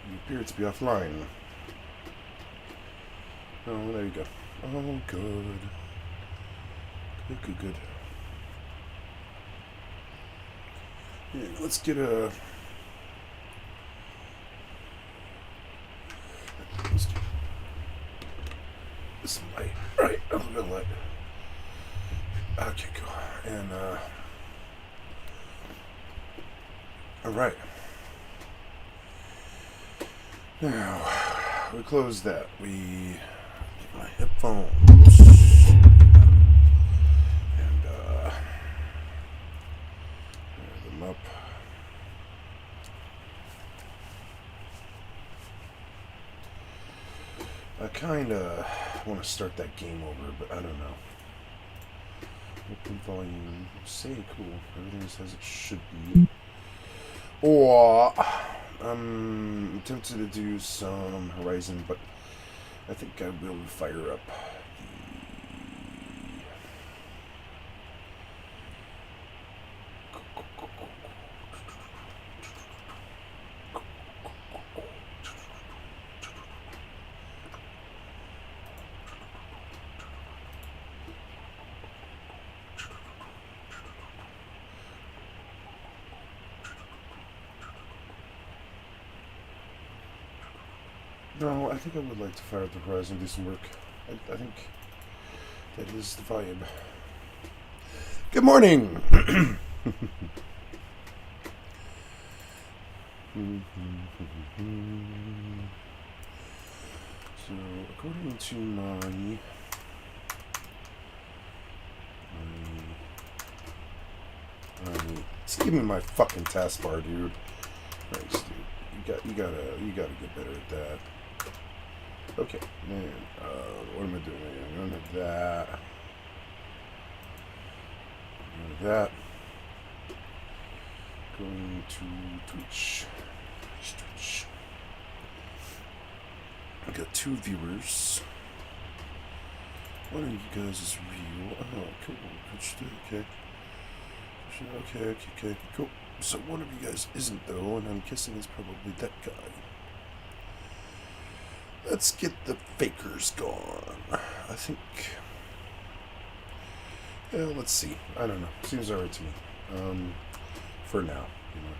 You appear to be offline. Oh, there you go. Oh, good. Good. Yeah, let's get a... Let's get some light. Right, a little bit of light. Okay, cool. And, alright. Now, we close that. We get my headphones. And, air them up. I kinda want to start that game over, but I don't know. Open volume. Say cool. Everything says it should be. Or I'm tempted to do some Horizon, but I think I will fire up No, I think I would like to fire up the Horizon and do some work. I think that is the vibe. Good morning! So, according to my just give me my fucking taskbar, dude. Thanks, dude. You gotta get better at that. Okay, man. What am I doing? I'm gonna have that. That. Going to Twitch. I got 2 viewers. One of you guys is real. Oh, cool. Okay. Cool. So one of you guys isn't, though, and I'm guessing it's probably that guy. Let's get the fakers gone. I think... Yeah, let's see. I don't know. Seems alright to me. For now, you know.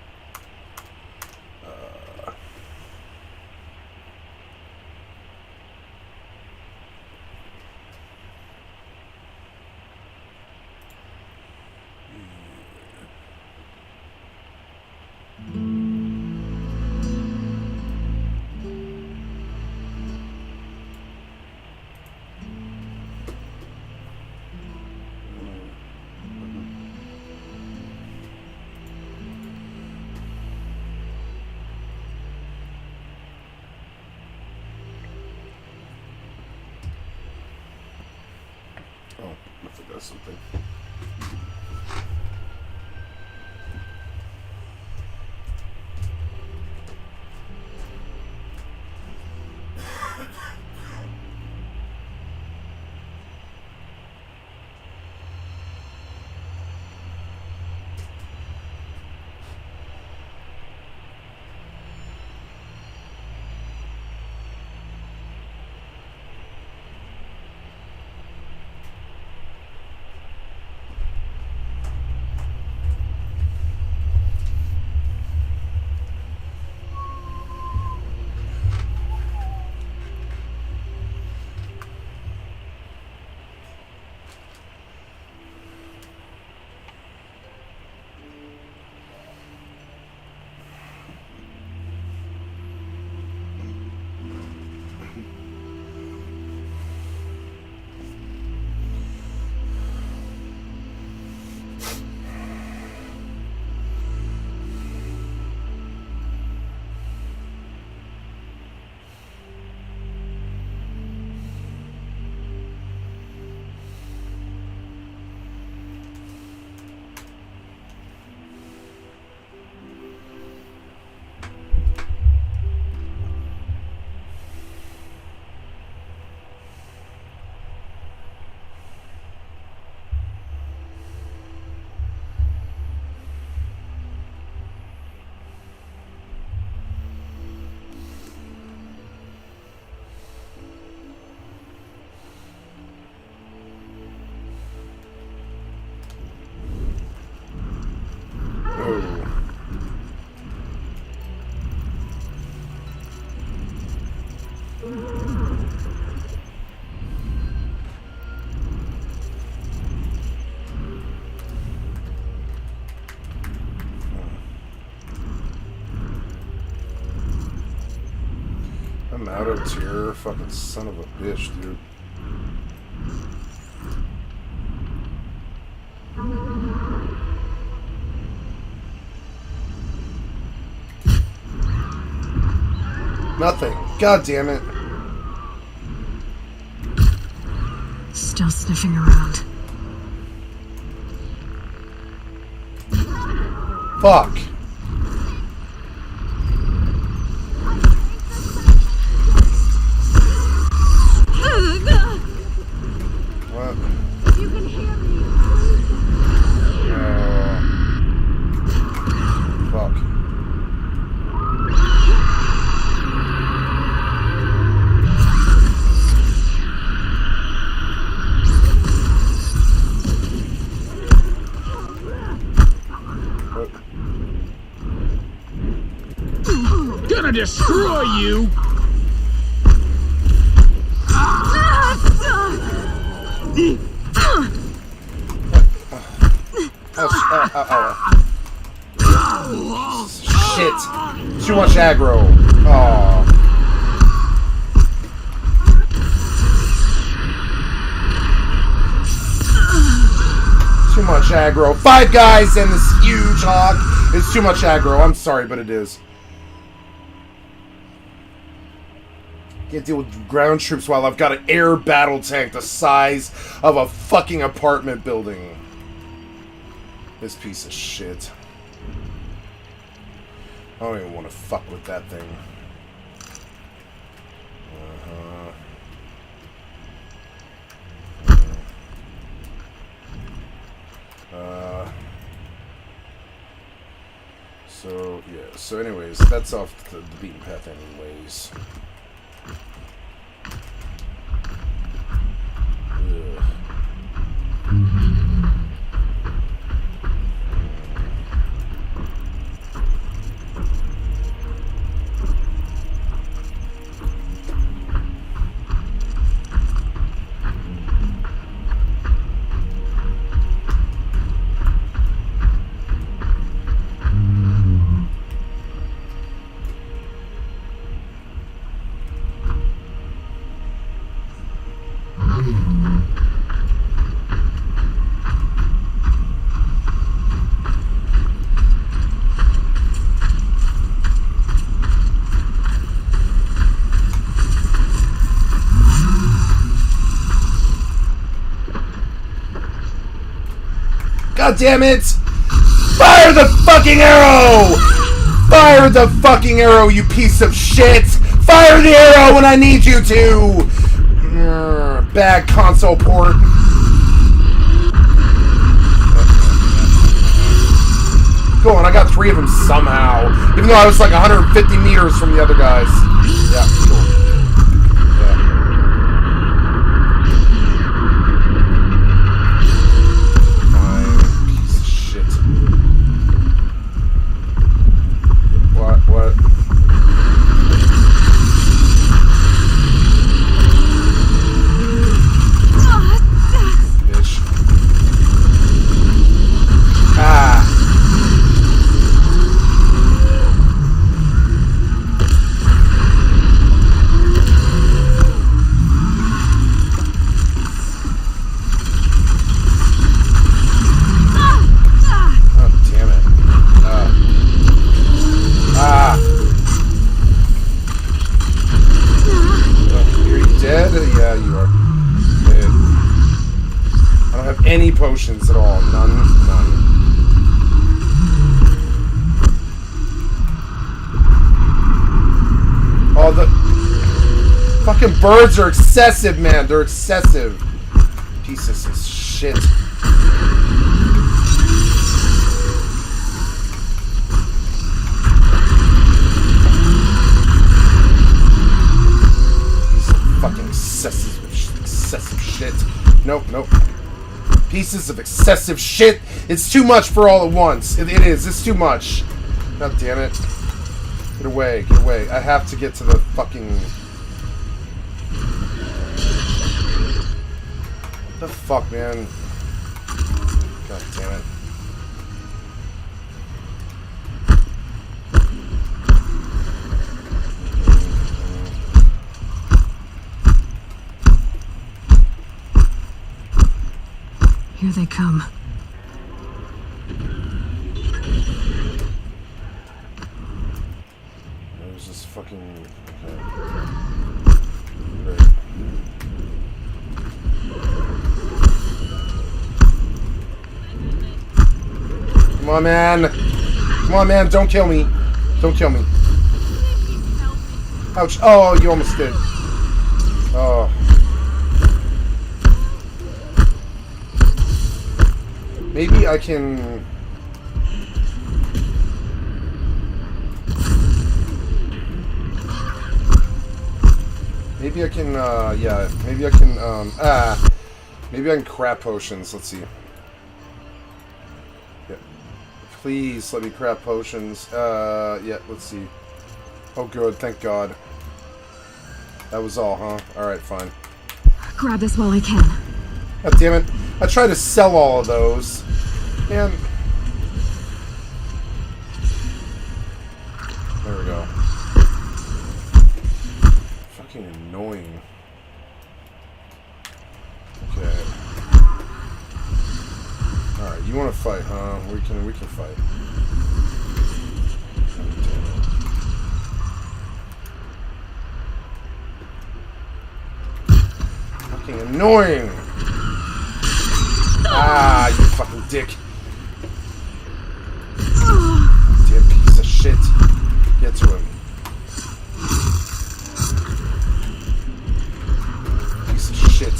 Oh, I forgot something. I'm out of tier. Fucking son of a bitch, dude. Nothing. God damn it. Still sniffing around. Fuck. What? You can hear me. Fuck. Gonna destroy you! Shit. Too much aggro. Aww. Too much aggro. 5 guys and this huge hog. It's too much aggro. I'm sorry, but it is. Can't deal with ground troops while I've got an air battle tank the size of a fucking apartment building. This piece of shit. I don't even want to fuck with that thing. So, yeah. So anyways, that's off the beaten path anyways. Ugh. God damn it! Fire the fucking arrow! Fire the fucking arrow, you piece of shit! Fire the arrow when I need you to! Bad console port. Go on, I got 3 of them somehow. Even though I was like 150 meters from the other guys. Yeah, cool. What? Bitch. Ah. Yeah, you are. I don't have any potions at all. None. Oh, the fucking birds are excessive, man. They're excessive. Pieces of shit. Fucking excessive shit. Nope. Pieces of excessive shit. It's too much for all at once. It is. It's too much. God damn it. Get away. I have to get to the fucking... What the fuck, man? God damn it. Here they come. There's this fucking... Okay. Great. Come on, man! Come on, man, don't kill me! Don't kill me. Ouch. Oh, you almost did. Oh. Maybe I can... Maybe I can, yeah. Maybe I can, maybe I can crap potions. Let's see. Yeah. Please let me crap potions. Yeah, let's see. Oh, good. Thank God. That was all, huh? Alright, fine. Grab this while I can. God damn it. I tried to sell all of those. Man. There we go. Fucking annoying. Okay. Alright, you want to fight, huh? We can fight. Fucking annoying! Ah, you fucking dick. Damn piece of shit. Get to him. Piece of shit.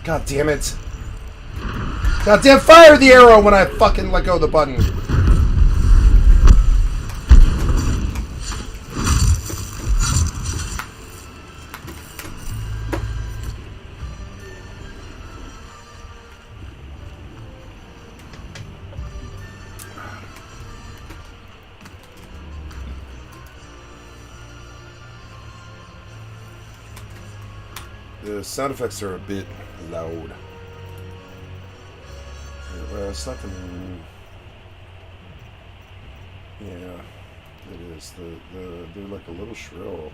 God damn it. God damn, fire the arrow when I fucking let go of the button. The sound effects are a bit loud. It's not the... Yeah, it is. They're like a little shrill.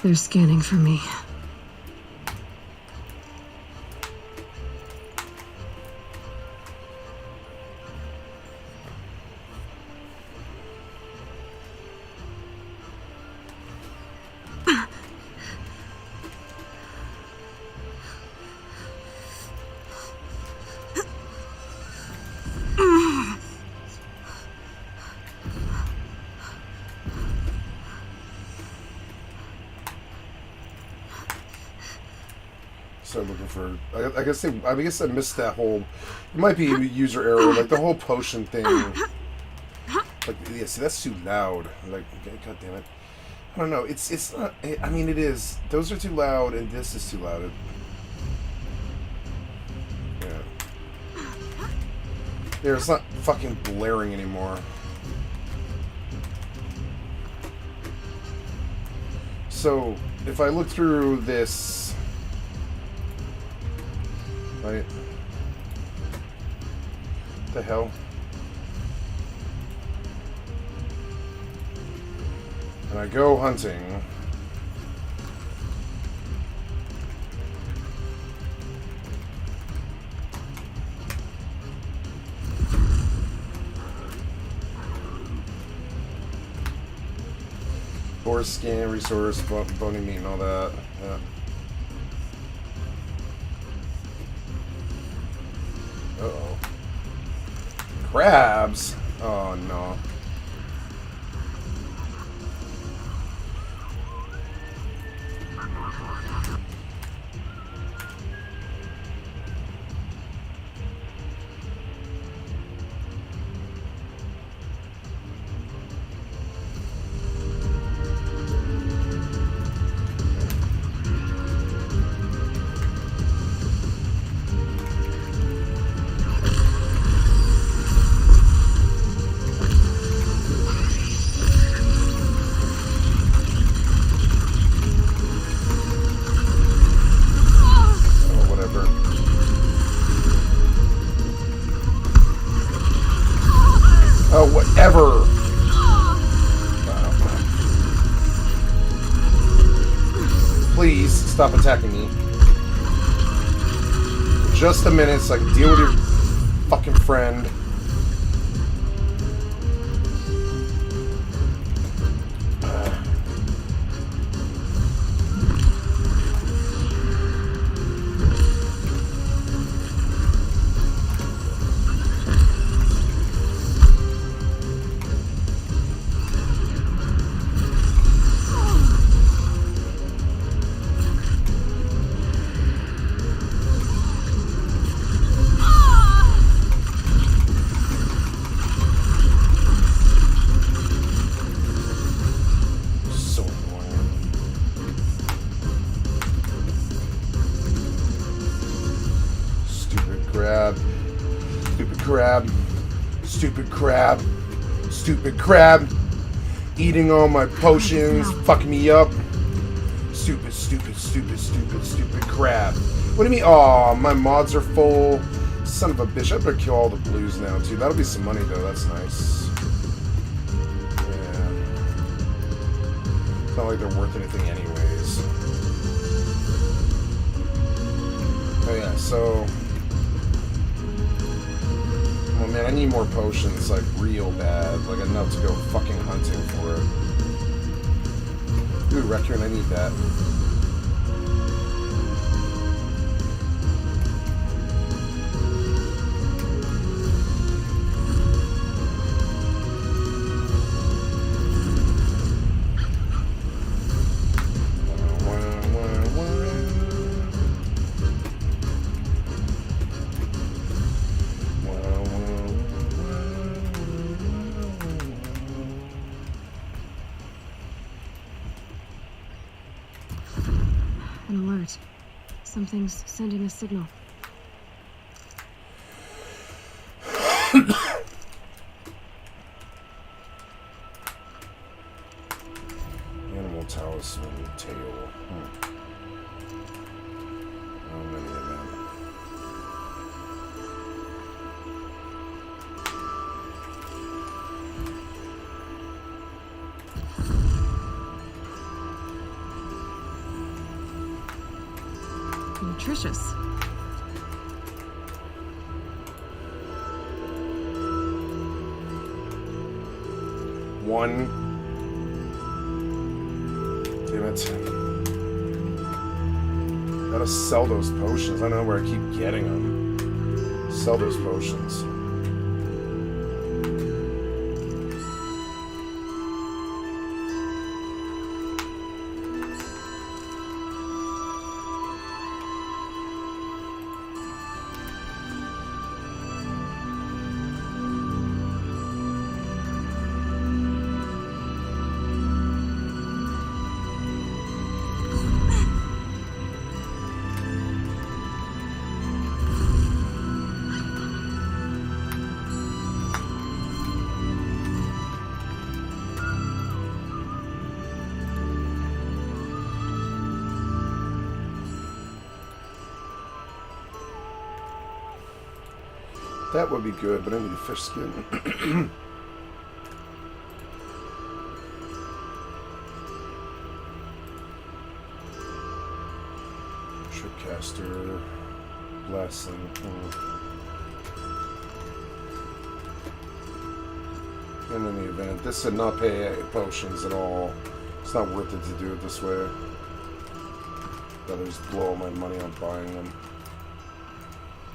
They're scanning for me. Start looking for. I guess I missed that whole. It might be user error, like the whole potion thing. Like, yeah, see, that's too loud. Like, God damn it. I don't know. It's not. I mean, it is. Those are too loud, and this is too loud. Yeah. There, it's not fucking blaring anymore. So, if I look through this. Right? What the hell? And I go hunting. Boar scan, resource, bony meat, and all that. Yeah. Uh-oh. Crabs? Oh, no. please stop attacking me. Just a minute so I can deal with your fucking friend. Stupid crab. Eating all my potions, fucking me up. Stupid crab. What do you mean? Aw, my mods are full. Son of a bitch. I better kill all the blues now, too. That'll be some money, though. That's nice. Yeah. It's not like they're worth anything anyways. Oh, yeah, so... Oh man, I need more potions, like, real bad. Like, enough to go fucking hunting for it. Ooh, Requiem, I need that. An alert. Something's sending a signal. Animal talisman tail. How many of them? Nutritious. One. Damn it. Gotta sell those potions. I don't know where I keep getting them. Sell those potions. That would be good, but I need a fish skin. Tripcaster, Blessing. And in the event, this did not pay potions at all. It's not worth it to do it this way. Rather just blow all my money on buying them.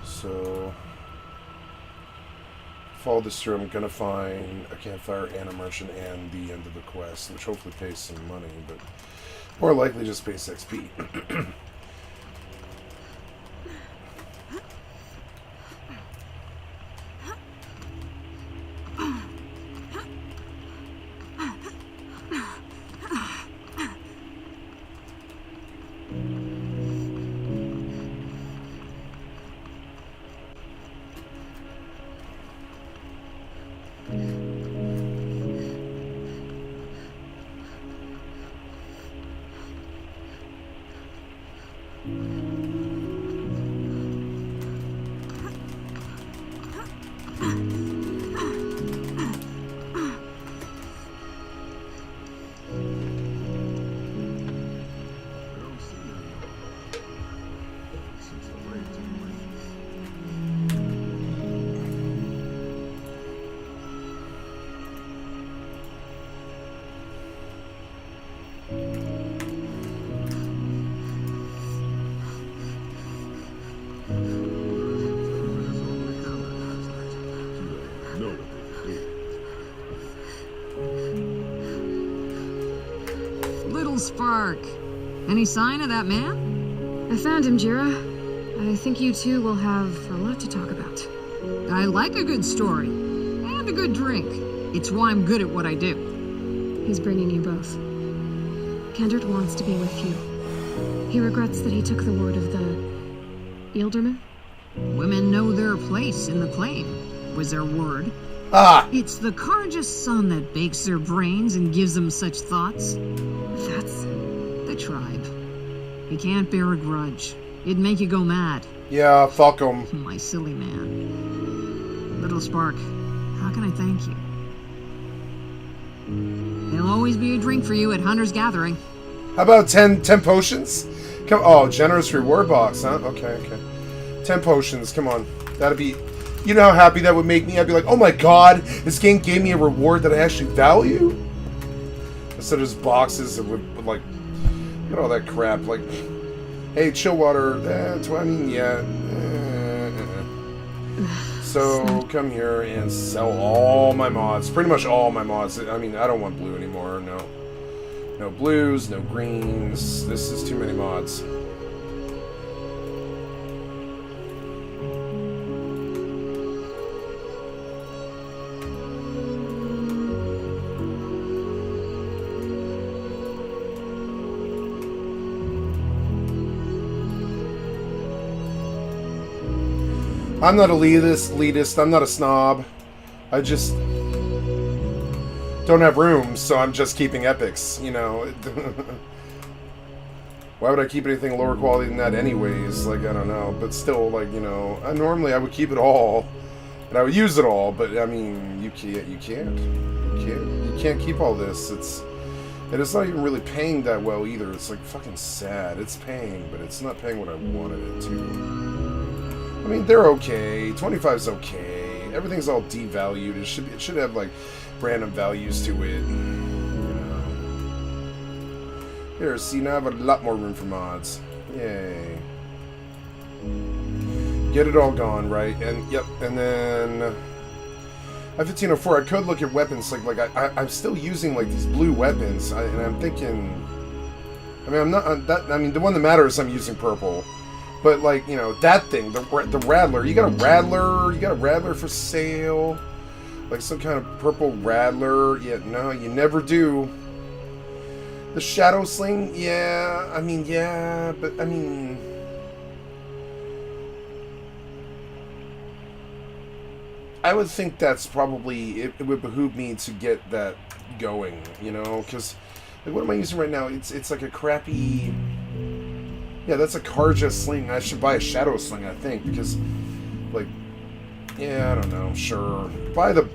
So... Follow this through, I'm gonna find a campfire and a merchant and the end of the quest, which hopefully pays some money, but more likely just pays XP. little spark. Any sign of that man? I found him, Jira. I think you two will have a lot to talk about. I like a good story. And a good drink. It's why I'm good at what I do. He's bringing you both. Kendrick wants to be with you. He regrets that he took the word of the Ealderman. Women know their place in the claim, was their word. Ah! It's the Karja's son that bakes their brains and gives them such thoughts. That's... The tribe. You can't bear a grudge. It'd make you go mad. Yeah, fuck 'em. My silly man. Little Spark, how can I thank you? There'll always be a drink for you at Hunter's Gathering. How about 10 potions? Come, oh, generous reward box, huh? Okay. 10 potions, come on. That'd be... You know how happy that would make me? I'd be like, oh my god, this game gave me a reward that I actually value? Instead of just boxes that would like... Look at all that crap, like... Hey, chill water, yeah. So, come here and sell all my mods. Pretty much all my mods. I mean, I don't want blue anymore, no. No blues, no greens. This is too many mods. I'm not elitist, I'm not a snob. I just don't have room, so I'm just keeping epics, you know. Why would I keep anything lower quality than that anyways? Like, I don't know. But still, like, you know, normally I would keep it all. And I would use it all, but I mean, you can't keep all this. And it's not even really paying that well either. It's like fucking sad. It's paying, but it's not paying what I wanted it to. I mean, they're okay. 25's okay. Everything's all devalued. It should have like random values to it. You know. Here, see, now I have a lot more room for mods. Yay. Get it all gone, right? And yep, and then at 1504, I could look at weapons. Like I'm still using like these blue weapons, and I'm thinking. I mean, I'm not that. I mean, the one that matters, I'm using purple. But like, you know, that thing, the Rattler. You got a Rattler? You got a Rattler for sale? Like some kind of purple Rattler? Yeah, no, you never do. The Shadow Sling? Yeah, I mean, yeah, but I mean, I would think that's probably it would behoove me to get that going, you know, because like, what am I using right now? It's like a crappy. Yeah, that's a Karja sling. I should buy a Shadow Sling, I think, because, like, yeah, I don't know. Sure, buy the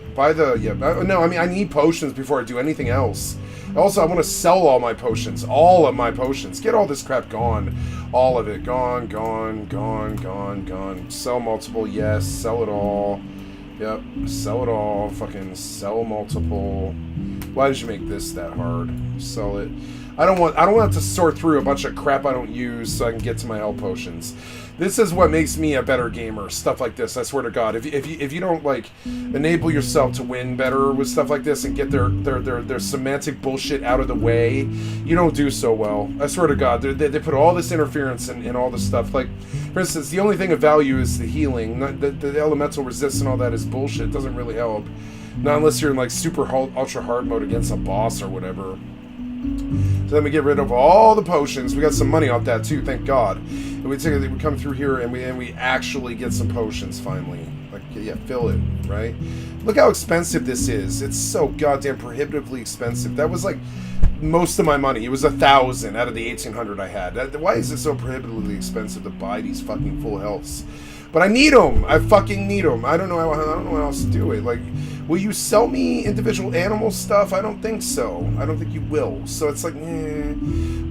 yeah. No, I mean, I need potions before I do anything else. Also, I want to sell all my potions, all of my potions. Get all this crap gone, all of it gone. Sell multiple, yes. Sell it all. Yep, sell it all. Fucking sell multiple. Why did you make this that hard? Sell it. I don't want to sort through a bunch of crap I don't use so I can get to my health potions. This is what makes me a better gamer. Stuff like this. I swear to God. If you don't like enable yourself to win better with stuff like this and get their semantic bullshit out of the way, you don't do so well. I swear to God. They put all this interference in all this stuff. Like, for instance, the only thing of value is the healing. The elemental resist and all that is bullshit. It doesn't really help. Not unless you're in like super ultra hard mode against a boss or whatever. So then we get rid of all the potions. We got some money off that too, thank God. And we come through here and we actually get some potions finally. Like, yeah, fill it, right? Look how expensive this is. It's so goddamn prohibitively expensive. That was like most of my money. It was 1,000 out of the 1,800 I had. Why is it so prohibitively expensive to buy these fucking full healths? But I need them. I fucking need them. I don't know how else to do it. Like, will you sell me individual animal stuff? I don't think so. I don't think you will. So it's like,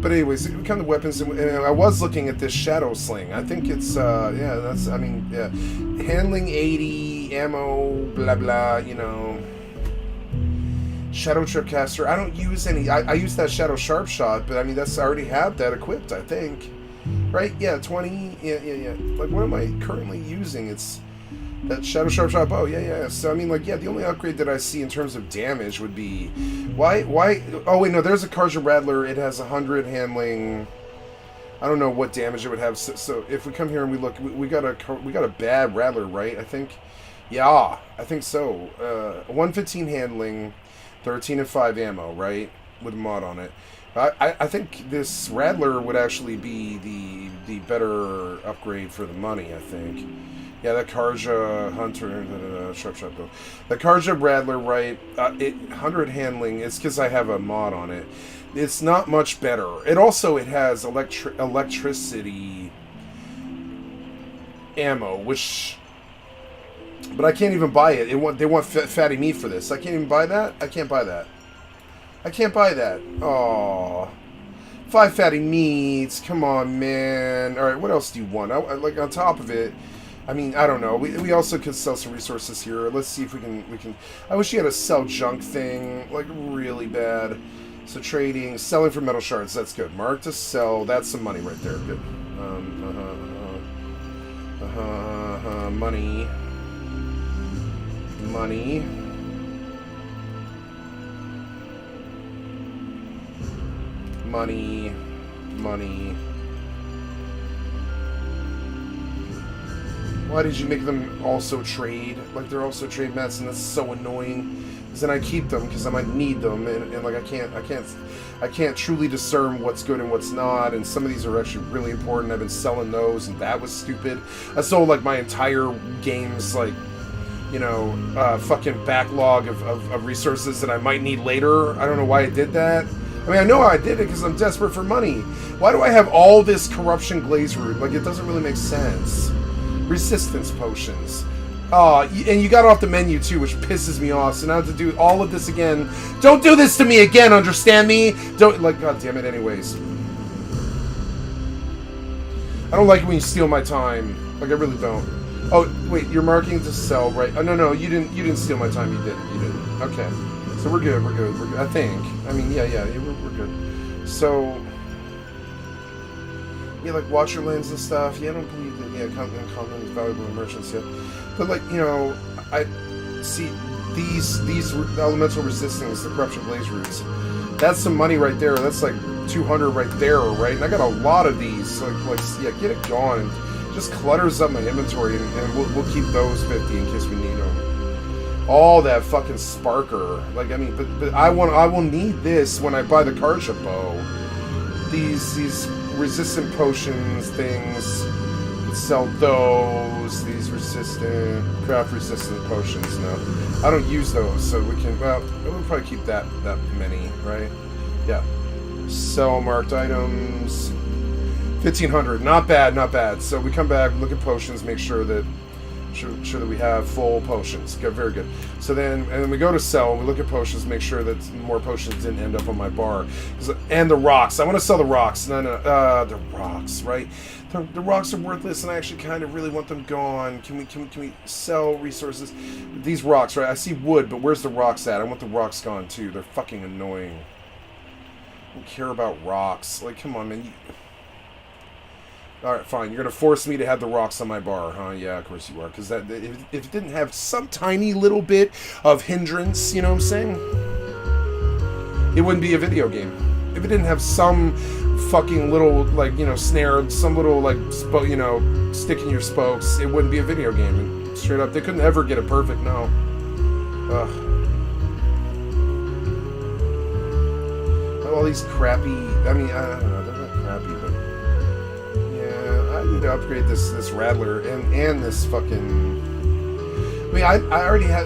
But anyways, it kind of weapons. And I was looking at this Shadow Sling. I think it's, yeah, that's, I mean, yeah. Handling 80, ammo, blah, blah, you know. Shadow Tripcaster. I don't use any. I use that Shadow Sharp Shot, but I mean, I already have that equipped, I think. Right? Yeah, 20. Yeah. Like, what am I currently using? It's That Shadow Sharp Shot bow, yeah. So, I mean, like, yeah, the only upgrade that I see in terms of damage would be... Why... Oh, wait, no, there's a Karja Rattler. It has 100 handling... I don't know what damage it would have. So if we come here and we look... We got a bad Rattler, right? I think... Yeah, I think so. 115 handling, 13 and 5 ammo, right? With a mod on it. I think this Rattler would actually be the better upgrade for the money, I think. Yeah, that Karja Hunter, sharp bow. The Karja Rattler, right? 100 handling. It's because I have a mod on it. It's not much better. It has electricity ammo, which, but I can't even buy it. They want fatty meat for this. I can't even buy that. I can't buy that. I can't buy that. Oh. 5 fatty meats. Come on, man. All right, what else do you want? Like on top of it. I mean, I don't know. We also could sell some resources here. Let's see if we can. I wish you had a sell junk thing, like really bad. So trading, selling for metal shards. That's good. Mark to sell. That's some money right there. Good. Money. Why did you make them also trade? Like, they're also trade mats, and that's so annoying. Because then I keep them, because I might need them, and like, I can't truly discern what's good and what's not, and some of these are actually really important. I've been selling those, and that was stupid. I sold, like, my entire game's, like, you know, fucking backlog of resources that I might need later. I don't know why I did that. I mean, I know I did it because I'm desperate for money. Why do I have all this corruption glaze root? Like, it doesn't really make sense. Resistance potions. And you got off the menu too, which pisses me off. So now I have to do all of this again. Don't do this to me again, understand me? Don't, like, god damn it, anyways. I don't like it when you steal my time. Like, I really don't. Oh, wait, you're marking to sell, right? Oh, no, you didn't steal my time, you didn't. Okay. So we're good, I think. I mean, yeah, we're good. So... Yeah, like watcher lens and stuff. Yeah, I don't believe that. Yeah, common is valuable in merchants. Yeah, but like, you know, I see these elemental resistance, the corruption blaze roots. That's some money right there. That's like 200 right there, right? And I got a lot of these. So like yeah, get it gone. And just clutters up my inventory, and we'll keep those 50 in case we need them. All that fucking sparker. Like, I mean, but I will need this when I buy the Karja bow. These resistant potions things, sell those. These craft resistant potions. No, I don't use those, so we can. Well, we'll probably keep that many, right? Yeah. Sell marked items. 1,500. Not bad. So we come back, look at potions, make sure that we have full potions. Good, very good. So then we go to sell, we look at potions, make sure that more potions didn't end up on my bar. And the rocks. I want to sell the rocks. No, the rocks, right? The rocks are worthless, and I actually kind of really want them gone. Can we sell resources? These rocks, right? I see wood, but where's the rocks at? I want the rocks gone too. They're fucking annoying. I don't care about rocks. Like, come on, man. Alright, fine. You're going to force me to have the rocks on my bar, huh? Yeah, of course you are. Because if it didn't have some tiny little bit of hindrance, you know what I'm saying? It wouldn't be a video game. If it didn't have some fucking little, like, you know, snare, some little, like, you know, stick in your spokes, it wouldn't be a video game. And straight up, they couldn't ever get it perfect, no. Ugh. All these crappy, I mean, I don't know, they're not crappy, but... I need to upgrade this Rattler and this fucking... I mean, I already had...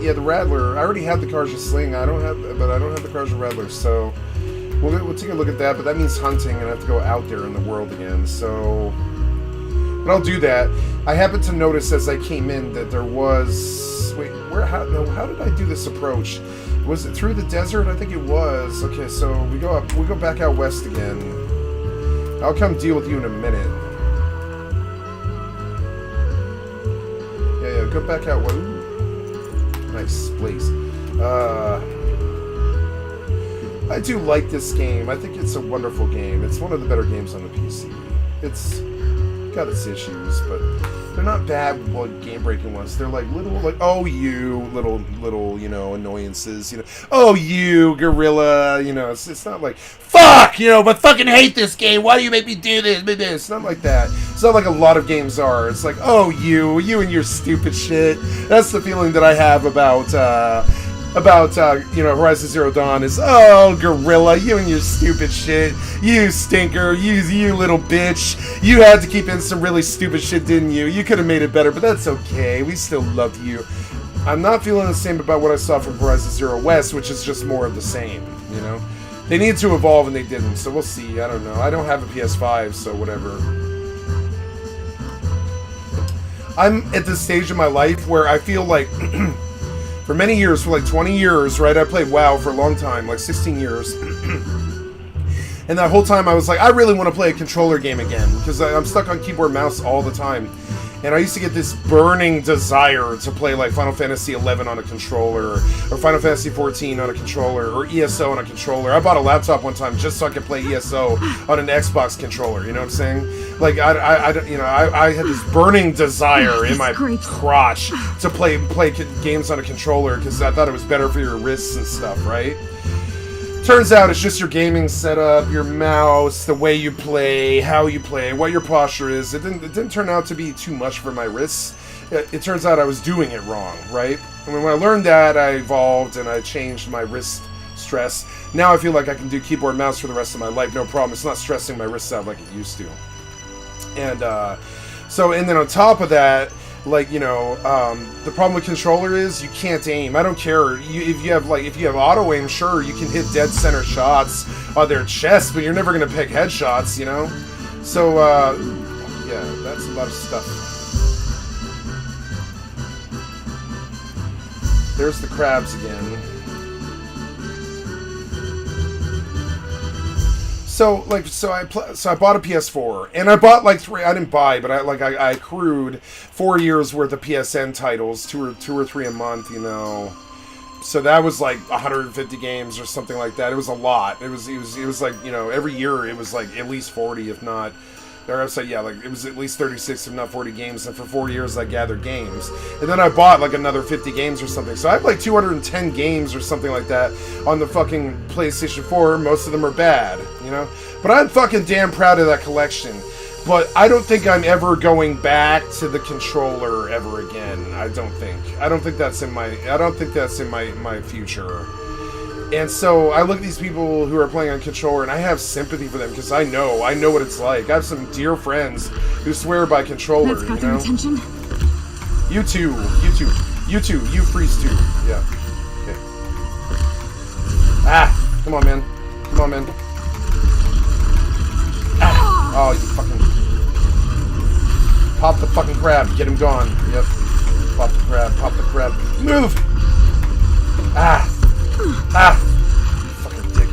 yeah, the Rattler. I already had the Karja Sling. But I don't have the Karja Rattler, so... We'll take a look at that, but that means hunting, and I have to go out there in the world again, so... But I'll do that. I happened to notice as I came in that there was... Wait, how did I do this approach? Was it through the desert? I think it was. Okay, so we go back out west again. I'll come deal with you in a minute. Yeah, go back out. Ooh. Nice place. I do like this game. I think it's a wonderful game. It's one of the better games on the PC. It's got its issues, but They're not bad, game-breaking ones. They're like little, like, oh, you, little, you know, annoyances, you know. Oh, you, gorilla, you know. It's not like, fuck, you know, but fucking hate this game. Why do you make me do this? It's not like that. It's not like a lot of games are. It's like, oh, you and your stupid shit. That's the feeling that I have about you know, Horizon Zero Dawn is, oh, gorilla, you and your stupid shit, you stinker, you little bitch, you had to keep in some really stupid shit, didn't you? You could have made it better, but that's okay, we still love you. I'm not feeling the same about what I saw from Horizon Zero West, which is just more of the same, you know? They need to evolve and they didn't, so we'll see, I don't know. I don't have a PS5, so whatever. I'm at this stage in my life where I feel like for many years, for like 20 years, right? I played WoW for a long time, like 16 years. And that whole time I was like, I really want to play a controller game again, because I'm stuck on keyboard mouse all the time. And I used to get this burning desire to play like Final Fantasy XI on a controller, or Final Fantasy XIV on a controller, or ESO on a controller. I bought a laptop one time just so I could play ESO on an Xbox controller, you know what I'm saying? Like, I had this burning desire in my crotch to play games on a controller, because I thought it was better for your wrists and stuff, right? Turns out it's just your gaming setup, your mouse, the way you play, how you play, what your posture is. It didn't turn out to be too much for my wrists. It turns out I was doing it wrong, right? And when I learned that, I evolved and I changed my wrist stress. Now I feel like I can do keyboard mouse for the rest of my life, no problem. It's not stressing my wrists out like it used to. And and then on top of that, like, you know, the problem with controller is you can't aim. I don't care. If you have auto aim, sure, you can hit dead center shots on their chest, but you're never gonna pick headshots, you know. So yeah, that's a lot of stuff. There's the crabs again. So I bought a PS4, and I bought like 3. I didn't buy, but I accrued 4 years worth of PSN titles, two or three a month, you know. So that was like 150 games or something like that. It was a lot. It was like, you know, every year it was like at least 40, if not. Or I was like, yeah, like it was at least 36, if not 40 games. And for 4 years, I gathered games, and then I bought like another 50 games or something. So I have like 210 games or something like that on the fucking PlayStation 4. Most of them are bad, you know. But I'm fucking damn proud of that collection. But I don't think I'm ever going back to the controller ever again. I don't think that's in my future. And so I look at these people who are playing on controller, and I have sympathy for them, because I know what it's like. I have some dear friends who swear by controller. That's got their attention. You too, you freeze too. Yeah. Okay. Ah, come on, man. Ah. Oh, you fucking pop the fucking crab. Get him gone. Yep. Pop the crab. Move. Ah. Ah! Fucking dick.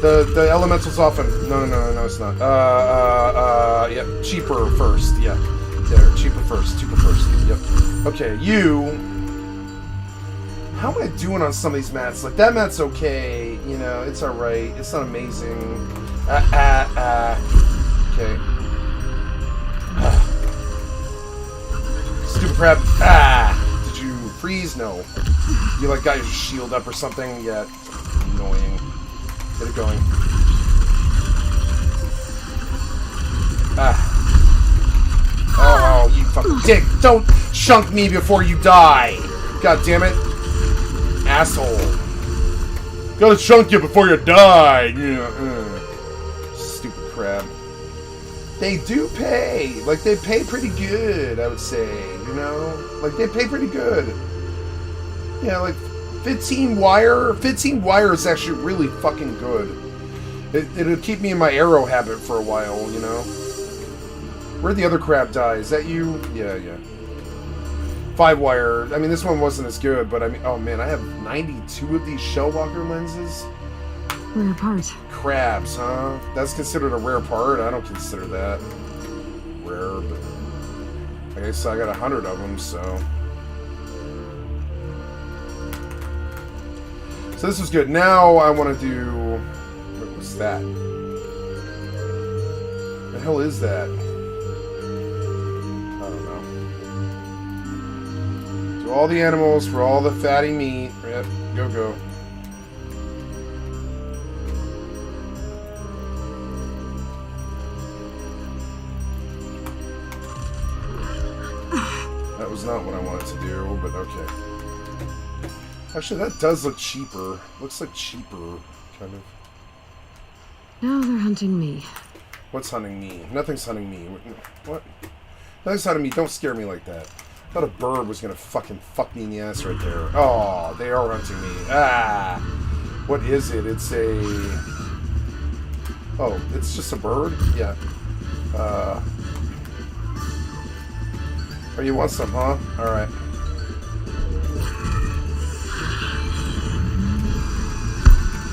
The elemental's often. No, it's not. Yeah. Cheaper first. Yeah. There. Cheaper first. Yep. Okay, you. How am I doing on some of these mats? Like, that mat's okay. You know, it's alright. It's not amazing. Okay. Stupid crab. Ah! Did you freeze? No. You like got your shield up or something? Yeah, annoying. Get it going. Ah. Oh, you fucking dick! Don't chunk me before you die! God damn it. Asshole. Gotta chunk you before you die! Yeah, Stupid crab. They do pay! Like, they pay pretty good, I would say, you know? Like, they pay pretty good. Yeah, like 15 wire. 15 wire is actually really fucking good. It'll keep me in my arrow habit for a while, you know. Where'd the other crab die? Is that you? Yeah. 5 wire. I mean, this one wasn't as good, but I mean, oh man, I have 92 of these Shellwalker lenses. Rare part. Crabs, huh? That's considered a rare part? I don't consider that rare, but I guess I got 100 of them, so. So this was good. Now I want to do... What was that? The hell is that? I don't know. For all the animals, for all the fatty meat. Yep, go, go. That was not what I wanted to do, but okay. Actually, that does look cheaper. Looks like cheaper, kind of. Now they're hunting me. What's hunting me? Nothing's hunting me. What? Nothing's hunting me. Don't scare me like that. I thought a bird was gonna fucking fuck me in the ass right there. Oh, they are hunting me. Ah! What is it? It's a... Oh, it's just a bird? Yeah. Oh, you want some, huh? Alright.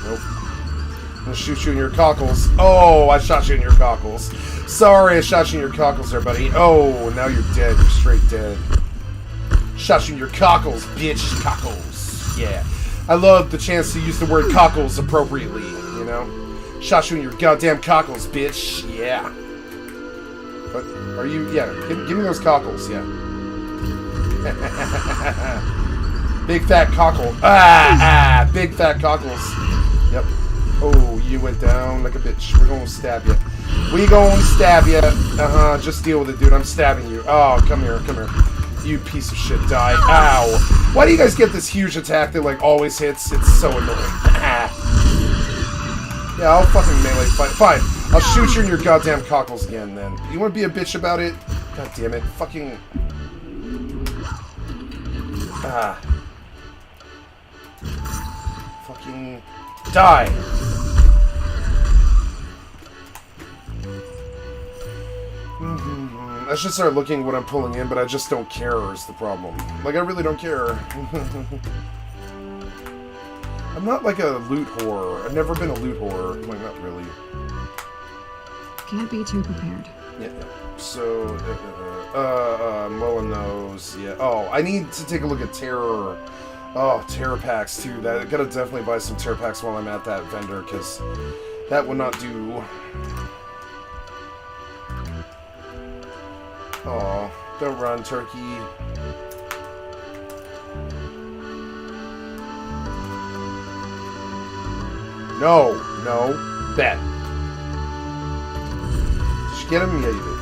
Nope. I'm gonna shoot you in your cockles. Oh, I shot you in your cockles. Sorry, I shot you in your cockles there, buddy. Oh, now you're dead. You're straight dead. Shot you in your cockles, bitch. Cockles. Yeah. I love the chance to use the word cockles appropriately, you know? Shot you in your goddamn cockles, bitch. Yeah. But are you... Yeah, give me those cockles, yeah. Big fat cockle. Big fat cockles. Yep. Oh, you went down like a bitch. We're gonna stab you. We gonna stab you. Just deal with it, dude. I'm stabbing you. Oh, come here, come here. You piece of shit, die. Ow. Why do you guys get this huge attack that, like, always hits? It's so annoying. Yeah, I'll fucking melee fight. Fine. I'll shoot you in your goddamn cockles again, then. You wanna be a bitch about it? God damn it. Fucking... Fucking... Die! I should start looking at what I'm pulling in, but I just don't care is the problem. Like, I really don't care. I'm not like a loot whore. I've never been a loot whore. Like, not really. Can't be too prepared. Yeah. So, mowing those. Yeah. Oh, I need to take a look at terror. Oh, terror packs too. That I gotta definitely buy some terror packs while I'm at that vendor, because that would not do. Oh, don't run, turkey. No, no, bet. Did you get him? Yeah, you did.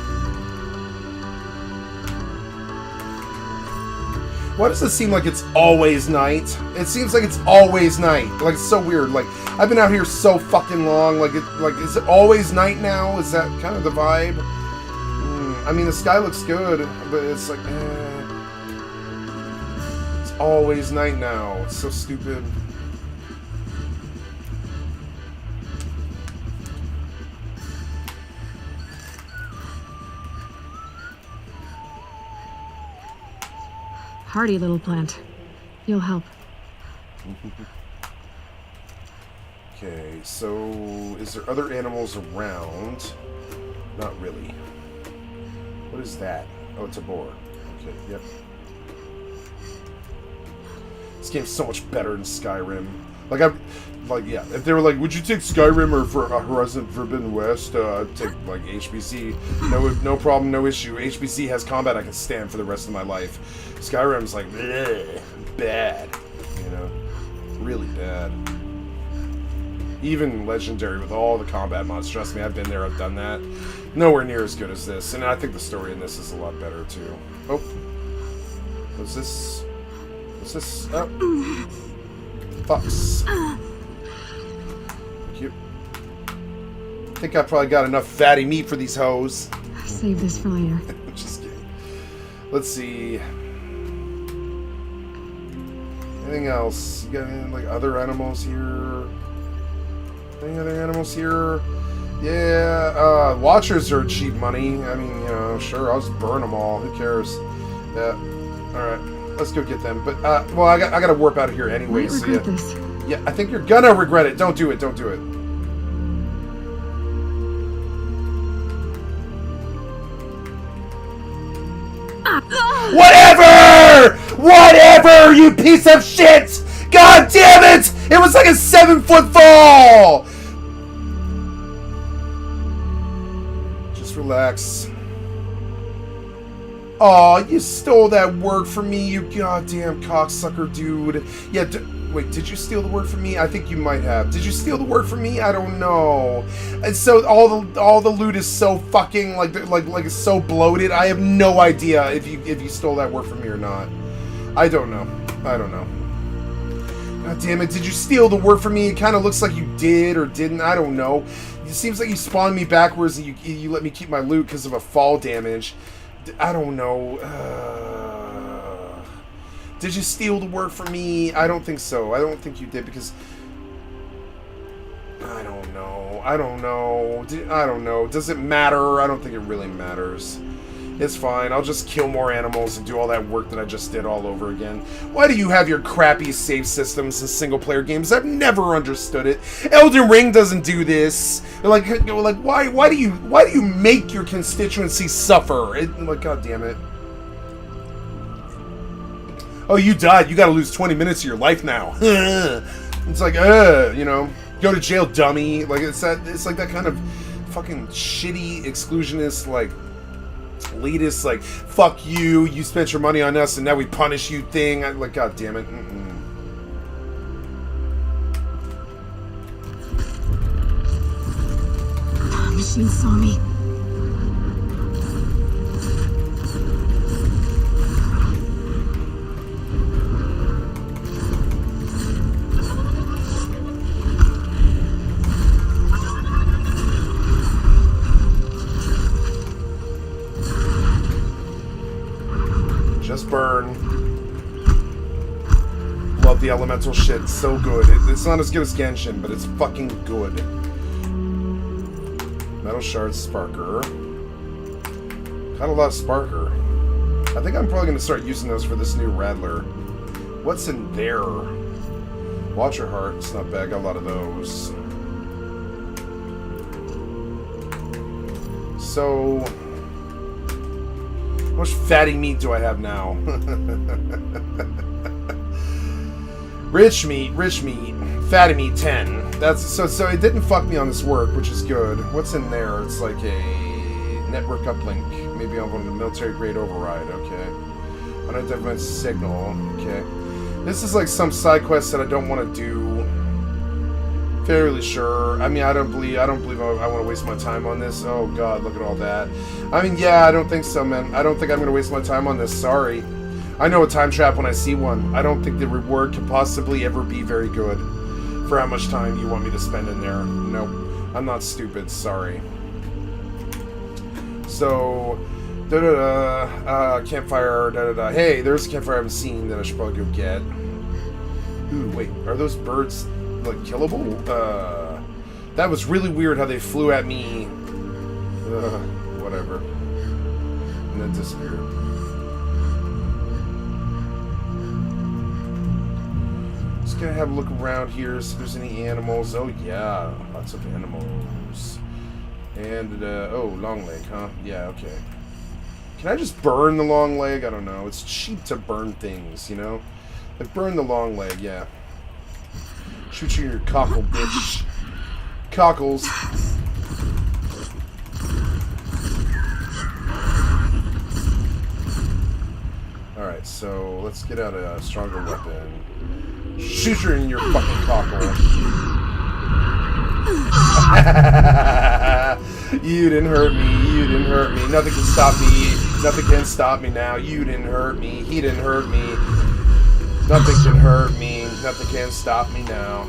Why does it seem like it's always night? It seems like it's always night. Like, it's so weird. Like, I've been out here so fucking long. Like, is it always night now? Is that kind of the vibe? I mean, the sky looks good, but it's like, It's always night now. It's so stupid. Hardy little plant. You'll help. Okay, so is there other animals around? Not really. What is that? Oh, it's a boar. Okay, yep. This game's so much better than Skyrim. Yeah, if they were like, would you take Skyrim or for Horizon Forbidden West? I'd take, like, HBC. No problem, no issue. HBC has combat I can stand for the rest of my life. Skyrim's like, bleh, bad. You know? Really bad. Even Legendary with all the combat mods. Trust me, I've been there, I've done that. Nowhere near as good as this. And I think the story in this is a lot better, too. Oh. What's this? What's this? Oh. Fucks. Cute. I think I probably got enough fatty meat for these hoes. Save this for later. Just kidding. Let's see. Anything else? You got any, like, other animals here? Any other animals here? Yeah, watchers are cheap money. I mean, you know, sure, I'll just burn them all. Who cares? Yeah. Alright. Let's go get them. But, well, I gotta warp out of here anyway. Might regret this. Yeah, I think you're gonna regret it. Don't do it. Don't do it. Whatever! Whatever, you piece of shit! God damn it! It was like a 7-foot fall! Just relax. Aw, you stole that word from me, you goddamn cocksucker, dude. Yeah, wait, did you steal the word from me? I think you might have. Did you steal the word from me? I don't know. And so all the loot is so fucking like it's so bloated. I have no idea if you stole that word from me or not. I don't know. I don't know. God damn it, did you steal the word from me? It kind of looks like you did or didn't. I don't know. It seems like you spawned me backwards and you let me keep my loot because of a fall damage. I don't know. Did you steal the word from me? I don't think so. I don't think you did because... I don't know. I don't know. I don't know. Does it matter? I don't think it really matters. It's fine. I'll just kill more animals and do all that work that I just did all over again. Why do you have your crappy save systems in single-player games? I've never understood it. Elden Ring doesn't do this. Like why do you make your constituency suffer? Like, god damn it. Oh, you died. You got to lose 20 minutes of your life now. It's like, you know, go to jail, dummy. Like it's like that kind of fucking shitty exclusionist like. Elitist, like, fuck you, you spent your money on us and now we punish you thing. I'm like, god damn it. Machine saw me. Just burn. Love the elemental shit. It's so good. It's not as good as Genshin, but it's fucking good. Metal Shard Sparker. Got a lot of Sparker. I think I'm probably going to start using those for this new Rattler. What's in there? Watcher Heart. It's not bad. Got a lot of those. So... how much fatty meat do I have now? Rich meat, fatty meat 10. That's so it didn't fuck me on this work, which is good. What's in there? It's like a network uplink. Maybe I'm on the military grade override. Okay. Unidentified signal. Okay. This is like some side quest that I don't want to do. Fairly sure. I mean, I don't believe I want to waste my time on this. Oh god, look at all that. I mean, yeah, I don't think so, man. I don't think I'm going to waste my time on this. Sorry. I know a time trap when I see one. I don't think the reward can possibly ever be very good for how much time you want me to spend in there. Nope. I'm not stupid. Sorry. So, campfire, Hey, there's a campfire I haven't seen that I should probably go get. Ooh, wait, are those birds... like killable? That was really weird how they flew at me. Whatever. And then disappeared. Just gonna have a look around here, see if there's any animals. Oh yeah, lots of animals. And oh, long leg, huh? Yeah, okay. Can I just burn the long leg? I don't know. It's cheap to burn things, you know? Like burn the long leg, yeah. Shoot you in your cockle, bitch. Cockles. Alright, so let's get out a stronger weapon. Shoot you in your fucking cockle. You didn't hurt me. You didn't hurt me. Nothing can stop me. Nothing can stop me now. You didn't hurt me. He didn't hurt me. Nothing can hurt me. Nothing can stop me now.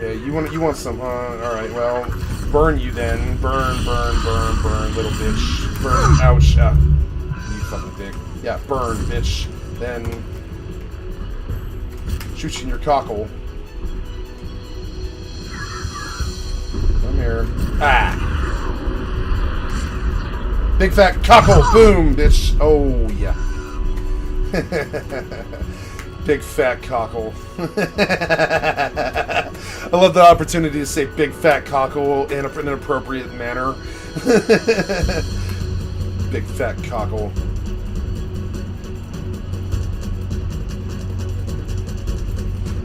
Yeah, you want some, huh? Alright, well, burn you then. Burn, little bitch. Burn. Ouch. You fucking dick. Yeah, burn, bitch. Then shoot you in your cockle. Come here. Ah! Big fat cockle! Boom, bitch! Oh, yeah. Big fat cockle. I love the opportunity to say big fat cockle in an appropriate manner. Big fat cockle.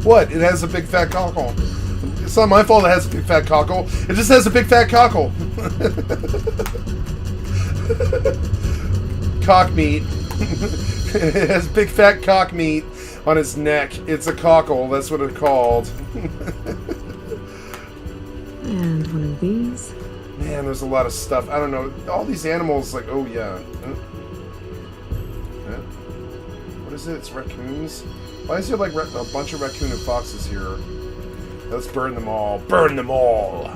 What? It has a big fat cockle. It's not my fault it has a big fat cockle. It just has a big fat cockle. cock meat. It has big fat cock meat on his neck. It's a cockle. That's what it's called. And one of these. Man, there's a lot of stuff. I don't know. All these animals, like, oh yeah. What is it? It's raccoons? Why is there like a bunch of raccoon and foxes here? Let's burn them all. Burn them all!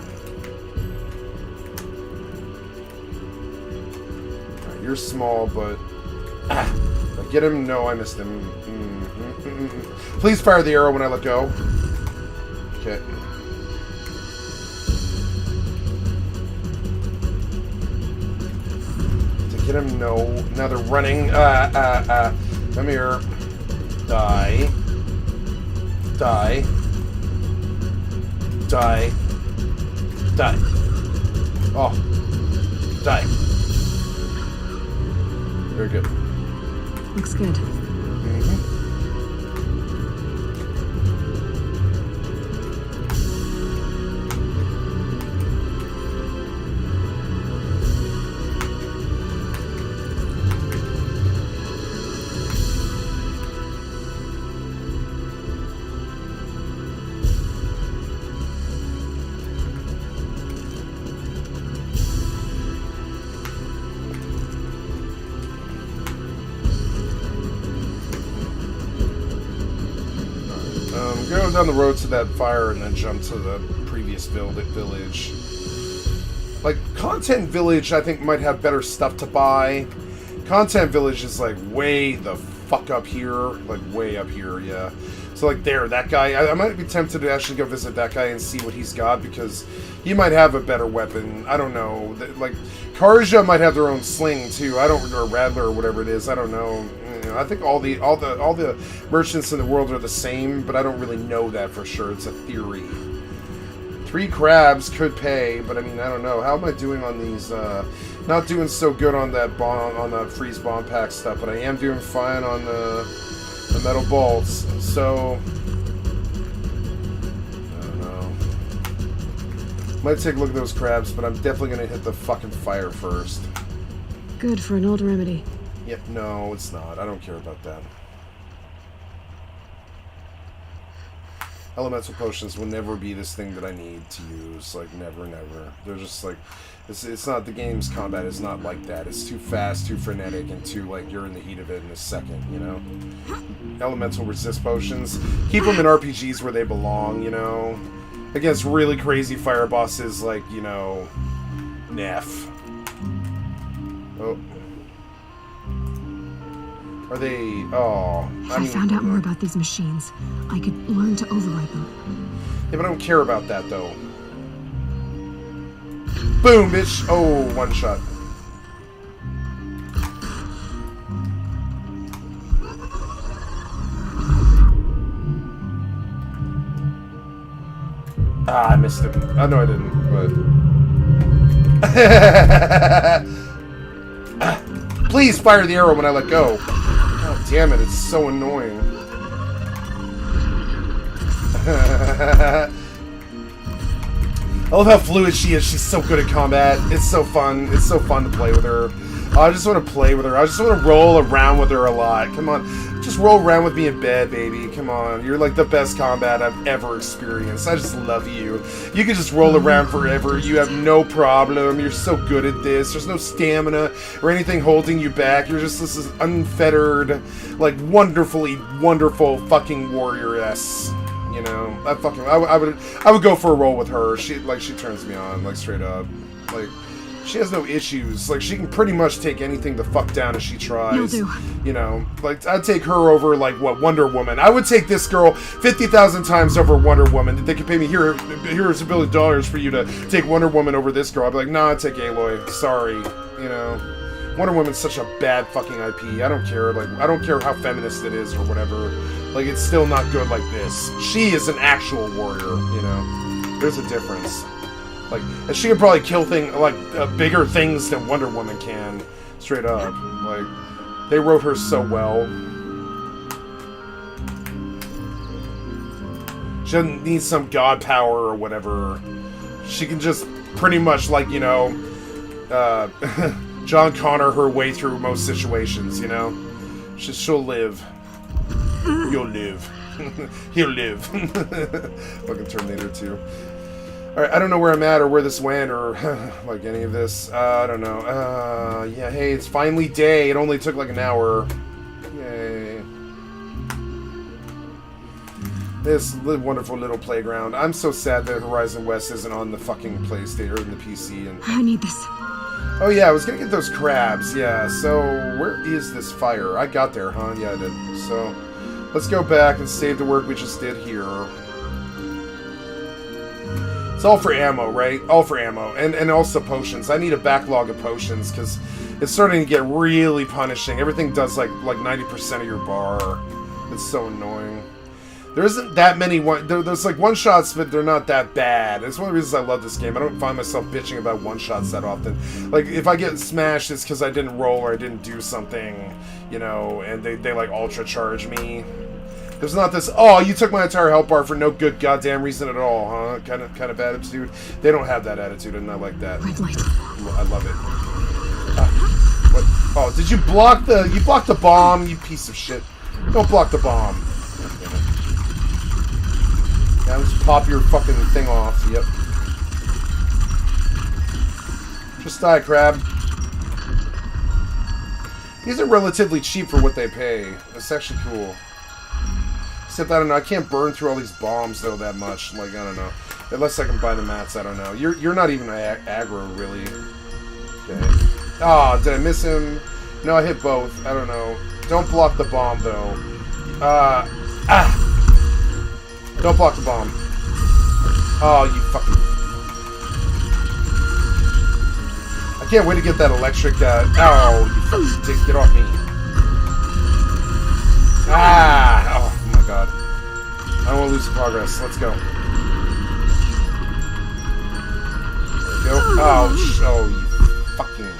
Alright, you're small, but... Ah, did I get him? No, I missed him. Please fire the arrow when I let go. Okay. Get him? No. Now they're running. Come here. Die. Die. Die. Die. Oh. Die. Very good. Looks good. Mm-hmm. Go down the road to that fire and then jump to the previous village. Like, Content Village, I think, might have better stuff to buy. Content Village is, like, way the fuck up here. Like, way up here, yeah. So, like, there, that guy. I might be tempted to actually go visit that guy and see what he's got, because he might have a better weapon. I don't know. Like, Karja might have their own sling, too. I don't, or Radler, or whatever it is. I don't know. I think all the merchants in the world are the same, but I don't really know that for sure. It's a theory. 3 crabs could pay, but I mean, I don't know. How am I doing on these? Not doing so good on that bomb, on the freeze bomb pack stuff, but I am doing fine on the metal bolts. So I don't know. Might take a look at those crabs, but I'm definitely gonna hit the fucking fire first. Good for an old remedy. Yep, no, it's not. I don't care about that. Elemental potions will never be this thing that I need to use. Like, never, never. They're just like... It's not... The game's combat is not like that. It's too fast, too frenetic, and too, like, you're in the heat of it in a second, you know? Elemental resist potions. Keep them in RPGs where they belong, you know? Against really crazy fire bosses like, you know... Neff. Oh... Are they... Oh... If I found out more about these machines, I could learn to override them. Yeah, but I don't care about that, though. Boom, bitch! Oh, one shot. Ah, I missed him. Oh, no, I didn't, but... Please fire the arrow when I let go. God damn it, it's so annoying. I love how fluid she is. She's so good at combat. It's so fun. It's so fun to play with her. I just want to play with her. I just want to roll around with her a lot. Come on. Just roll around with me in bed, baby. Come on. You're like the best combat I've ever experienced. I just love you. You can just roll around forever. You have no problem. You're so good at this. There's no stamina or anything holding you back. You're just this unfettered, like, wonderfully wonderful fucking warrioress. You know, I would go for a roll with her. She turns me on, like, straight up. Like, she has no issues. Like, she can pretty much take anything the fuck down as she tries. You'll do. You know, like, I'd take her over, like, what, Wonder Woman. I would take this girl 50,000 times over Wonder Woman. If they could pay me here's $1 billion for you to take Wonder Woman over this girl, I'd be like, nah, I'd take Aloy. Sorry. You know, Wonder Woman's such a bad fucking IP. I don't care. Like, I don't care how feminist it is or whatever. Like, it's still not good like this. She is an actual warrior, you know. There's a difference. Like, and she can probably kill bigger things than Wonder Woman can. Straight up. Like, they wrote her so well. She doesn't need some god power or whatever. She can just pretty much, like, you know, John Connor her way through most situations, you know? She'll live. You'll live. He'll live. Fucking Terminator 2. Alright, I don't know where I'm at or where this went or like any of this. I don't know. Yeah, hey, it's finally day. It only took like an hour. Yay. This wonderful little playground. I'm so sad that Horizon West isn't on the fucking PlayStation or in the PC. And I need this. oh yeah, I was gonna get those crabs. Yeah, so where is this fire? I got there, huh? Yeah, I did. So let's go back and save the work we just did here. It's all for ammo, right? All for ammo. And also potions. I need a backlog of potions, because it's starting to get really punishing. Everything does like 90% of your bar. It's so annoying. There isn't that many there's like one-shots, but they're not that bad. It's one of the reasons I love this game. I don't find myself bitching about one-shots that often. Like, if I get smashed, it's because I didn't roll or I didn't do something, you know, and they like ultra-charge me. There's not this, oh, you took my entire health bar for no good goddamn reason at all, huh? Kind of attitude. They don't have that attitude, and I like that. Red light. I love it. What? Oh, did you block you blocked the bomb, you piece of shit. Don't block the bomb. Yeah, just pop your fucking thing off. Yep. Just die, crab. These are relatively cheap for what they pay. It's actually cool. Except, I don't know, I can't burn through all these bombs, though, that much. Like, I don't know. Unless I can buy the mats, I don't know. You're not even aggro, really. Okay. Oh, did I miss him? No, I hit both. I don't know. Don't block the bomb, though. Don't block the bomb. Oh, you fucking... I can't wait to get that electric, oh, you fucking dick. Get off me. Ah! Oh, my God. I don't want to lose the progress. Let's go. There we go. Oh, you fucking...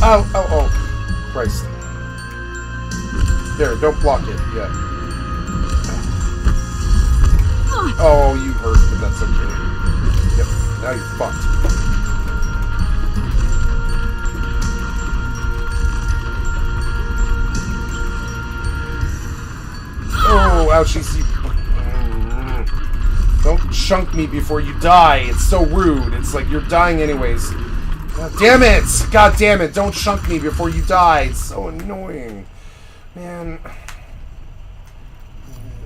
Oh. Christ. There, don't block it. Yeah. Oh, you hurt, but that's okay. Yep, now you're fucked. Oh, ouchies. Don't chunk me before you die. It's so rude. It's like you're dying anyways. God damn it! God damn it! Don't chunk me before you die. It's so annoying. Man.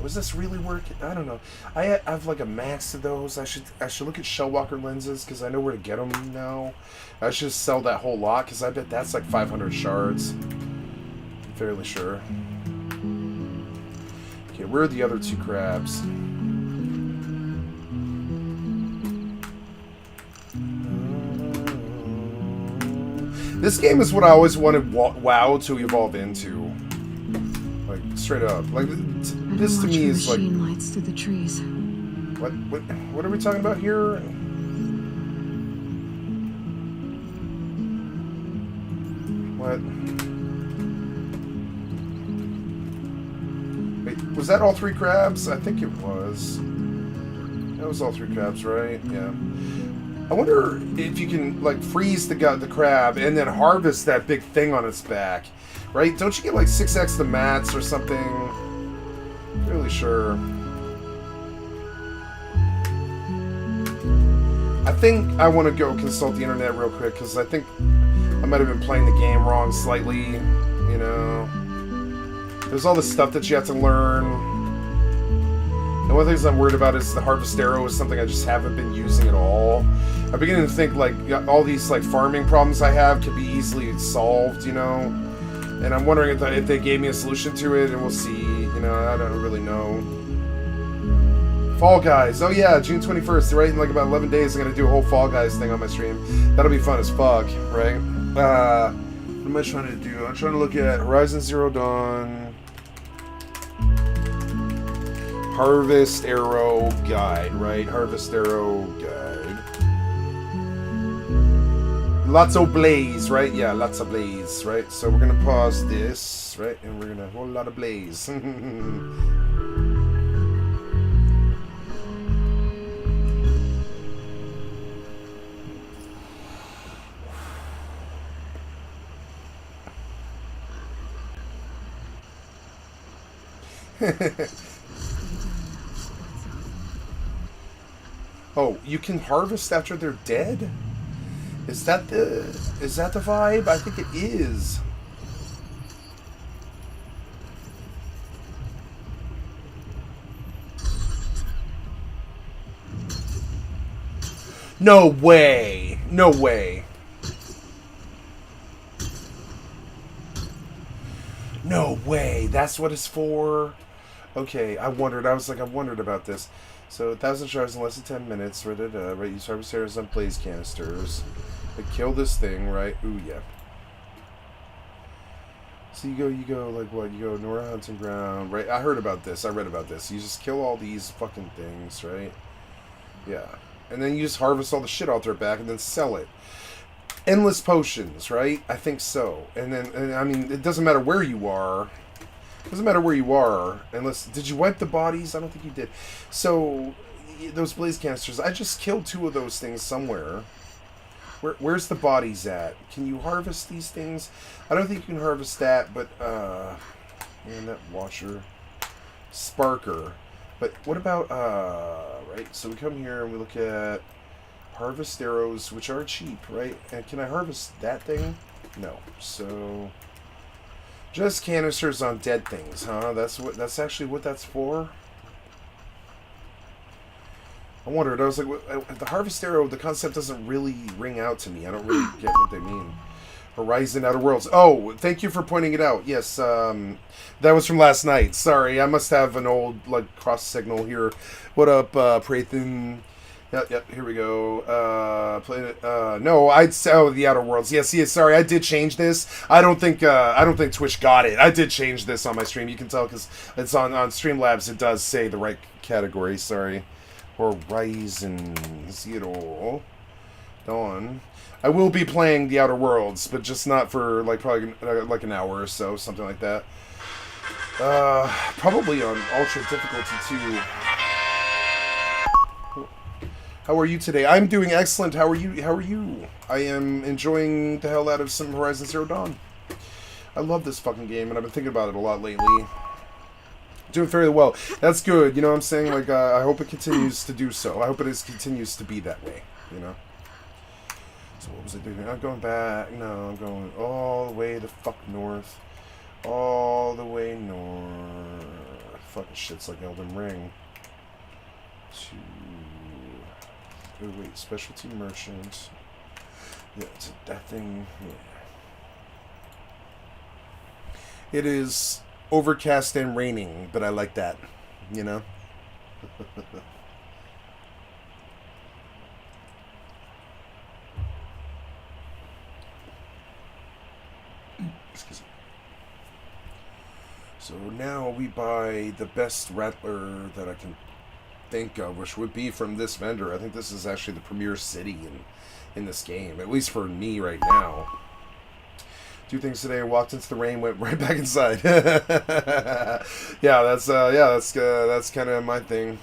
Was this really working? I don't know. I have like a max of those. I should look at Shellwalker lenses because I know where to get them now. I should sell that whole lot because I bet that's like 500 shards. I'm fairly sure. Okay, where are the other two crabs? This game is what I always wanted WoW to evolve into. Like, straight up. Like, this to me is like... lights through the trees. What are we talking about here? What? Wait, was that all three crabs? I think it was. That was all three crabs, right? Yeah. I wonder if you can, like, freeze the crab and then harvest that big thing on its back, right? Don't you get, like, 6x the mats or something? I'm really sure. I think I want to go consult the internet real quick, because I think I might have been playing the game wrong slightly, you know? There's all this stuff that you have to learn. And one of the things I'm worried about is the harvest arrow is something I just haven't been using at all. I'm beginning to think, like, all these, like, farming problems I have could be easily solved, you know? And I'm wondering if they gave me a solution to it, and we'll see. You know, I don't really know. Fall Guys. Oh, yeah, June 21st, right? In, like, about 11 days, I'm going to do a whole Fall Guys thing on my stream. That'll be fun as fuck, right? What am I trying to do? I'm trying to look at Horizon Zero Dawn... Harvest Arrow Guide, right? Harvest Arrow Guide. Lots of blaze, right? Yeah, lots of blaze, right? So we're gonna pause this, right? And we're gonna whole lot of blaze. Oh, you can harvest after they're dead? Is that the vibe? I think it is. No way. No way. No way. That's what it's for. Okay, I wondered about this. So 1,000 shards in less than 10 minutes. Right, use harvest arrows on blaze canisters. Like, kill this thing, right? Ooh, yeah. So you go like what? You go Nora hunting ground, right? I heard about this. I read about this. You just kill all these fucking things, right? Yeah. And then you just harvest all the shit off their back and then sell it. Endless potions, right? I think so. And I mean, it doesn't matter where you are. It doesn't matter where you are. Unless, did you wipe the bodies? I don't think you did. So, those blaze canisters, I just killed 2 of those things somewhere. Where's the bodies at? Can you harvest these things? I don't think you can harvest that, but, man, that washer. Sparker. But what about, right, so we come here and we look at harvest arrows, which are cheap, right? And can I harvest that thing? No. So, just canisters on dead things, huh? That's actually what that's for? I wondered, I was like, the harvest arrow, the concept doesn't really ring out to me. I don't really get what they mean. Horizon Outer Worlds. Oh, thank you for pointing it out. Yes, that was from last night. Sorry, I must have an old, like, cross signal here. What up, Prathan? Yep, here we go. No, I'd say, oh, the Outer Worlds. Yes, sorry, I did change this. I don't think Twitch got it. I did change this on my stream. You can tell because it's on Streamlabs. It does say the right category. Sorry. Horizon Zero Dawn. I will be playing the Outer Worlds, but just not for like probably like an hour or so, something like that. Probably on ultra difficulty too. How are you today? I'm doing excellent. How are you? I am enjoying the hell out of some Horizon Zero Dawn. I love this fucking game, and I've been thinking about it a lot lately. Doing fairly well. That's good. You know what I'm saying? Like, I hope it continues to do so. I hope it continues to be that way. You know? So what was I doing? I'm going back. No, I'm going all the way the fuck north. All the way north. Fucking shit's like Elden Ring. Oh, wait. Specialty merchant. Yeah, it's that thing. Yeah. It is overcast and raining, but I like that, you know? Excuse me. So now we buy the best rattler that I can think of, which would be from this vendor. I think this is actually the premier city in this game, at least for me right now. 2 things today. I walked into the rain, went right back inside. That's kind of my thing.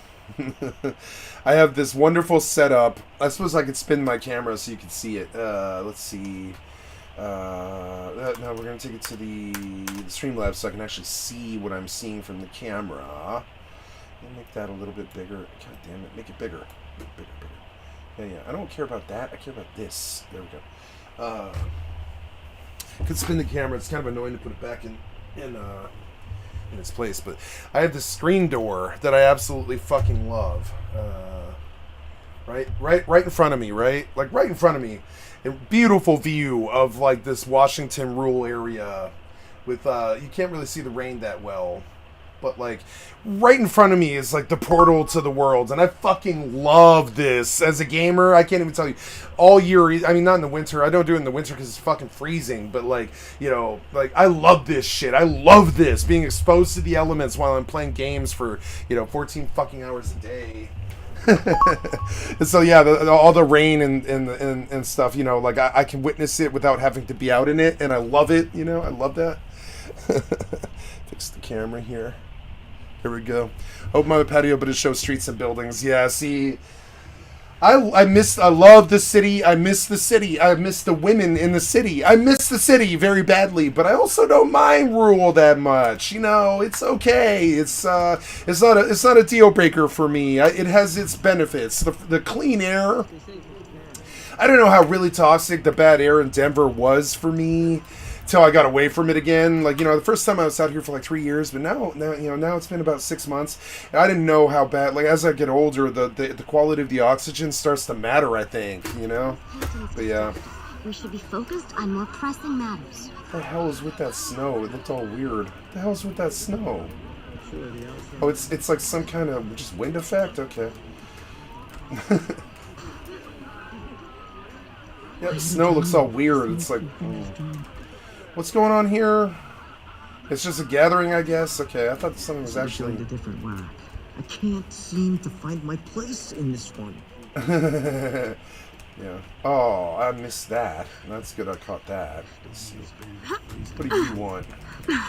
I have this wonderful setup. I suppose I could spin my camera so you can see it. Let's see. No, we're gonna take it to the Streamlabs so I can actually see what I'm seeing from the camera. Make that a little bit bigger. God damn it! Make it bigger. Bigger. Yeah. I don't care about that. I care about this. There we go. Could spin the camera. It's kind of annoying to put it back in its place, but I have this screen door that I absolutely fucking love. Right in front of me, right? Like right in front of me. A beautiful view of like this Washington rural area with you can't really see the rain that well. But, like, right in front of me is, like, the portal to the world. And I fucking love this. As a gamer, I can't even tell you. All year, I mean, not in the winter. I don't do it in the winter because it's fucking freezing. But, like, you know, like, I love this shit. I love this. Being exposed to the elements while I'm playing games for, 14 fucking hours a day. And so, yeah, all the rain and stuff, like, I can witness it without having to be out in it. And I love it, I love that. Fix the camera here. Here we go. Open my patio, but it shows streets and buildings. Yeah, see, I love the city. I miss the city. I miss the women in the city. I miss the city very badly, but I also don't mind rural that much. You know, it's okay. It's not a deal breaker for me. It has its benefits. The clean air. I don't know how really toxic the bad air in Denver was for me till I got away from it again. Like, you know, the first time I was out here for like 3 years, but now it's been about 6 months. I didn't know how bad. Like, as I get older, the quality of the oxygen starts to matter, I think, you know. But yeah. We should be focused on more pressing matters. What the hell is with that snow? It looked all weird. What the hell is with that snow? Oh, it's like some kind of just wind effect. Okay. Yeah, the snow looks all weird. It's like, what's going on here? It's just a gathering, I guess. Okay, I thought something was actually a different whack. I can't seem to find my place in this one. Yeah. Oh, I missed that. That's good. I caught that. Let's see. What do you want?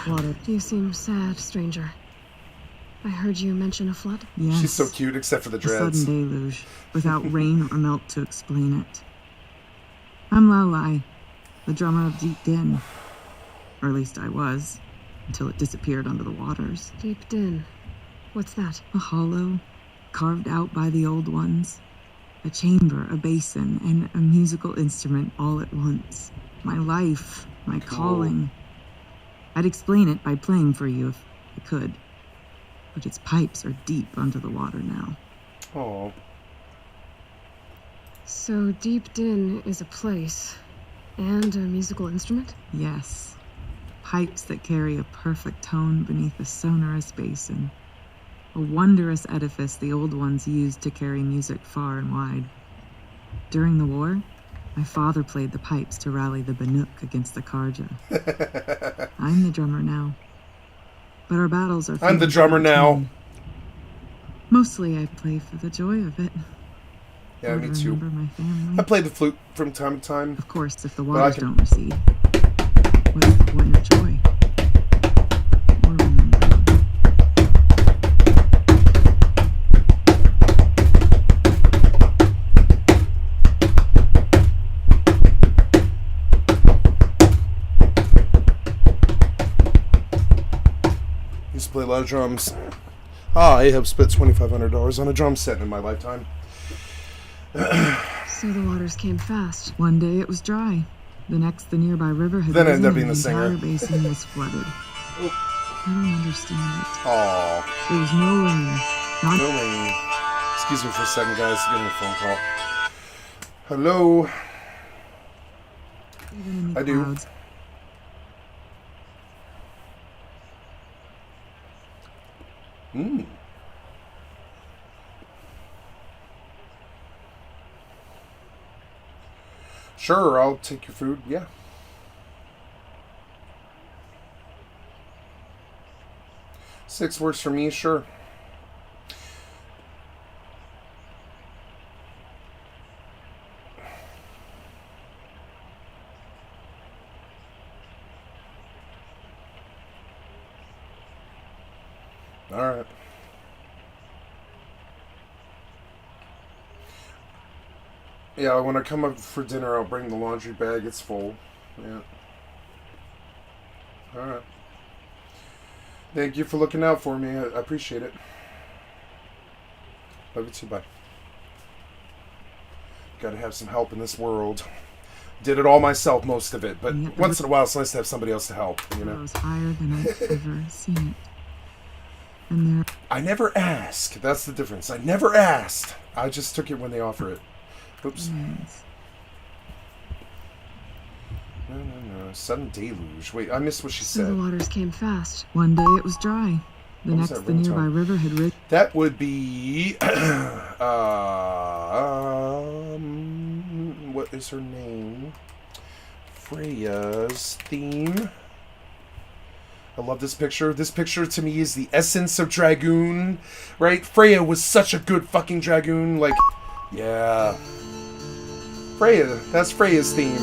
Water. You seem sad, stranger. I heard you mention a flood. Yes. She's so cute, except for the A dreads. sudden deluge, without rain or melt to explain it. I'm Lowlie, the drummer of Deep Din. Or at least I was, until it disappeared under the waters. Deep Din. What's that? A hollow, carved out by the old ones. A chamber, a basin, and a musical instrument all at once. My life, my calling. I'd explain it by playing for you if I could. But its pipes are deep under the water now. Oh. So Deep Din is a place and a musical instrument? Yes. Pipes that carry a perfect tone beneath a sonorous basin. A wondrous edifice the old ones used to carry music far and wide. During the war, my father played the pipes to rally the Banuk against the Karja. I'm the drummer now. But our battles are... I'm the drummer now. Mostly I play for the joy of it. Yeah, me too. Remember my family. I play the flute from time to time. Of course, if the waters can- don't recede. What's the point of joy? Or remembering? Used to play a lot of drums. I have spent $2,500 on a drum set in my lifetime. So the waters came fast. One day it was dry. The next, the nearby river had Then I risen ended up being and the singer. entire basin was flooded. I don't understand it. Aw. There was no rain. Not No rain. Excuse me for a second, guys. Getting a phone call. Hello. even any I do. clouds. Hmm. Sure, I'll take your food. Yeah. Six works for me, sure. All right. Yeah, when I come up for dinner, I'll bring the laundry bag. It's full. Yeah. All right. Thank you for looking out for me. I appreciate it. Love you too. Bye. Gotta have some help in this world. Did it all myself, most of it, but Yeah, once in a while it's nice to have somebody else to help, you know? It was higher than I've ever seen it. And there... I never ask. That's the difference. I never asked. I just took it when they offer it. Oops. Yes. No. Sudden deluge. Wait, I missed what she So the said. waters came fast. One day it was dry. The What was next, that the nearby ringtone? river had risen. That would be... what is her name? Freya's theme. I love this picture. This picture to me is the essence of Dragoon, right? Freya was such a good fucking Dragoon. Like, yeah. Freya. That's Freya's theme.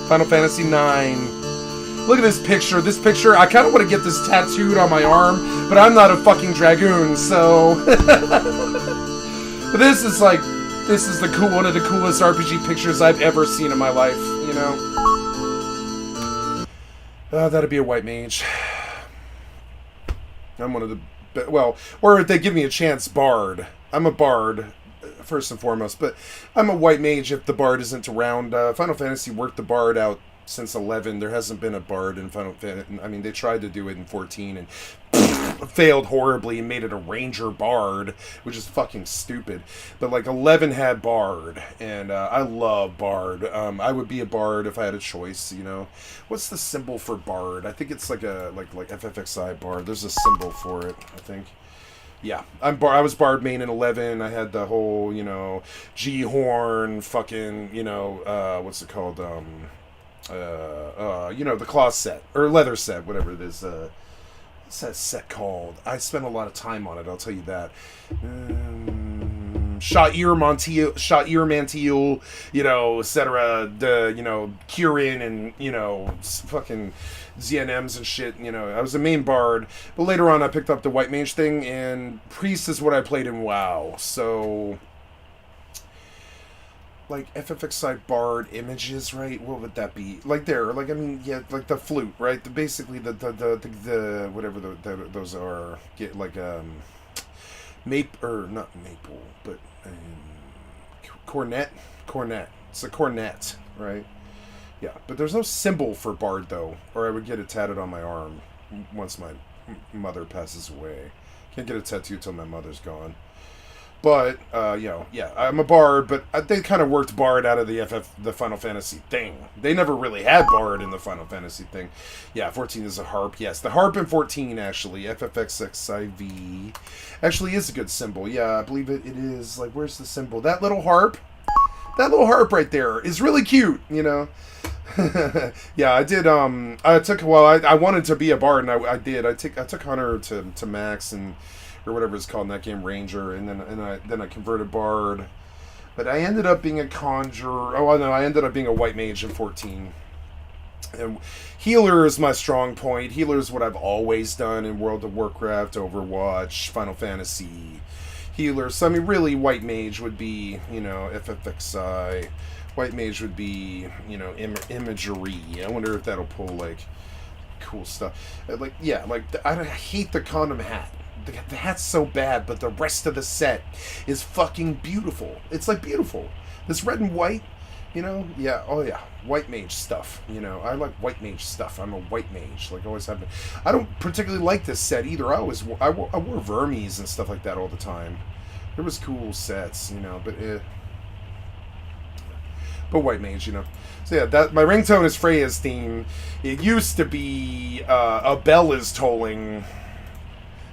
Final Fantasy IX. Look at this picture. This picture, I kind of want to get this tattooed on my arm, but I'm not a fucking Dragoon, so... But this is like This is one of the coolest RPG pictures I've ever seen in my life, you know? That'd be a white mage. I'm one of the... Well, or if they give me a chance, bard. I'm a bard, first and foremost, but I'm a white mage if the bard isn't around. Final Fantasy worked the bard out since 11. There hasn't been a bard in Final Fantasy. I mean, they tried to do it in 14 and failed horribly and made it a ranger bard, which is fucking stupid. But like 11 had bard, and I love bard. I would be a bard if I had a choice, you know. What's the symbol for bard? I think it's like a like FFXI bard. There's a symbol for it, I think. Yeah, I was bard main in 11. I had the whole, you know, G horn, fucking, you know, what's it called? You know, the cloth set or leather set, whatever it is. What's that set called? I spent a lot of time on it, I'll tell you that. Sha'ir Mantil, you know, etc. The, you know, Kirin and, you know, fucking ZNMs and shit. You know, I was a main bard, but later on I picked up the white mage thing, and priest is what I played in WoW. So, like FFXI bard images, right? What would that be? Like there, like I mean, yeah, like the flute, right? Basically the whatever those are, get like maple or not maple, but cornet. It's a cornet, right? Yeah, but there's no symbol for bard though, or I would get it tatted on my arm once my mother passes away. Can't get a tattoo till my mother's gone. But, you know, yeah, I'm a bard, but they kind of worked bard out of the Final Fantasy thing. They never really had bard in the Final Fantasy thing. Yeah, 14 is a harp. Yes, the harp in 14, actually, FFXXIV, actually is a good symbol. Yeah, I believe it is. Like, where's the symbol? That little harp right there is really cute, you know? Yeah, I did, I wanted to be a bard, and I did. I took Hunter to Max, and... or whatever it's called in that game, Ranger, and then I converted Bard, but I ended up being a Conjurer. Oh no, I ended up being a White Mage in 14. And Healer is my strong point. Healer is what I've always done in World of Warcraft, Overwatch, Final Fantasy. Healer. So I mean, really, White Mage would be, you know, FFXI. White Mage would be, you know, imagery. I wonder if that'll pull like cool stuff. Like yeah, like I hate the condom hat. The hat's so bad, but the rest of the set is fucking beautiful. It's like beautiful. This red and white, you know? Yeah, oh yeah. White mage stuff, you know? I like white mage stuff. I'm a white mage, like always have been. I don't particularly like this set either. I wore Vermes and stuff like that all the time. There was cool sets, you know, but white mage, you know. So yeah, that my ringtone is Freya's theme. It used to be A Bell Is Tolling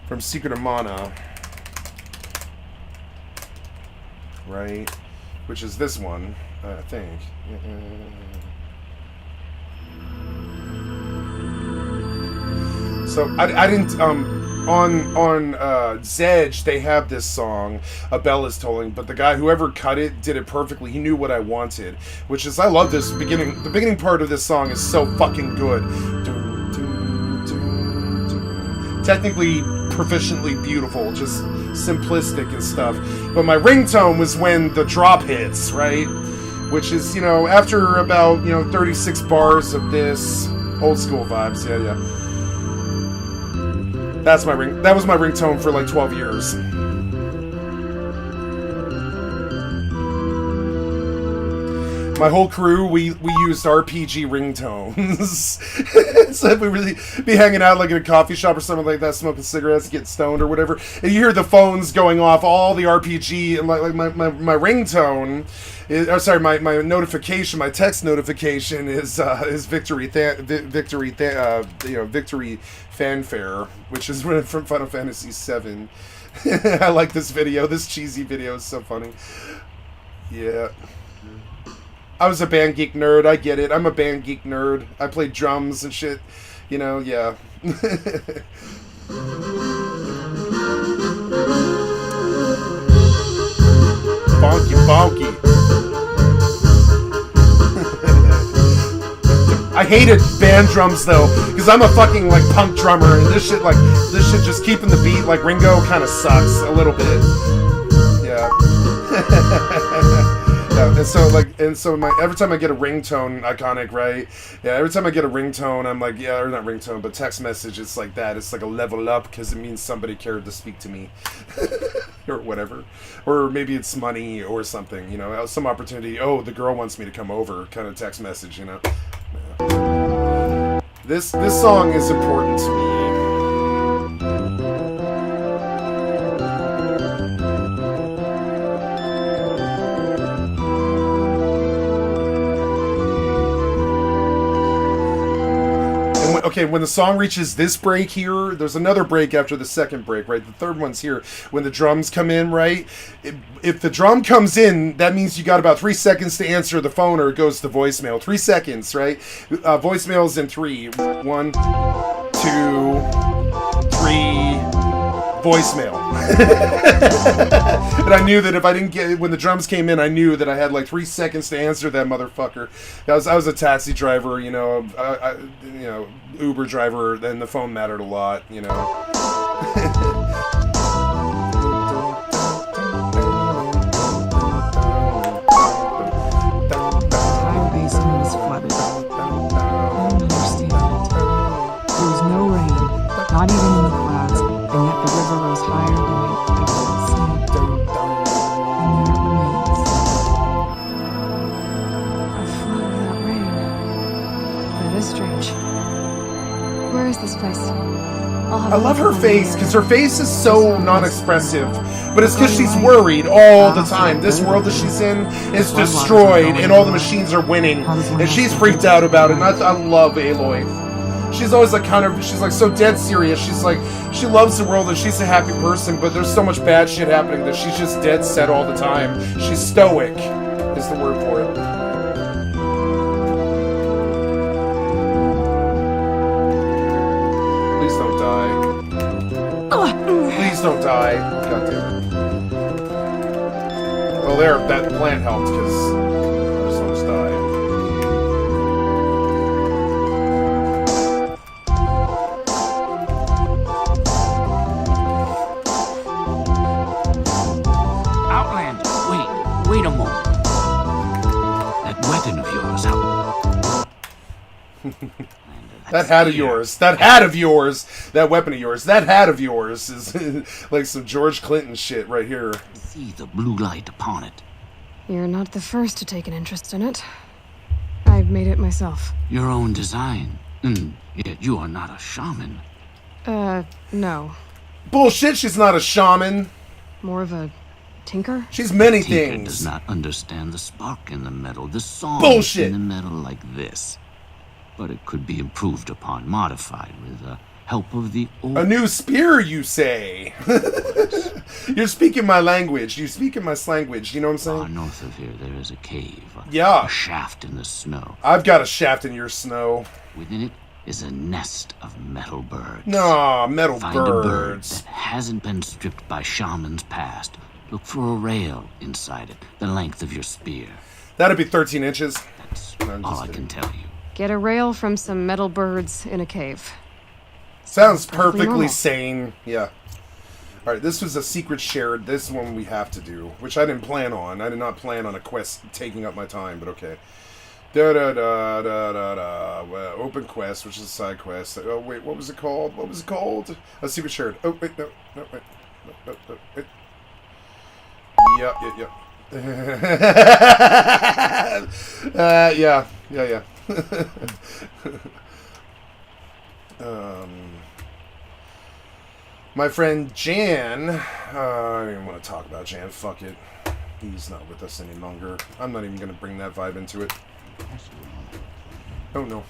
from Secret of Mana, right? Which is this one, I think. So I didn't on Zedge they have this song, A Bell Is Tolling, but the guy whoever cut it did it perfectly. He knew what I wanted, which is I love this beginning. The beginning part of this song is so fucking good. Technically proficiently beautiful, just simplistic and stuff. But my ringtone was when the drop hits, right? Which is, you know, after about, you know, 36 bars of this old school vibes. Yeah. That's my ring. That was my ringtone for like 12 years. My whole crew, we used RPG ringtones. So if we really be hanging out like in a coffee shop or something like that, smoking cigarettes, getting stoned or whatever, and you hear the phones going off, all the RPG, and like my ringtone, my notification, my text notification is victory fanfare, which is from Final Fantasy VII. I like this video. This cheesy video is so funny. Yeah. I was a band geek nerd, I get it. I'm a band geek nerd. I played drums and shit. You know, yeah. Bonky. I hated band drums though, because I'm a fucking like punk drummer, and this shit just keeping the beat like Ringo kind of sucks a little bit. Yeah. Yeah, and so every time I get a ringtone, iconic, right? Yeah, every time I get a ringtone, I'm like, yeah, or not ringtone, but text message, it's like that. It's like a level up because it means somebody cared to speak to me, or whatever, or maybe it's money or something, you know, some opportunity. Oh, the girl wants me to come over, kind of text message, you know. Yeah. This song is important to me. Okay, when the song reaches this break here, there's another break after the second break, right? The third one's here. When the drums come in, right? If the drum comes in, that means you got about 3 seconds to answer the phone or it goes to voicemail. 3 seconds, right? Voicemail's in 3. 1, 2, 3... voicemail. And I knew that if I didn't get, when the drums came in, I knew that I had like 3 seconds to answer that motherfucker. I was a taxi driver, you know, Uber driver, and the phone mattered a lot, you know. Entire basin was flooded. I don't understand it. There was no rain, not even in the clouds, and yet the river rose higher than I'd ever seen it. And there it remains. A flood without rain. That is strange. Where is this place? I love her face, because her face is so non-expressive, but it's because she's worried all the time. This world that she's in is destroyed, and all the machines are winning, and she's freaked out about it, and I love Aloy. She's always like she's like so dead serious. She's like, she loves the world and she's a happy person, but there's so much bad shit happening that she's just dead set all the time. She's stoic, is the word for it. Please don't die. Please don't die. God damn it. Well, there, that plant helped because someone's died. Wait a moment. That weapon of yours, how... That hat of yours. That hat of yours. That weapon of yours. That hat of yours is like some George Clinton shit right here. See the blue light upon it. You're not the first to take an interest in it. I've made it myself. Your own design. Yet you are not a shaman. No. Bullshit, she's not a shaman. More of a tinker? She's many Tinker things. does not understand the spark in the metal, the song Bullshit. in the metal like this. But it could be improved upon, modified with the help of the old... A new spear, you say? You're speaking my language. You speak in my language. You know what I'm saying? Far north of here, there is a cave. Yeah. A shaft in the snow. I've got a shaft in your snow. Within it is a nest of metal birds. No, metal Find a bird birds. that hasn't been stripped by shamans past. Look for a rail inside it, the length of your spear. That'd be 13 inches. That's No, I'm all just I kidding. can tell you. Get a rail from some metal birds in a cave. Sounds Perfectly perfectly normal. sane. Yeah. Alright, this was a secret shared. This one we have to do, which I didn't plan on. I did not plan on a quest taking up my time, but okay. Da-da-da-da-da-da. Well, open quest, which is a side quest. Oh, wait, what was it called? What was it called? A secret shared. Oh, wait, no, wait. No, wait. Yep. Yeah. My friend Jan, I don't even want to talk about Jan, fuck it. He's not with us any longer. I'm not even going to bring that vibe into it. Oh no.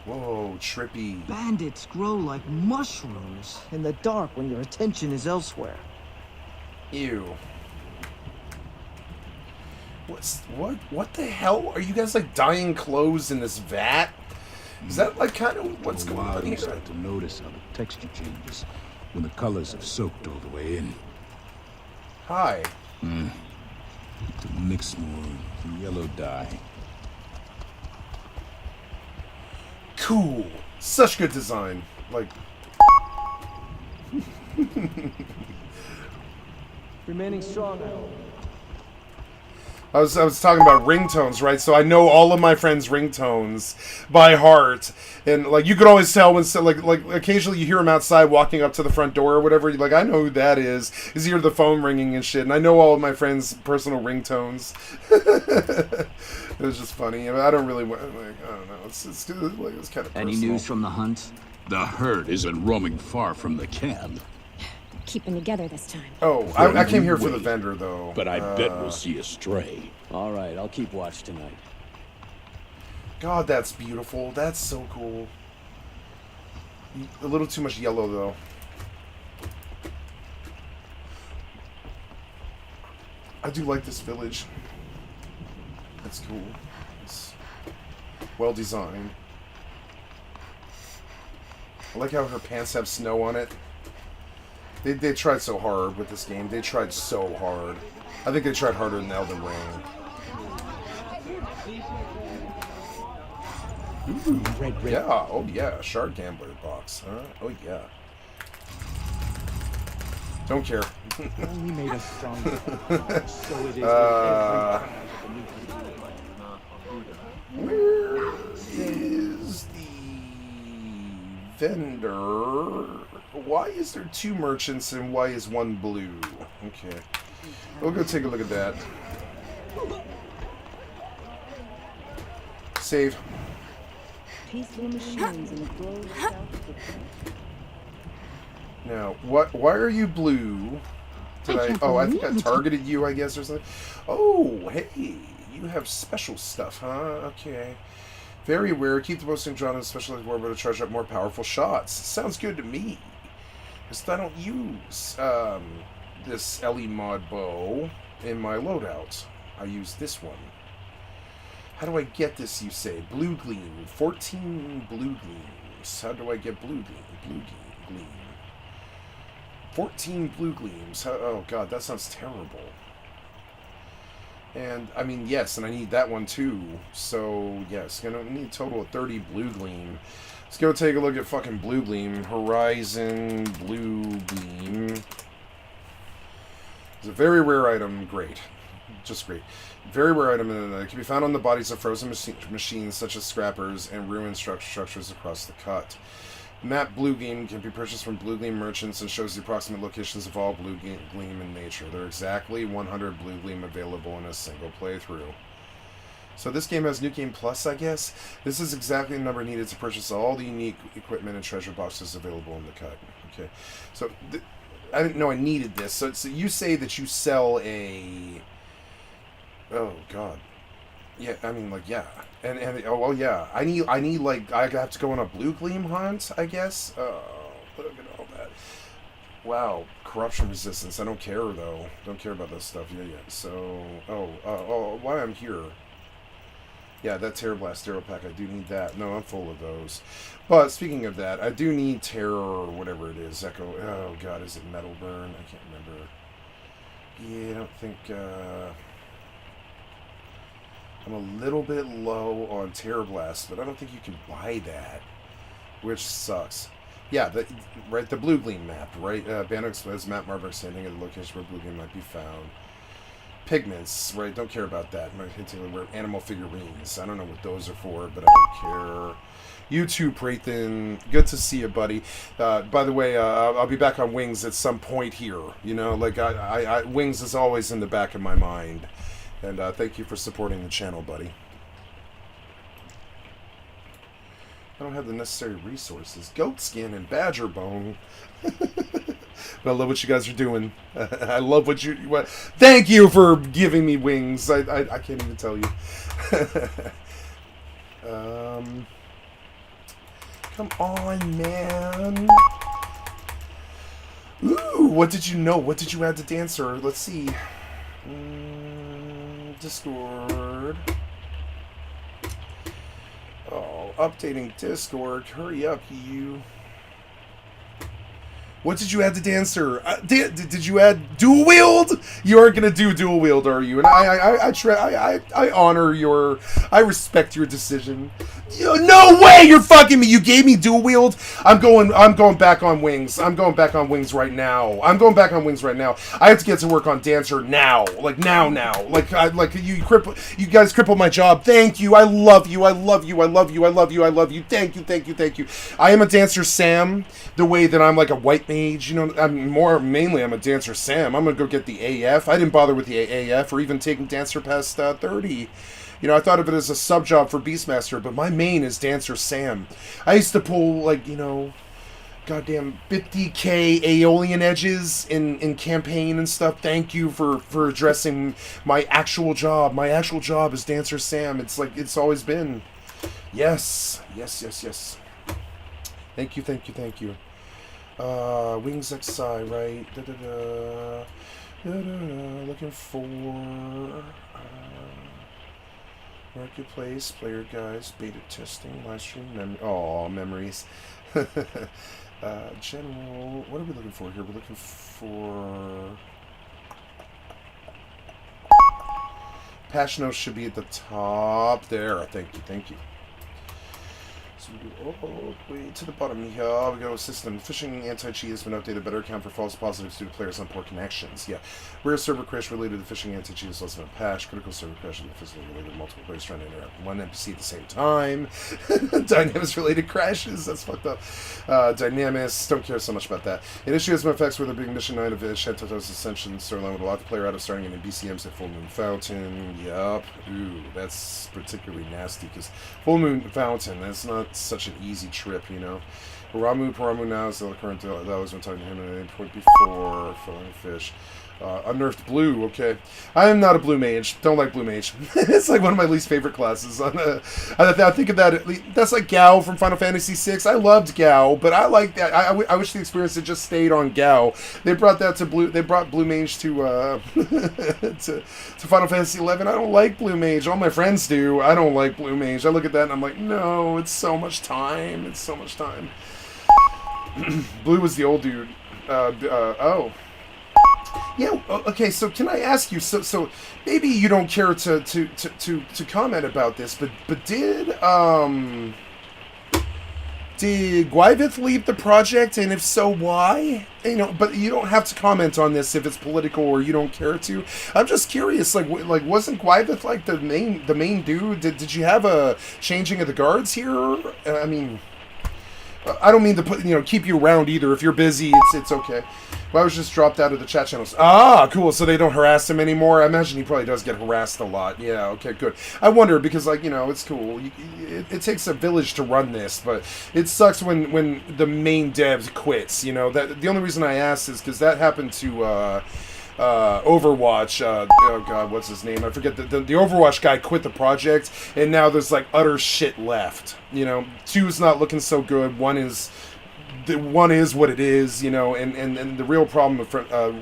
Whoa, trippy. Bandits grow like mushrooms in the dark when your attention is elsewhere. Ew. What the hell? Are you guys like dyeing clothes in this vat? Is that like kind of what's going on you here? start to notice how the texture changes when the colors have soaked all the way in. Hi. To mix more yellow dye. Cool. Such good design. Like, Remaining strong, Al. I was talking about ringtones, right? So I know all of my friends' ringtones by heart, and like you could always tell when like occasionally you hear them outside walking up to the front door or whatever. Like I know who that is. Is you hear the phone ringing and shit, and I know all of my friends' personal ringtones. It was just funny. I mean, I don't really like. I don't know. It's kind of. Any news from the hunt? The herd isn't roaming far from the camp. Keeping together this time. Oh, I came here for the vendor though. But I bet we'll see a stray. All right, I'll keep watch tonight. God, that's beautiful. That's so cool. A little too much yellow though. I do like this village. That's cool. It's well designed. I like how her pants have snow on it. They tried so hard with this game. They tried so hard. I think they tried harder than Elden Ring. Ooh, yeah. Oh yeah. Shard Gambler box. Huh? Oh yeah. Don't care. Only made us stronger. So it is Where is the vendor? Why is there 2 merchants and why is 1 blue? Okay. We'll go take a look at that. Save. Peaceful machines in the glow south of the Now, why are you blue? I think I targeted you, I guess, or something. Oh, hey. You have special stuff, huh? Okay. Very rare. Keep the boasting drawn in specialized warbler to charge up more powerful shots. Sounds good to me. Because I don't use this Ellie mod bow in my loadout. I use this one. How do I get this, you say? Blue Gleam. 14 blue gleams. How do I get blue gleam? Blue gleam. 14 blue gleams. Oh, God, that sounds terrible. And, I mean, yes, and I need that one, too. So, yes, gonna need a total of 30 blue gleam. Let's go take a look at fucking blue gleam. Horizon blue gleam. It's a very rare item. Great. Just great. Very rare item, and it can be found on the bodies of frozen machines such as scrappers and ruined structures across the cut. Map Blue Gleam can be purchased from Blue Gleam merchants and shows the approximate locations of all Blue Gleam in nature. There are exactly 100 Blue Gleam available in a single playthrough. So this game has New Game Plus, I guess. This is exactly the number needed to purchase all the unique equipment and treasure boxes available in the cut. Okay, so I didn't know I needed this. So you say that you sell a... Oh, God. Yeah, I mean, like, yeah. And oh, well, yeah. I need, like, I have to go on a Blue Gleam hunt, I guess? Oh, look at all that. Wow. Corruption resistance. I don't care, though. Don't care about this stuff. Yeah. So, why I'm here. Yeah, that Terror Blast Arrow Pack, I do need that. No, I'm full of those. But, speaking of that, I do need Terror or whatever it is. Echo, oh, God, is it Metal Burn? I can't remember. Yeah, I don't think, I'm a little bit low on Terror Blast, but I don't think you can buy that, which sucks. Yeah, the Blue Gleam map, right? Banner explains map marker standing at the location where Blue Gleam might be found. Pigments, right? Don't care about that. We're animal figurines. I don't know what those are for, but I don't care. You too, Prathan. Good to see you, buddy. By the way, I'll be back on Wings at some point here. You know, like Wings is always in the back of my mind. And thank you for supporting the channel, buddy. I don't have the necessary resources. Goat skin and badger bone. But I love what you guys are doing. I love what you... Thank you for giving me wings. I can't even tell you. Come on, man. Ooh, what did you know? What did you add to Dancer? Let's see. Discord. Oh, updating Discord. Hurry up, you. What did you add to Dancer? Did you add dual wield? You aren't gonna do dual wield, are you? And I honor your... I respect your decision. No way! You're fucking me. You gave me dual wield. I'm going back on wings. I'm going back on wings right now. I have to get to work on Dancer now. Like now. Like you guys crippled my job. Thank you. I love you. Thank you. I am a Dancer Sam. The way that I'm like a white mage. You know, I'm a Dancer Sam. I'm gonna go get the AF. I didn't bother with the AF or even taking Dancer past 30. You know, I thought of it as a sub job for Beastmaster, but my main is Dancer Sam. I used to pull, like, you know, goddamn 50k Aeolian edges in campaign and stuff. Thank you for addressing my actual job. My actual job is Dancer Sam. It's like it's always been. Yes. Thank you. Wings XI, right? Looking for... Marketplace, player guides, beta testing, live stream, memories. General, what are we looking for here? We're looking for... Patch notes should be at the top there. Thank you. So we go all the way to the bottom here. We go system. Phishing anti-cheat has been updated. Better account for false positives due to players on poor connections. Yeah. Rare server crash related to phishing anti-cheat is less than a patch. Critical server crash is physically related to multiple players trying to interact with one NPC at the same time. Dynamis related crashes. That's fucked up. Dynamis. Don't care so much about that. An issue has been effects where there being mission 9 of Shantoto's Ascension storyline would lock the player out of starting in BCMs at Full Moon Fountain. Yup. Ooh, that's particularly nasty because Full Moon Fountain, that's not such an easy trip, you know. Paramu now is the current that I was been talking to him at any point before. Filling fish. Unnerved blue, okay. I am not a blue mage. Don't like blue mage. It's like one of my least favorite classes. I think of that, that's like Gao from Final Fantasy VI. I loved Gao, but I like that. I wish the experience had just stayed on Gao. They brought that to blue. They brought blue mage to to Final Fantasy XI. I don't like blue mage. All my friends do. I don't like blue mage. I look at that and I'm like, no, it's so much time. Blue was the old dude. Oh. Yeah, okay, so can I ask you, so maybe you don't care to comment about this, but did Gwyvith leave the project, and if so, why? You know, but you don't have to comment on this if it's political or you don't care to. I'm just curious, like wasn't Gwyvith like the main dude? Did you have a changing of the guards here? I mean, I don't mean to keep you around either. If you're busy, it's okay. But I was just dropped out of the chat channels. Ah, cool. So they don't harass him anymore. I imagine he probably does get harassed a lot. Yeah. Okay. Good. I wonder because, it's cool. It takes a village to run this, but it sucks when the main dev quits. You know that the only reason I asked is because that happened to Overwatch. Oh God, what's his name? I forget. The Overwatch guy quit the project, and now there's like utter shit left. You know, 2's not looking so good. One is what it is, you know, and the real problem of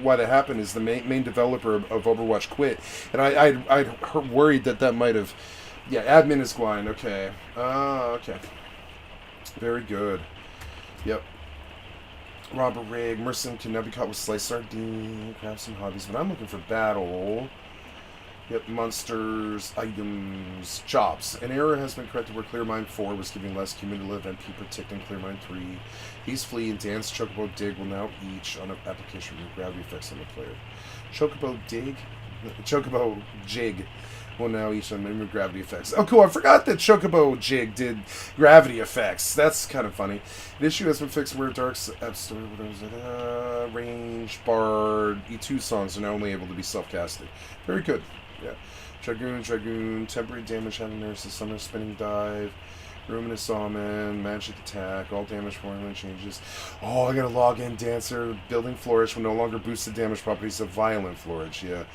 why that happened is the main developer of Overwatch quit, and I worried that might have, admin is Gwyn, okay, okay, very good, yep. Robber Rig, Merson can now be caught with sliced sardine, crafts and hobbies, but I'm looking for battle. Yep, monsters, items, jobs. An error has been corrected where Clear Mind 4 was giving less cumulative MP per tick than Clear Mind 3. These Flea and Dance Chocobo Dig will now each, on an application, remove gravity effects on the player. Chocobo Jig will now each remove gravity effects. Oh, cool. I forgot that Chocobo Jig did gravity effects. That's kind of funny. The issue has been fixed where Dark's range, Bard, E2 songs are now only able to be self-casted. Very good. Yeah. Dragoon, temporary damage having nurses, summer spinning dive, Ruminous Almond, magic attack, all damage formula changes. Oh, I gotta log in, Dancer. Building Flourish will no longer boost the damage properties of Violent Flourish, yeah.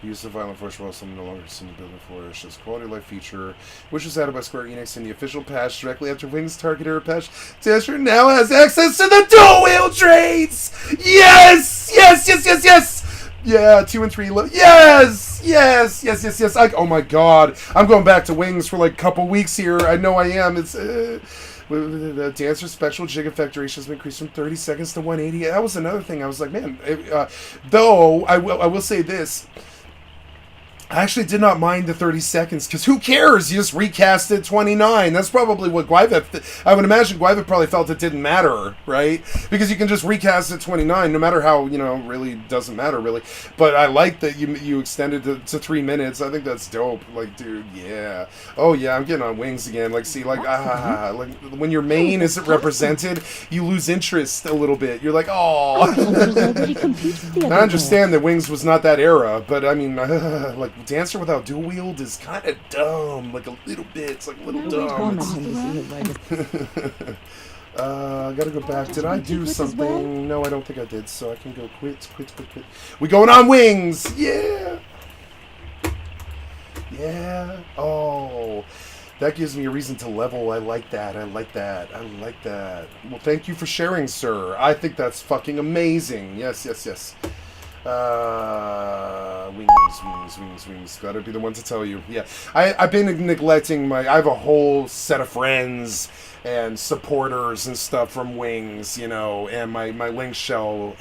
Use of Violent Flourish while some no longer seen Building Flourish as quality of life feature, which was added by Square Enix in the official patch directly after Wings Target Era patch. Dancer now has access to the dual wheel trades! Yes! Yeah, 2 and 3. Yes. Oh my God, I'm going back to Wings for like a couple weeks here. I know I am. It's the Dancer's special jig effect duration has been increased from 30 seconds to 180. That was another thing. I was like, man. Though I will say this. I actually did not mind the 30 seconds, because who cares? You just recast it 29. That's probably what Gwyveth... I would imagine Gwyveth probably felt it didn't matter, right? Because you can just recast it 29, no matter how, really doesn't matter, really. But I like that you extended it to 3 minutes. I think that's dope. Like, dude, yeah. Oh, yeah, I'm getting on wings again. Like, see, like, like when your main isn't represented, you lose interest a little bit. You're like, oh. I understand that Wings was not that era, but I mean, like, Dancer without dual wield is kind of dumb, like a little bit. It's like a little dumb. I gotta go back. Did I do something? No, I don't think I did. So I can go quit. We going on Wings! Yeah, yeah. Oh, that gives me a reason to level. I like that. Well, thank you for sharing, sir. I think that's fucking amazing. Yes. Wings. Gotta be the one to tell you. Yeah, I've been neglecting I have a whole set of friends and supporters and stuff from Wings, and my Link shell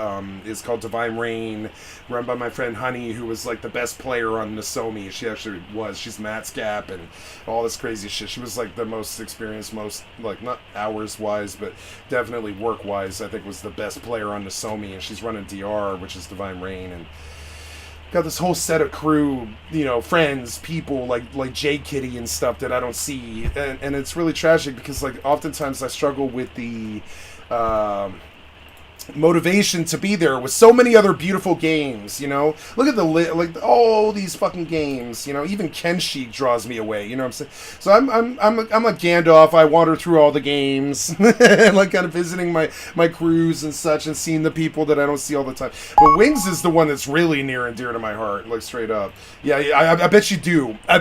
is called Divine Rain, run by my friend Honey, who was like the best player on Nozomi. She actually was. She's Matt's Gap and all this crazy shit. She was like the most experienced, like not hours wise, but definitely work wise. I think was the best player on Nozomi, and she's running DR, which is Divine Rain, and got this whole set of crew, friends, people like J Kitty and stuff that I don't see, and it's really tragic because like oftentimes I struggle with the motivation to be there with so many other beautiful games. Look at like all these fucking games. Even Kenshi draws me away. You know what I'm saying? So I'm like Gandalf. I wander through all the games, like kind of visiting my crews and such, and seeing the people that I don't see all the time. But Wings is the one that's really near and dear to my heart, like straight up. Yeah, I bet you do. Yeah,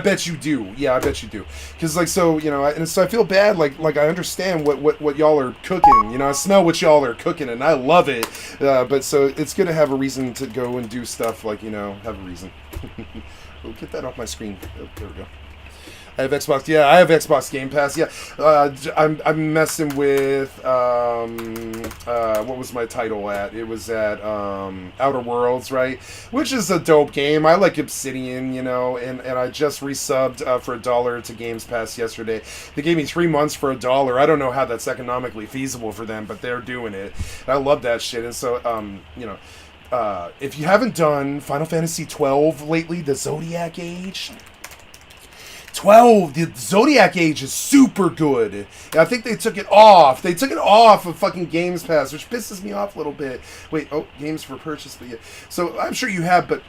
I bet you do. Because like so, and so I feel bad. Like I understand what y'all are cooking. I smell what y'all are cooking, and I love it. But so it's good to have a reason to go and do stuff, like, have a reason. We'll get that off my screen. Oh, there we go. I have Xbox. Yeah, I have Xbox Game Pass. Yeah, I'm messing with what was my title at? It was at Outer Worlds, right? Which is a dope game. I like Obsidian, and I just resubbed for $1 to Games Pass yesterday. They gave me 3 months for $1. I don't know how that's economically feasible for them, but they're doing it. And I love that shit. And so, if you haven't done Final Fantasy 12 lately, the Zodiac Age. 12, the Zodiac Age is super good. And I think they took it off. They took it off of fucking Games Pass, which pisses me off a little bit. Wait, games for purchase, but yeah. So I'm sure you have, but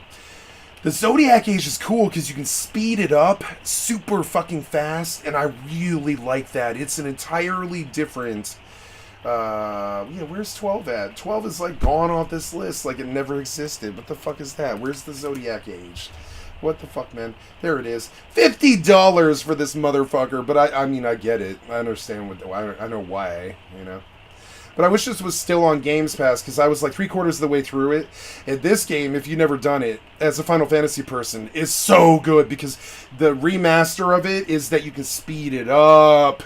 the Zodiac Age is cool because you can speed it up super fucking fast, and I really like that. It's an entirely different... where's 12 at? 12 is like gone off this list like it never existed. What the fuck is that? Where's the Zodiac Age? What the fuck, man? There it is. $50 for this motherfucker. But I mean, I get it. I understand I know why, But I wish this was still on Games Pass, because I was like 3/4 of the way through it. And this game, if you've never done it, as a Final Fantasy person, is so good, because the remaster of it is that you can speed it up.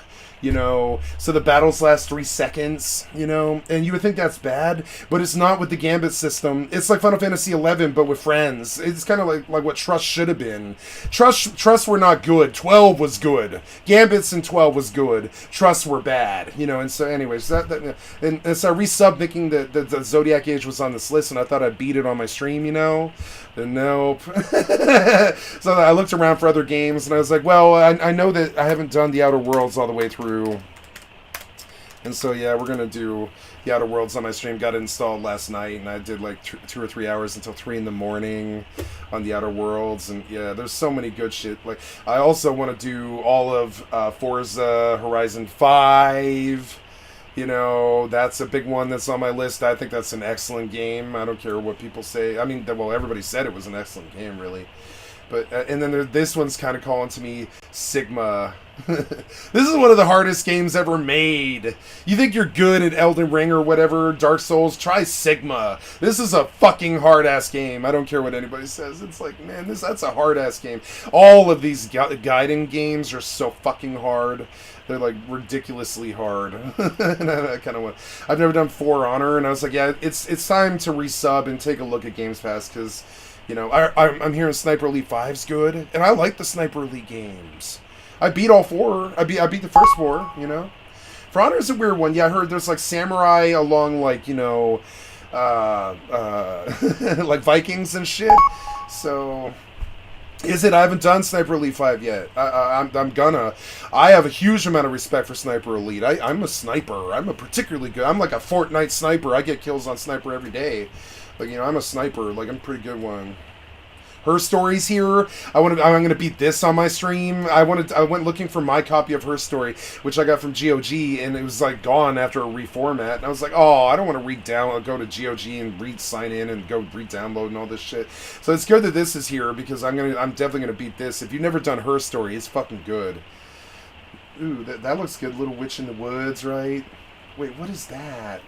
So the battles last 3 seconds, and you would think that's bad, but it's not with the Gambit system. It's like Final Fantasy 11, but with friends. It's kind of like what Trust should have been. Trust were not good. 12 was good. Gambits in 12 was good. Trust were bad, and so anyways, and so I resub thinking that the Zodiac Age was on this list, and I thought I'd beat it on my stream, And nope. So I looked around for other games, and I was like, well, I know that I haven't done the Outer Worlds all the way through. And so, yeah, we're going to do the Outer Worlds on my stream. Got it installed last night, and I did like 2 or 3 hours until 3 in the morning on the Outer Worlds. And yeah, there's so many good shit. Like, I also want to do all of Forza Horizon 5. That's a big one that's on my list. I think that's an excellent game. I don't care what people say. I mean, well, everybody said it was an excellent game, really. But and then this one's kind of calling to me, Sigma. This is one of the hardest games ever made. You think you're good at Elden Ring or whatever, Dark Souls, try Sigma. This is a fucking hard-ass game. I don't care what anybody says. It's like, man, that's a hard-ass game. All of these guiding games are so fucking hard. They're like ridiculously hard. And I kind of want. I've never done For Honor, and I was like, yeah, it's time to resub and take a look at Games Pass because, you know, I'm hearing Sniper Elite 5's good, and I like the Sniper Elite games. I beat all 4. I beat the first 4. You know, For Honor is a weird one. Yeah, I heard there's like samurai along like, you know, like Vikings and shit. So. Is it? I haven't done Sniper Elite 5 yet. I'm gonna. I have a huge amount of respect for Sniper Elite. I'm a sniper. I'm a particularly good. I'm like a Fortnite sniper. I get kills on sniper every day. Like, you know, I'm a sniper. Like, I'm a pretty good one. Her Story's here. I'm gonna beat this on my stream. I went looking for my copy of Her Story, which I got from GOG, and it was like gone after a reformat. And I was like, oh, I don't want to go to GOG and sign in and go re-download and all this shit. So it's good that this is here because I'm definitely gonna beat this. If you've never done Her Story, it's fucking good. Ooh, that looks good. Little Witch in the Woods, right? Wait, what is that?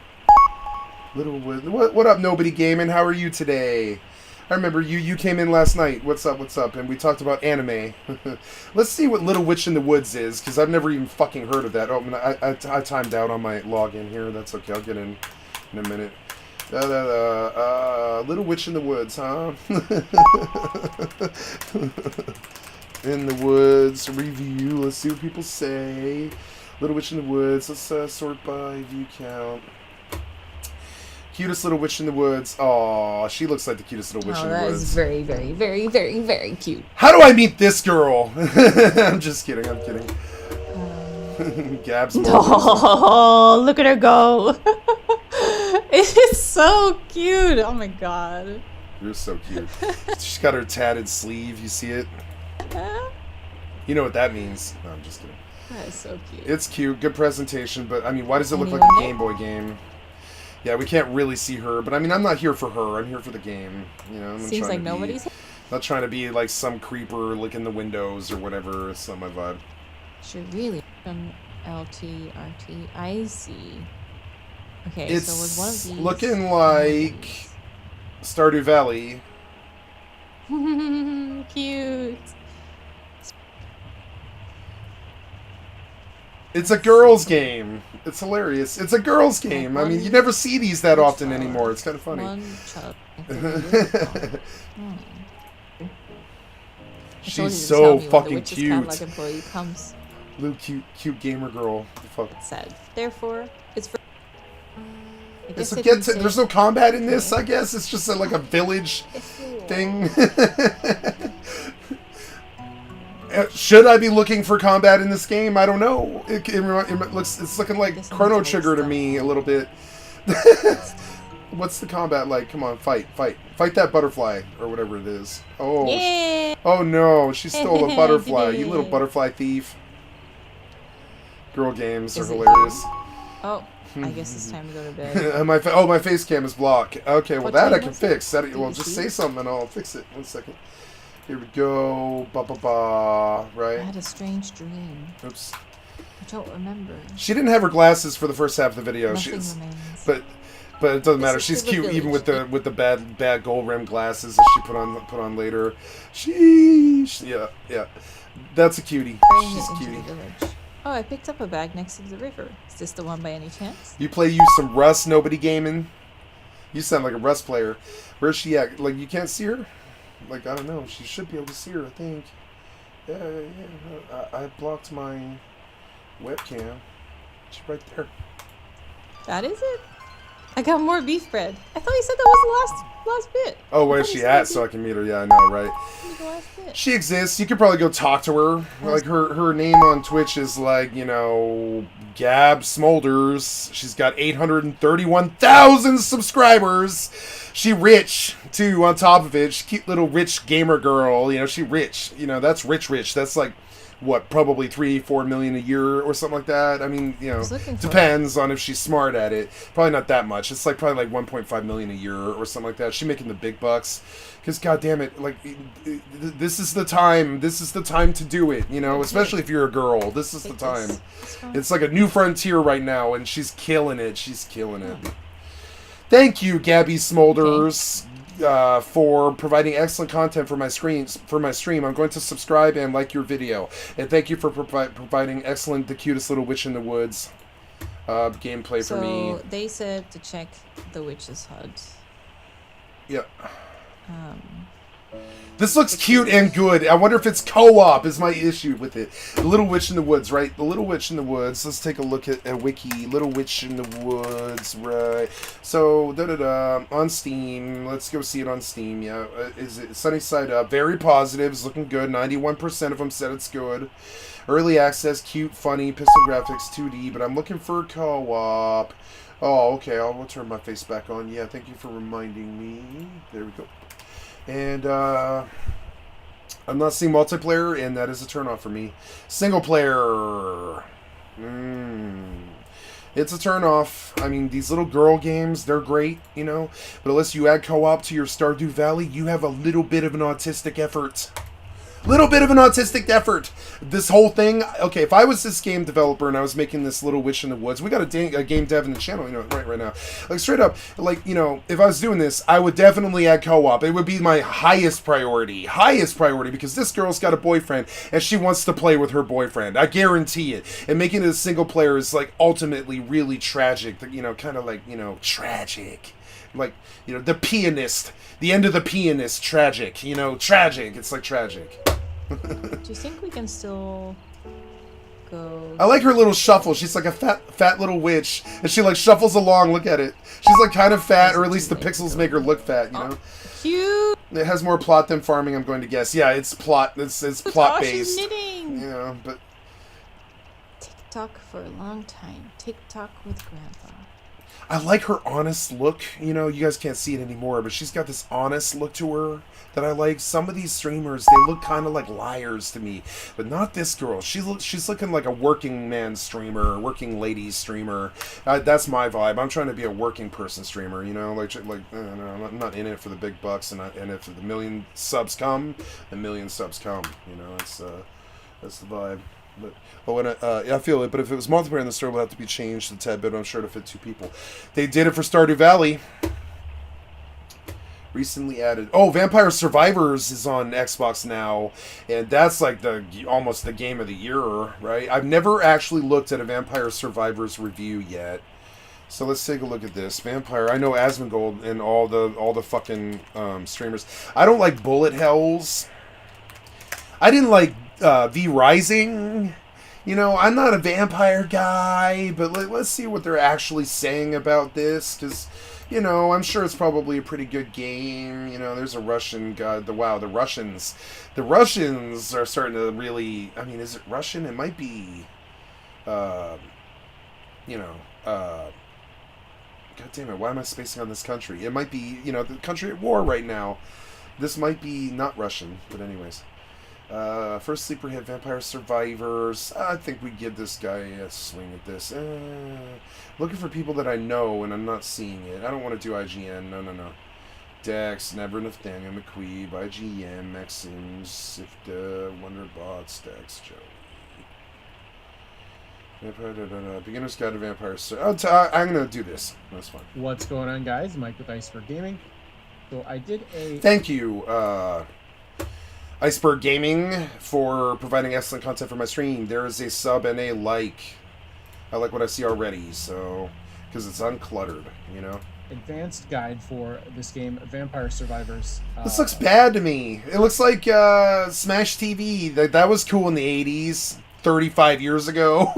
Little Wood. What up, Nobody Gaming? How are you today? I remember you came in last night. What's up? And we talked about anime. Let's see what Little Witch in the Woods is, because I've never even fucking heard of that. Oh, I timed out on my login here. That's okay. I'll get in a minute. Little Witch in the Woods, huh? In the Woods review. Let's see what people say. Little Witch in the Woods. Let's sort by view count. Cutest Little Witch in the Woods. Aw, she looks like the cutest little witch in the woods. That is very, very, very, very, very cute. How do I meet this girl? I'm just kidding. I'm kidding. Gab's. Oh, look at her go. It's so cute. Oh my god. You're so cute. She's got her tatted sleeve. You see it? You know what that means. No, I'm just kidding. That is so cute. It's cute. Good presentation. But, I mean, why does it look like a Game Boy game? Yeah, we can't really see her, but I mean, I'm not here for her. I'm here for the game. You know, seems like nobody's. Not trying to be like some creeper licking the windows or whatever. It's not my vibe. Should really from LT RT. I see. Okay, it's so was one of these looking like Stardew Valley. Cute. It's a girls' game. It's hilarious. It's a girls' game. I mean, you never see these that often anymore. It's kind of funny. She's so fucking cute. Little cute gamer girl. Fuck. Said. Therefore, it's for. There's no combat in this. I guess it's just like a village thing. Should I be looking for combat in this game? I don't know. It's looking like Chrono Trigger to me a little bit. What's the combat like? Come on, fight that butterfly or whatever it is. Oh, yeah. Oh no, she stole a butterfly. You little butterfly thief. Girl games are hilarious. Oh, I guess it's time to go to bed. My face cam is blocked. Okay, well that I can fix. Well, just say something and I'll fix it. 1 second. Here we go. Right? I had a strange dream. Oops. I don't remember. She didn't have her glasses for the first half of the video. Nothing remains. But it doesn't matter. She's cute even with the bad gold rim glasses that she put on later. Yeah. That's a cutie. She's a cutie. Oh, I picked up a bag next to the river. Is this the one by any chance? You use some Rust, Nobody Gaming? You sound like a Rust player. Where's she at? Like, you can't see her? Like, I don't know. She should be able to see her, I think. Yeah. I blocked my webcam. She's right there. That is it? I got more beef bread. I thought you said that was the last bit. Oh, where's she at so I can meet her? Yeah, I know, right? She exists. You could probably go talk to her. Like, her name on Twitch is like, you know, Gab Smolders. She's got 831,000 subscribers. She rich, too, on top of it. She cute little rich gamer girl. You know, she rich. You know, that's rich. That's like what, probably 3-4 million a year or something like that. I mean, you know, was looking for depends on if she's smart at it. Probably not that much. It's like probably like 1.5 million a year or something like that. She's making the big bucks. Because, goddamn it, like, this is the time. This is the time to do it, you know, especially if you're a girl. This is the time. It's like a new frontier right now, and she's killing it. She's killing it. Thank you, Gabby Smolders, for providing excellent content for my stream. I'm going to subscribe and like your video. And thank you for providing excellent, the cutest little witch in the woods gameplay for me. So they said to check the witch's hut. Yeah. This looks cute and good. I wonder if it's co-op is my issue with it. The Little Witch in the Woods, right? The Little Witch in the Woods. Let's take a look at a wiki. Little Witch in the Woods, right? So, on Steam. Let's go see it on Steam. Yeah, is it sunny side up? Very positive. It's looking good. 91% of them said it's good. Early access, cute, funny, pixel graphics, 2D. But I'm looking for co-op. Oh, okay. I'll turn my face back on. Yeah, thank you for reminding me. There we go. And I'm not seeing multiplayer, and that is a turnoff for me. Single player. It's a turnoff. I mean, these little girl games, they're great, you know. But unless you add co-op to your Stardew Valley, you have a little bit of an autistic effort. This whole thing, okay, if I was this game developer and I was making this Little Witch in the Woods, we got a game dev in the channel, you know, right now. Like, straight up, like, you know, if I was doing this, I would definitely add co-op. It would be my highest priority, because this girl's got a boyfriend and she wants to play with her boyfriend. I guarantee it. And making it a single player is, like, ultimately really tragic, you know, kind of like, you know, tragic. Like, you know, the pianist, the end of the pianist, tragic, you know, tragic. It's like tragic. Do you think we can still go? I like her little shuffle. She's like a fat little witch, and she like shuffles along. Look at it. She's like kind of fat, or at least the pixels make her look fat. You know. Cute. It has more plot than farming. I'm going to guess. Yeah, it's plot. It's plot based. She's knitting. You know, but TikTok for a long time. TikTok with Grandpa. I like her honest look. You know, you guys can't see it anymore, but she's got this honest look to her that I like. Some of these streamers, they look kind of like liars to me, but not this girl. She's looking like a working man streamer, working lady streamer. That's my vibe. I'm trying to be a working person streamer. You know, like I'm not in it for the big bucks, and if the million subs come, the million subs come. You know, that's the vibe. But I feel it. But if it was multiplayer in the story, it would have to be changed a tad bit. I'm sure to fit 2 people. They did it for Stardew Valley. Recently added. Oh, Vampire Survivors is on Xbox now, and that's like almost the game of the year, right? I've never actually looked at a Vampire Survivors review yet. So let's take a look at this. Vampire. I know Asmongold and all the fucking streamers. I don't like bullet hells. I didn't like V Rising. You know, I'm not a vampire guy, but let's see what they're actually saying about this, because, you know, I'm sure it's probably a pretty good game. You know, there's a Russian guy. The Russians are starting to really. I mean, is it Russian? It might be. You know. God damn it! Why am I spacing on this country? It might be, you know, the country at war right now. This might be not Russian, but anyways. First sleeper hit, Vampire Survivors. I think we give this guy a swing at this. Looking for people that I know, and I'm not seeing it. I don't want to do IGN. No. Dex, Never, Nathaniel, McQueen, IGN, Maxims, Sifta, Wonderbot, Dex, Joey. Beginner's Guide to Vampire Survivors. I'm going to do this. That's fine. What's going on, guys? Mike with Iceberg Gaming. So I did a... Thank you, Iceberg Gaming, for providing excellent content for my stream. There is a sub and a like. I like what I see already, so... Because it's uncluttered, you know? Advanced guide for this game, Vampire Survivors. This looks bad to me. It looks like Smash TV. That was cool in the 80s, 35 years ago.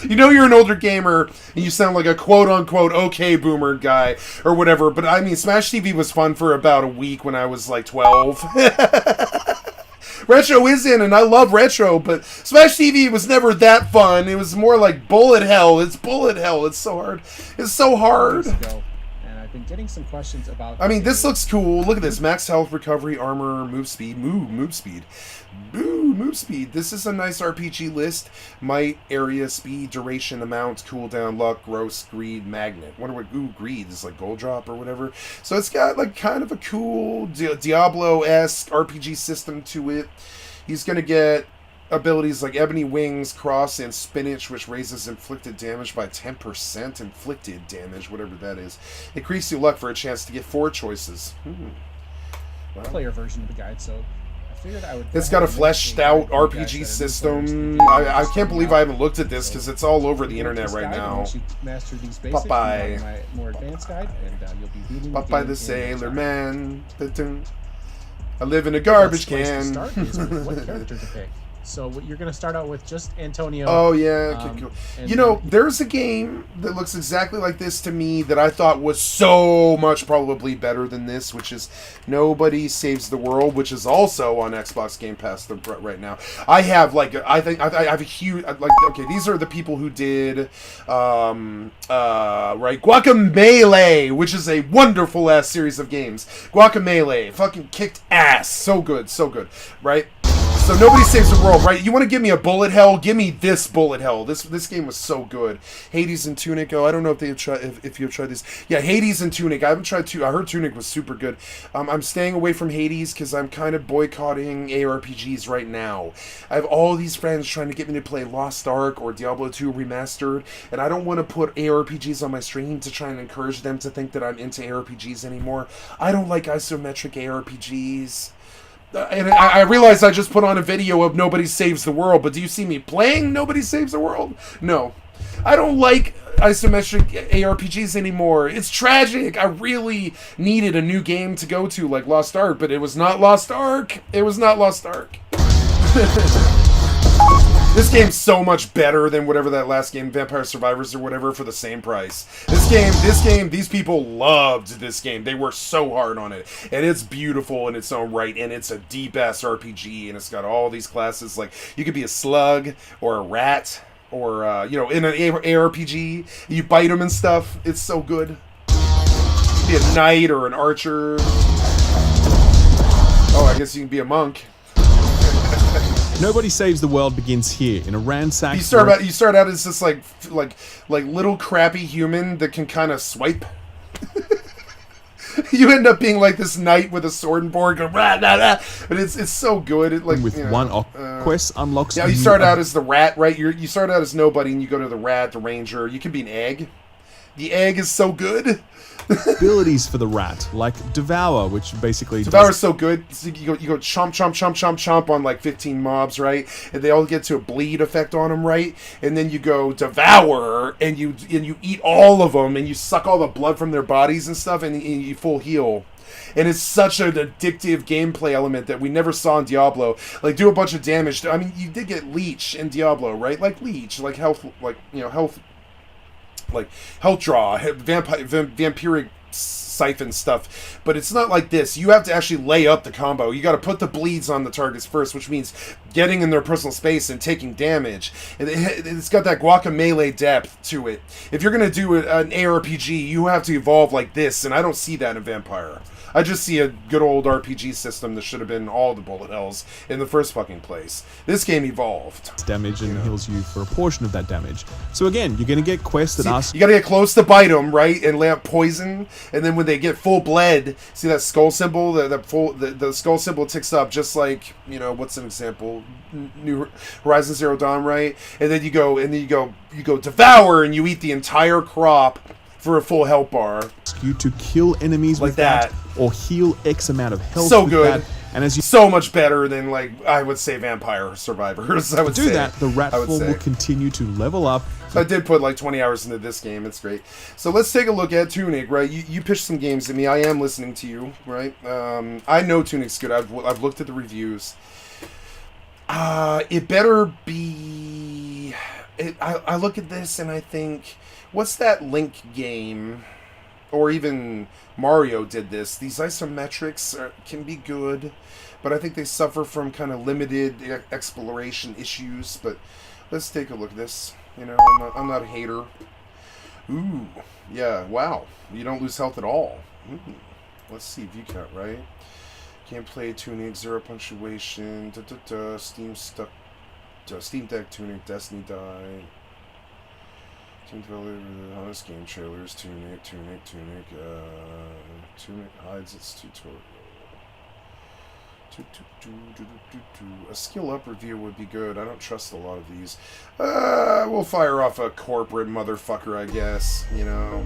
You know you're an older gamer, and you sound like a quote-unquote okay boomer guy, or whatever, but I mean, Smash TV was fun for about a week when I was like 12. Retro is in, and I love retro, but Smash TV was never that fun. It was more like bullet hell. It's bullet hell. It's so hard. It's so hard. And I been getting some questions about. I mean, this looks cool. Look at this: max health, recovery, armor, move speed, move speed, move speed. This is a nice RPG list: might, area, speed, duration, amount, cooldown, luck, gross, greed, magnet. Wonder what greed is, like gold drop or whatever. So it's got like kind of a cool Diablo-esque RPG system to it. He's gonna get abilities like Ebony Wings, Cross, and Spinach, which raises inflicted damage by 10%. Inflicted damage, whatever that is. Increase your luck for a chance to get 4 choices. Wow. Player version of the guide, so I figured I would. It's got a fleshed out RPG system. I can't believe I haven't looked at this because it's all over the internet right now. Master these basics, Popeye. my more advanced guide, and you'll be beating Popeye the Sailor Man. I live in a garbage can. What character to pick? So you're going to start out with just Antonio. Oh, yeah. Okay, cool. You know, there's a game that looks exactly like this to me that I thought was so much probably better than this, which is Nobody Saves the World, which is also on Xbox Game Pass right now. I have, like, I have a huge, like, okay, these are the people who did, right, Guacamelee, which is a wonderful-ass series of games. Guacamelee, fucking kicked ass. So good, right? So Nobody Saves the World, right? You want to give me a bullet hell? Give me this bullet hell. This game was so good. Hades and Tunic. Oh, I don't know if they have tried. If you have tried these, yeah, Hades and Tunic. I haven't tried I heard Tunic was super good. I'm staying away from Hades because I'm kind of boycotting ARPGs right now. I have all these friends trying to get me to play Lost Ark or Diablo 2 Remastered, and I don't want to put ARPGs on my stream to try and encourage them to think that I'm into ARPGs anymore. I don't like isometric ARPGs. And I realize I just put on a video of Nobody Saves the World, but do you see me playing Nobody Saves the World? No. I don't like isometric ARPGs anymore. It's tragic. I really needed a new game to go to, like Lost Ark, but it was not Lost Ark. It was not Lost Ark. This game's so much better than whatever that last game, Vampire Survivors or whatever, for the same price. This game, these people loved this game. They worked so hard on it. And it's beautiful in its own right, and it's a deep-ass RPG, and it's got all these classes. Like, you could be a slug, or a rat, or, you know, in an ARPG, you bite them and stuff. It's so good. You could be a knight or an archer. Oh, I guess you can be a monk. Nobody Saves the World begins here in a ransacked. You start out as this like little crappy human that can kind of swipe. You end up being like this knight with a sword and board, going rah, rah, rah. But it's so good. It like with one quest unlocks. Yeah, you start out as the rat, right? You start out as nobody, and you go to the rat, the ranger. You can be an egg. The egg is so good. Abilities for the rat, like Devour, which basically Devour's so good. So you go chomp, chomp, chomp, chomp, chomp on like 15 mobs, right? And they all get to a bleed effect on them, right? And then you go Devour, and you eat all of them, and you suck all the blood from their bodies and stuff, and you full heal. And it's such an addictive gameplay element that we never saw in Diablo. Like, do a bunch of damage. I mean, you did get Leech in Diablo, right? Like Leech, like health, like, you know, health. Like health draw, vampiric siphon stuff, but it's not like this. You have to actually lay up the combo. You got to put the bleeds on the targets first, which means getting in their personal space and taking damage. And it's got that Guacamelee depth to it. If you're gonna do an ARPG, you have to evolve like this, and I don't see that in Vampire. I just see a good old RPG system that should have been all the bullet hells in the first fucking place. This game evolved. Damage and heals you for a portion of that damage. So again, you're going to get quests that ask... You got to get close to bite them, right? And lay out poison. And then when they get full bled, see that skull symbol? The skull symbol ticks up just like, you know, what's an example? New Horizon Zero Dawn, right? And then you go Devour, and you eat the entire crop for a full health bar. You to kill enemies like with that, or heal X amount of health. So with good. That. And as you so much better than, like, I would say Vampire Survivors. I would do say that, the rat form will continue to level up. So I did put like 20 hours into this game. It's great. So let's take a look at Tunic, right? You pitched some games to me. I am listening to you, right? I know Tunic's good. I've looked at the reviews. It better be... I look at this and I think, what's that Link game? Or even Mario did this. These isometrics can be good, but I think they suffer from kind of limited exploration issues. But let's take a look at this. You know, I'm not a hater. Ooh, yeah, wow. You don't lose health at all. Let's see, view count, right? Gameplay, tuning, 0 punctuation, Steam stuck, Steam Deck tuning, Destiny die. Team developer, honest game trailers, Tunic hides its tutorial. A skill up review would be good. I don't trust a lot of these. We'll fire off a corporate motherfucker, I guess, you know.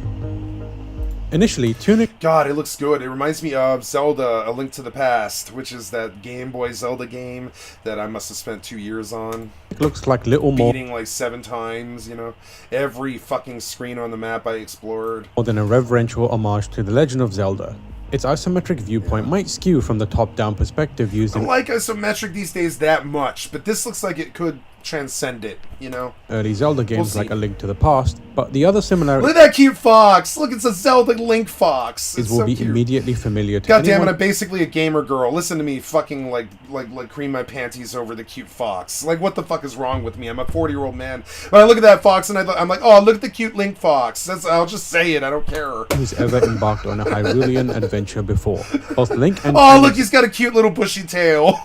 Initially, Tunic... God, it looks good. It reminds me of Zelda, A Link to the Past, which is that Game Boy Zelda game that I must have spent 2 years on. It looks like little more... Beating like 7 times, you know. Every fucking screen on the map I explored. More than a reverential homage to The Legend of Zelda. Its isometric viewpoint might skew from the top-down perspective used in... I like isometric these days that much, but this looks like it could transcend it, you know? Early Zelda games like A Link to the Past, but the other similarity... Look at that cute fox! Look, it's a Zelda Link fox! It will be immediately familiar to God damn it, anyone... I'm basically a gamer girl. Listen to me fucking like cream my panties over the cute fox. Like, what the fuck is wrong with me? I'm a 40-year-old man. But I look at that fox and I'm like, oh, look at the cute Link fox. I'll just say it, I don't care. ...who's ever embarked on a Hyrulean adventure before. Both Link and... Oh, look, he's got a cute little bushy tail.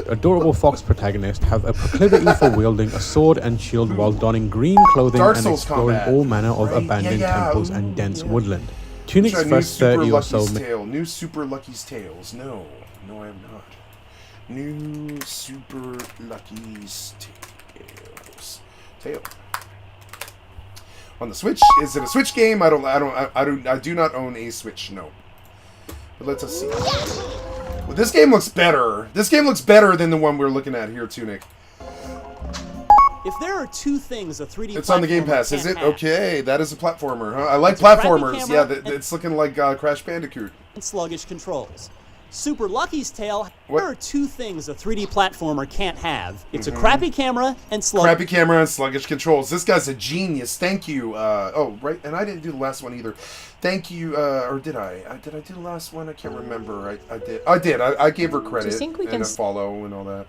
Adorable fox protagonists have a proclivity for wielding a sword and shield while donning green clothing and exploring all manner of abandoned temples and dense woodland. Tunic's first 30 or so... New Super Lucky's Tales. No, I have not. New Super Lucky's Tale. On the Switch? Is it a Switch game? I do not own a Switch. No. But let us see. Well, this game looks better. This game looks better than the one we're looking at here, Tunic. If there are two things a 3D It's on the Game Pass, is it? Okay, that is a platformer, huh? I like platformers. Yeah, it's looking like Crash Bandicoot. And sluggish controls. Super Lucky's Tale, there are two things a 3D platformer can't have. It's a crappy camera and Crappy camera and sluggish controls. This guy's a genius. Thank you. Oh, right, and I didn't do the last one either. Thank you, or did I? Did I do the last one? I can't remember. I did. I gave her credit and a follow and all that.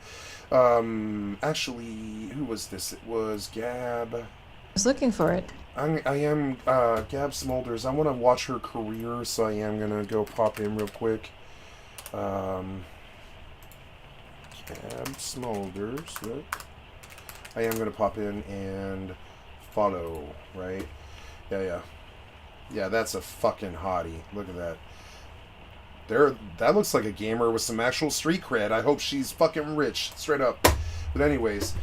Actually, who was this? It was Gab. I was looking for it. I am Gab Smolders. I want to watch her career, so I am gonna go pop in real quick. Gab Smolders. Right? I am gonna pop in and follow. Right? Yeah, that's a fucking hottie. Look at that. That looks like a gamer with some actual street cred. I hope she's fucking rich, straight up. But anyways,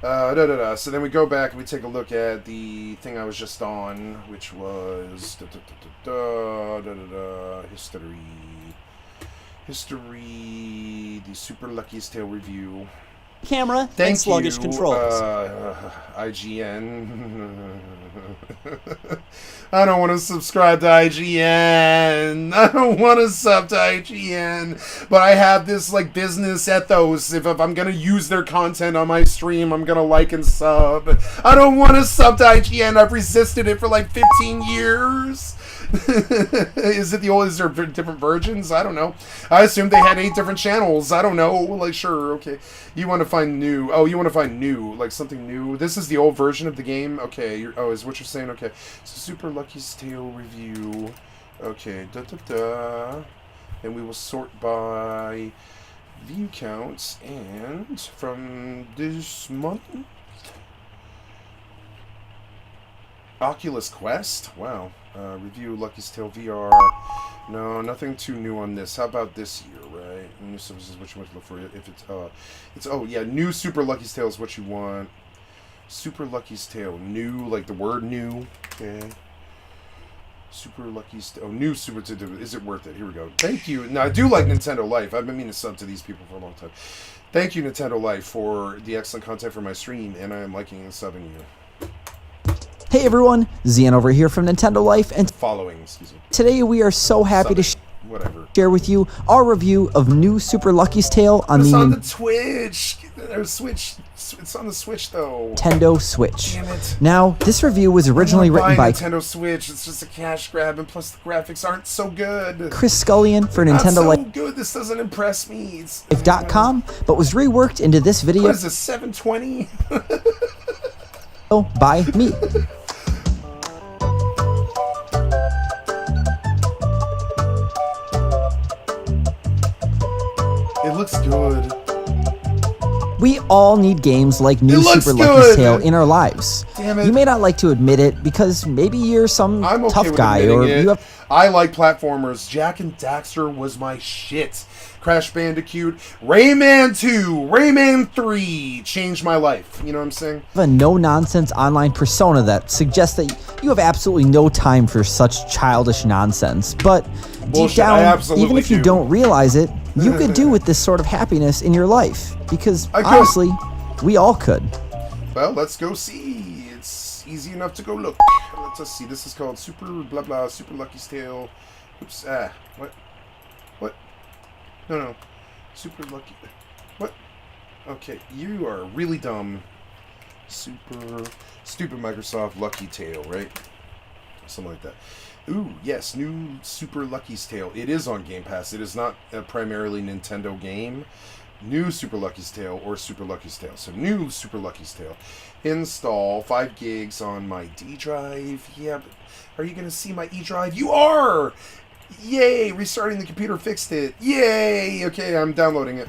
so then we go back and we take a look at the thing I was just on, which was history, the Super Lucky's Tale review. Camera and sluggish controls. IGN. I don't want to subscribe to IGN. I don't want to sub to IGN. But I have this like business ethos. If I'm gonna use their content on my stream, I'm gonna like and sub. I don't want to sub to IGN. I've resisted it for like 15 years. Is there different versions? I don't know. I assumed they had 8 different channels. I don't know. Like, sure, okay. You want to find new. Oh, you want to find new. Like, something new. This is the old version of the game? Okay. Is what you're saying? Okay. So, Super Lucky's Tale review. Okay. And we will sort by view counts. And from this month... Oculus Quest? Wow. Review Lucky's Tale VR. No, nothing too new on this. How about this year, right? New services, what you want to look for. If new Super Lucky's Tale is what you want. Super Lucky's Tale. New, like the word new. Okay. Super Lucky's Tale. Oh, new Super... Is it worth it? Here we go. Thank you. Now, I do like Nintendo Life. I've been meaning to sub to these people for a long time. Thank you, Nintendo Life, for the excellent content for my stream, and I am liking and subbing you. Hey everyone, Zian over here from Nintendo Life, and today we are so happy to share with you our review of new Super Lucky's Tale on It's on the Twitch, or Switch. It's on the Switch though. Nintendo Switch. Damn it. Now, this review was originally written by Nintendo Switch. It's just a cash grab, and plus the graphics aren't so good. Chris Scullion for Nintendo Life. Not so good. This doesn't impress me. Life.com, but was reworked into this video. What is this? 720. By me. looks good. We all need games like New Super Lucky's Tale in our lives. Damn it. You may not like to admit it because maybe you're some I'm okay tough with guy or admitting it. you have I like platformers. Jak and Daxter was my shit. Crash Bandicoot, Rayman 2, Rayman 3 changed my life. You know what I'm saying? a no-nonsense online persona that suggests that you have absolutely no time for such childish nonsense. But deep down, even if you don't realize it, you could do with this sort of happiness in your life. Because honestly, we all could. Well, let's go see. It's easy enough to go look. Let's see. This is called Super blah blah Super Lucky's Tale. Oops. What? What? No. Super Lucky. What? Okay, you are really dumb. Stupid Microsoft Lucky Tale, right? Something like that. Ooh, yes, new Super Lucky's Tale. It is on Game Pass. It is not a primarily Nintendo game. New Super Lucky's Tale or Super Lucky's Tale. So new Super Lucky's Tale. Install 5 gigs on my D drive. Yeah, but are you going to see my E drive? You are! Yay! Restarting the computer fixed it. Yay! Okay, I'm downloading it.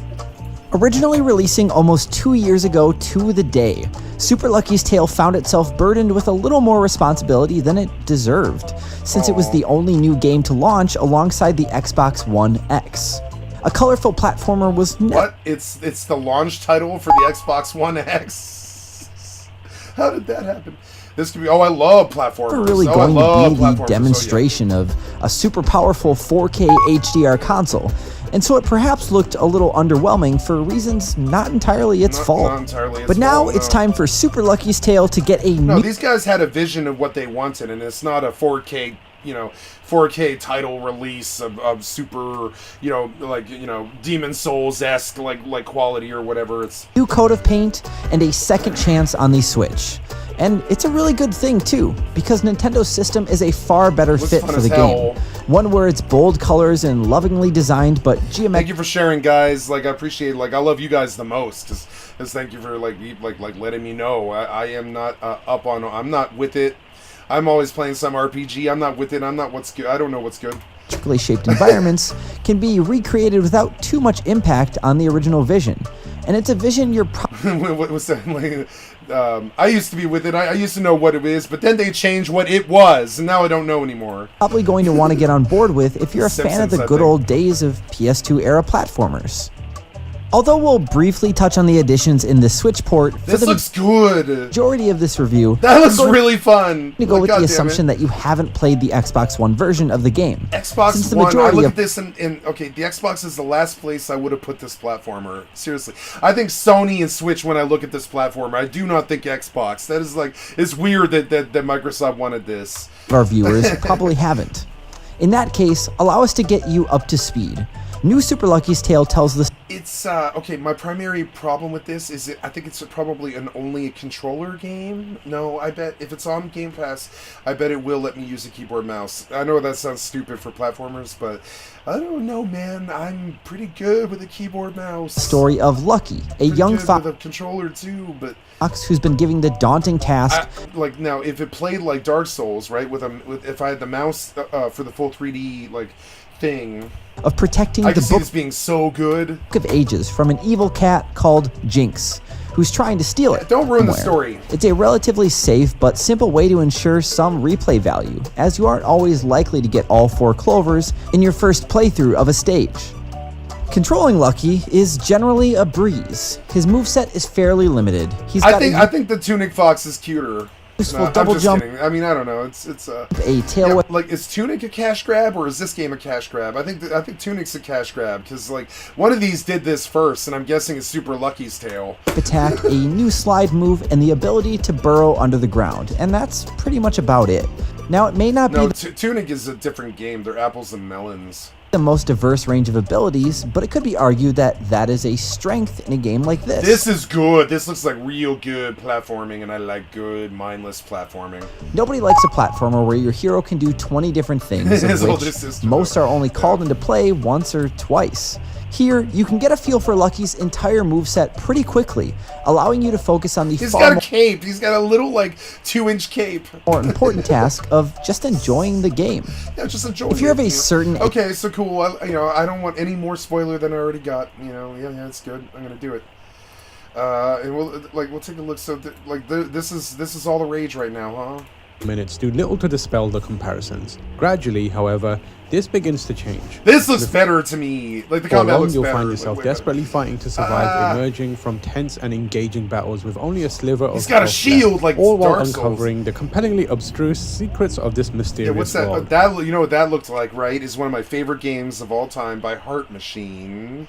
Originally releasing almost 2 years ago to the day, Super Lucky's Tale found itself burdened with a little more responsibility than it deserved, since it was the only new game to launch alongside the Xbox One X. A colorful platformer was What? It's the launch title for the Xbox One X? How did that happen? This could be. Oh, I love platformers. Really going to be the demonstration of a super powerful 4K HDR console, and so it perhaps looked a little underwhelming for reasons not entirely its fault. Not entirely its but now fault, it's time for Super Lucky's Tale to get a new. These guys had a vision of what they wanted, and it's not a 4K. 4K title release of super, Demon Souls-esque like quality or whatever. It's new coat of paint and a second chance on the Switch. And it's a really good thing too, because Nintendo's system is a far better fit for the game. One where it's bold colors and lovingly designed, but geometric. Thank you for sharing, guys. I appreciate it. I love you guys the most. Just thank you for letting me know. I am not up on. I'm not with it. I'm always playing some RPG. I'm not with it. I'm not what's good. I don't know what's good. Geometrically shaped environments can be recreated without too much impact on the original vision. And it's a vision you're what was that? I used to be with it. I used to know what it is, but then they changed what it was, and now I don't know anymore. Probably going to want to get on board with if you're a fan of the good old days of PS2 era platformers. Although we'll briefly touch on the additions in the Switch port, this looks good. Majority of this review, that looks really fun. To go with the assumption that you haven't played the Xbox One version of the game. Xbox One. I look at this and okay, the Xbox is the last place I would have put this platformer. Seriously, I think Sony and Switch. When I look at this platformer, I do not think Xbox. That is it's weird that Microsoft wanted this. Our viewers probably haven't. In that case, allow us to get you up to speed. New Super Lucky's Tale tells the. It's okay. My primary problem with this is I think it's probably only a controller game. No, I bet if it's on Game Pass, I bet it will let me use a keyboard mouse. I know that sounds stupid for platformers, but I don't know, man. I'm pretty good with a keyboard mouse. Story of Lucky, a young fox with a controller too, but who's been given the daunting task. Now, if it played like Dark Souls, right? If I had the mouse for the full 3D thing. Of protecting the book this being so good. Of Ages from an evil cat called Jinx, who's trying to steal it. Don't ruin the story. It's a relatively safe but simple way to ensure some replay value, as you aren't always likely to get all 4 clovers in your first playthrough of a stage. Controlling Lucky is generally a breeze. His moveset is fairly limited. I think the Tunic Fox is cuter. Double jump. Kidding. I mean, I don't know. It's a tail. Is Tunic a cash grab or is this game a cash grab? I think Tunic's a cash grab because one of these did this first, and I'm guessing it's Super Lucky's Tale. Attack, a new slide move, and the ability to burrow under the ground, and that's pretty much about it. Now it may not be. Tunic is a different game. They're apples and melons. The most diverse range of abilities, but it could be argued that is a strength in a game like this. This is good. This looks like real good platforming, and I like good, mindless platforming. Nobody likes a platformer where your hero can do 20 different things, of which most are only called into play once or twice. Here, you can get a feel for Lucky's entire moveset pretty quickly, allowing you to focus on the He's got a cape. He's got a little, like, 2-inch cape. more important task of just enjoying the game. Yeah, just enjoying If you have a certain... Okay, so cool. I don't want any more spoiler than I already got. Yeah, it's good. I'm gonna do it. And we'll take a look. So, this is all the rage right now, huh? Minutes do little to dispel the comparisons. Gradually, however, this begins to change. This looks better to me. Like, the combat looks you'll better. find yourself desperately fighting to survive, emerging from tense and engaging battles with only a sliver of He's got a shield, like all while Dark Souls. uncovering the compellingly abstruse secrets of this mysterious what's that? world. You know what that looked like, right? Is one of my favorite games of all time by Heart Machine.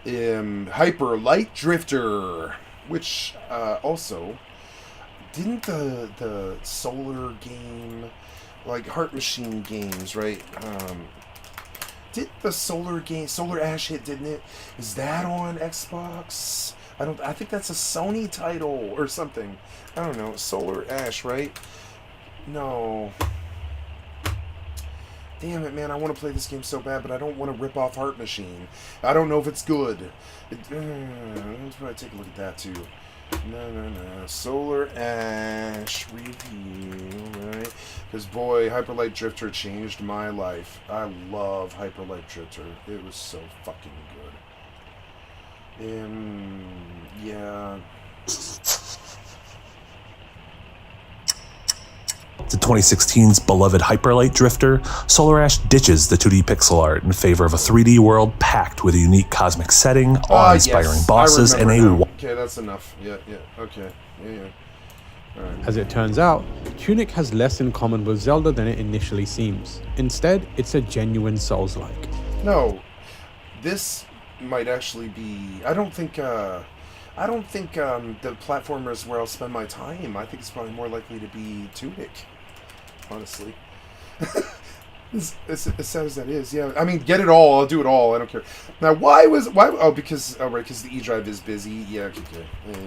Hyper Light Drifter, which also didn't the Solar game, like Heart Machine games, right? Did the Solar game, Solar Ash hit, didn't it? Is that on Xbox? I think that's a Sony title or something. I don't know. Solar Ash, right? No. Damn it, man, I want to play this game so bad, but I don't want to rip off Heart Machine. I don't know if it's good. Let's probably take a look at that, too. No. Solar Ash review, right? Because, boy, Hyper Light Drifter changed my life. I love Hyper Light Drifter. It was so fucking good. Yeah. To 2016's beloved Hyperlight Drifter, Solar Ash ditches the 2D pixel art in favor of a 3D world packed with a unique cosmic setting, awe-inspiring bosses, and Okay, that's enough. Yeah, okay. Yeah. All right. As it turns out, Tunic has less in common with Zelda than it initially seems. Instead, it's a genuine Souls-like. No, this might actually be... I don't think the platformer is where I'll spend my time. I think it's probably more likely to be Tunic, honestly. As sad as that is, yeah. I mean, get it all. I'll do it all. I don't care. Now, why? Oh, because the E drive is busy. Yeah, okay. Yeah.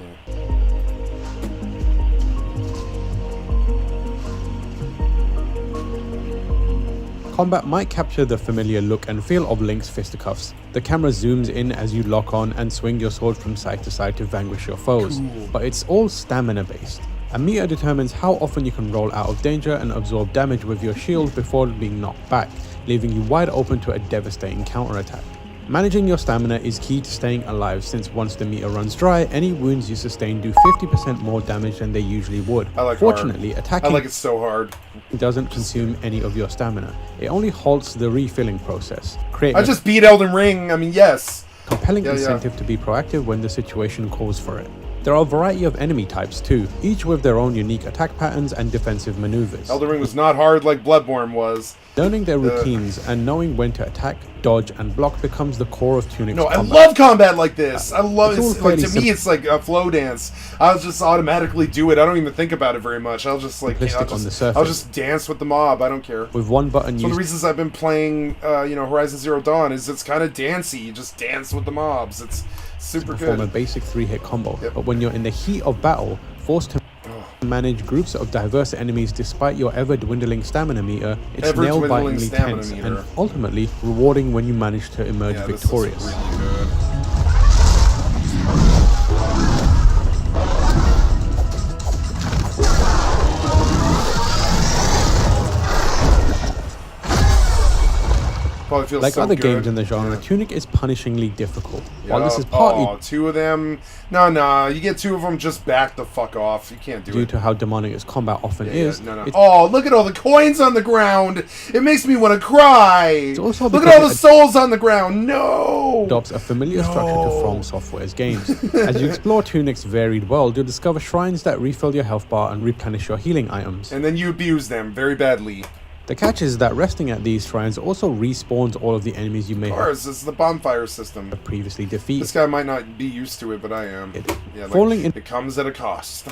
Combat might capture the familiar look and feel of Link's fisticuffs. The camera zooms in as you lock on and swing your sword from side to side to vanquish your foes, but it's all stamina based. A meter determines how often you can roll out of danger and absorb damage with your shield before being knocked back, leaving you wide open to a devastating counterattack. Managing your stamina is key to staying alive, since once the meter runs dry, any wounds you sustain do 50% more damage than they usually would. Fortunately, attacking I like it so hard. Doesn't consume any of your stamina. It only halts the refilling process. I just beat Elden Ring. I mean, yes. Compelling incentive to be proactive when the situation calls for it. There are a variety of enemy types too, each with their own unique attack patterns and defensive maneuvers. Elden Ring was not hard like Bloodborne was. Learning their routines and knowing when to attack, dodge, and block becomes the core of Tunic's combat. I love combat like this. I love it. Like, to me, it's like a flow dance. I'll just automatically do it. I don't even think about it very much. I'll just like I'll just dance with the mob. I don't care. With one button, one of the reasons I've been playing, Horizon Zero Dawn is it's kind of dancey. You just dance with the mobs. It's super good. Perform a basic 3-hit combo, but when you're in the heat of battle, forced to manage groups of diverse enemies despite your ever-dwindling stamina meter, it's nail-bitingly tense and ultimately rewarding when you manage to emerge victorious. Like other games in the genre, Tunic is punishingly difficult. While this is partly two of them, no, you get two of them, just back the fuck off. You can't do it. Due to how demonic its combat often is. Oh, look at all the coins on the ground. It makes me want to cry. Look at all the souls on the ground. No. Adopts a familiar structure to From Software's games. As you explore Tunic's varied world, you'll discover shrines that refill your health bar and replenish your healing items. And then you abuse them very badly. The catch is that resting at these shrines also respawns all of the enemies you may have. This is the bonfire system. Previously defeated. This guy might not be used to it, but I am. It comes at a cost.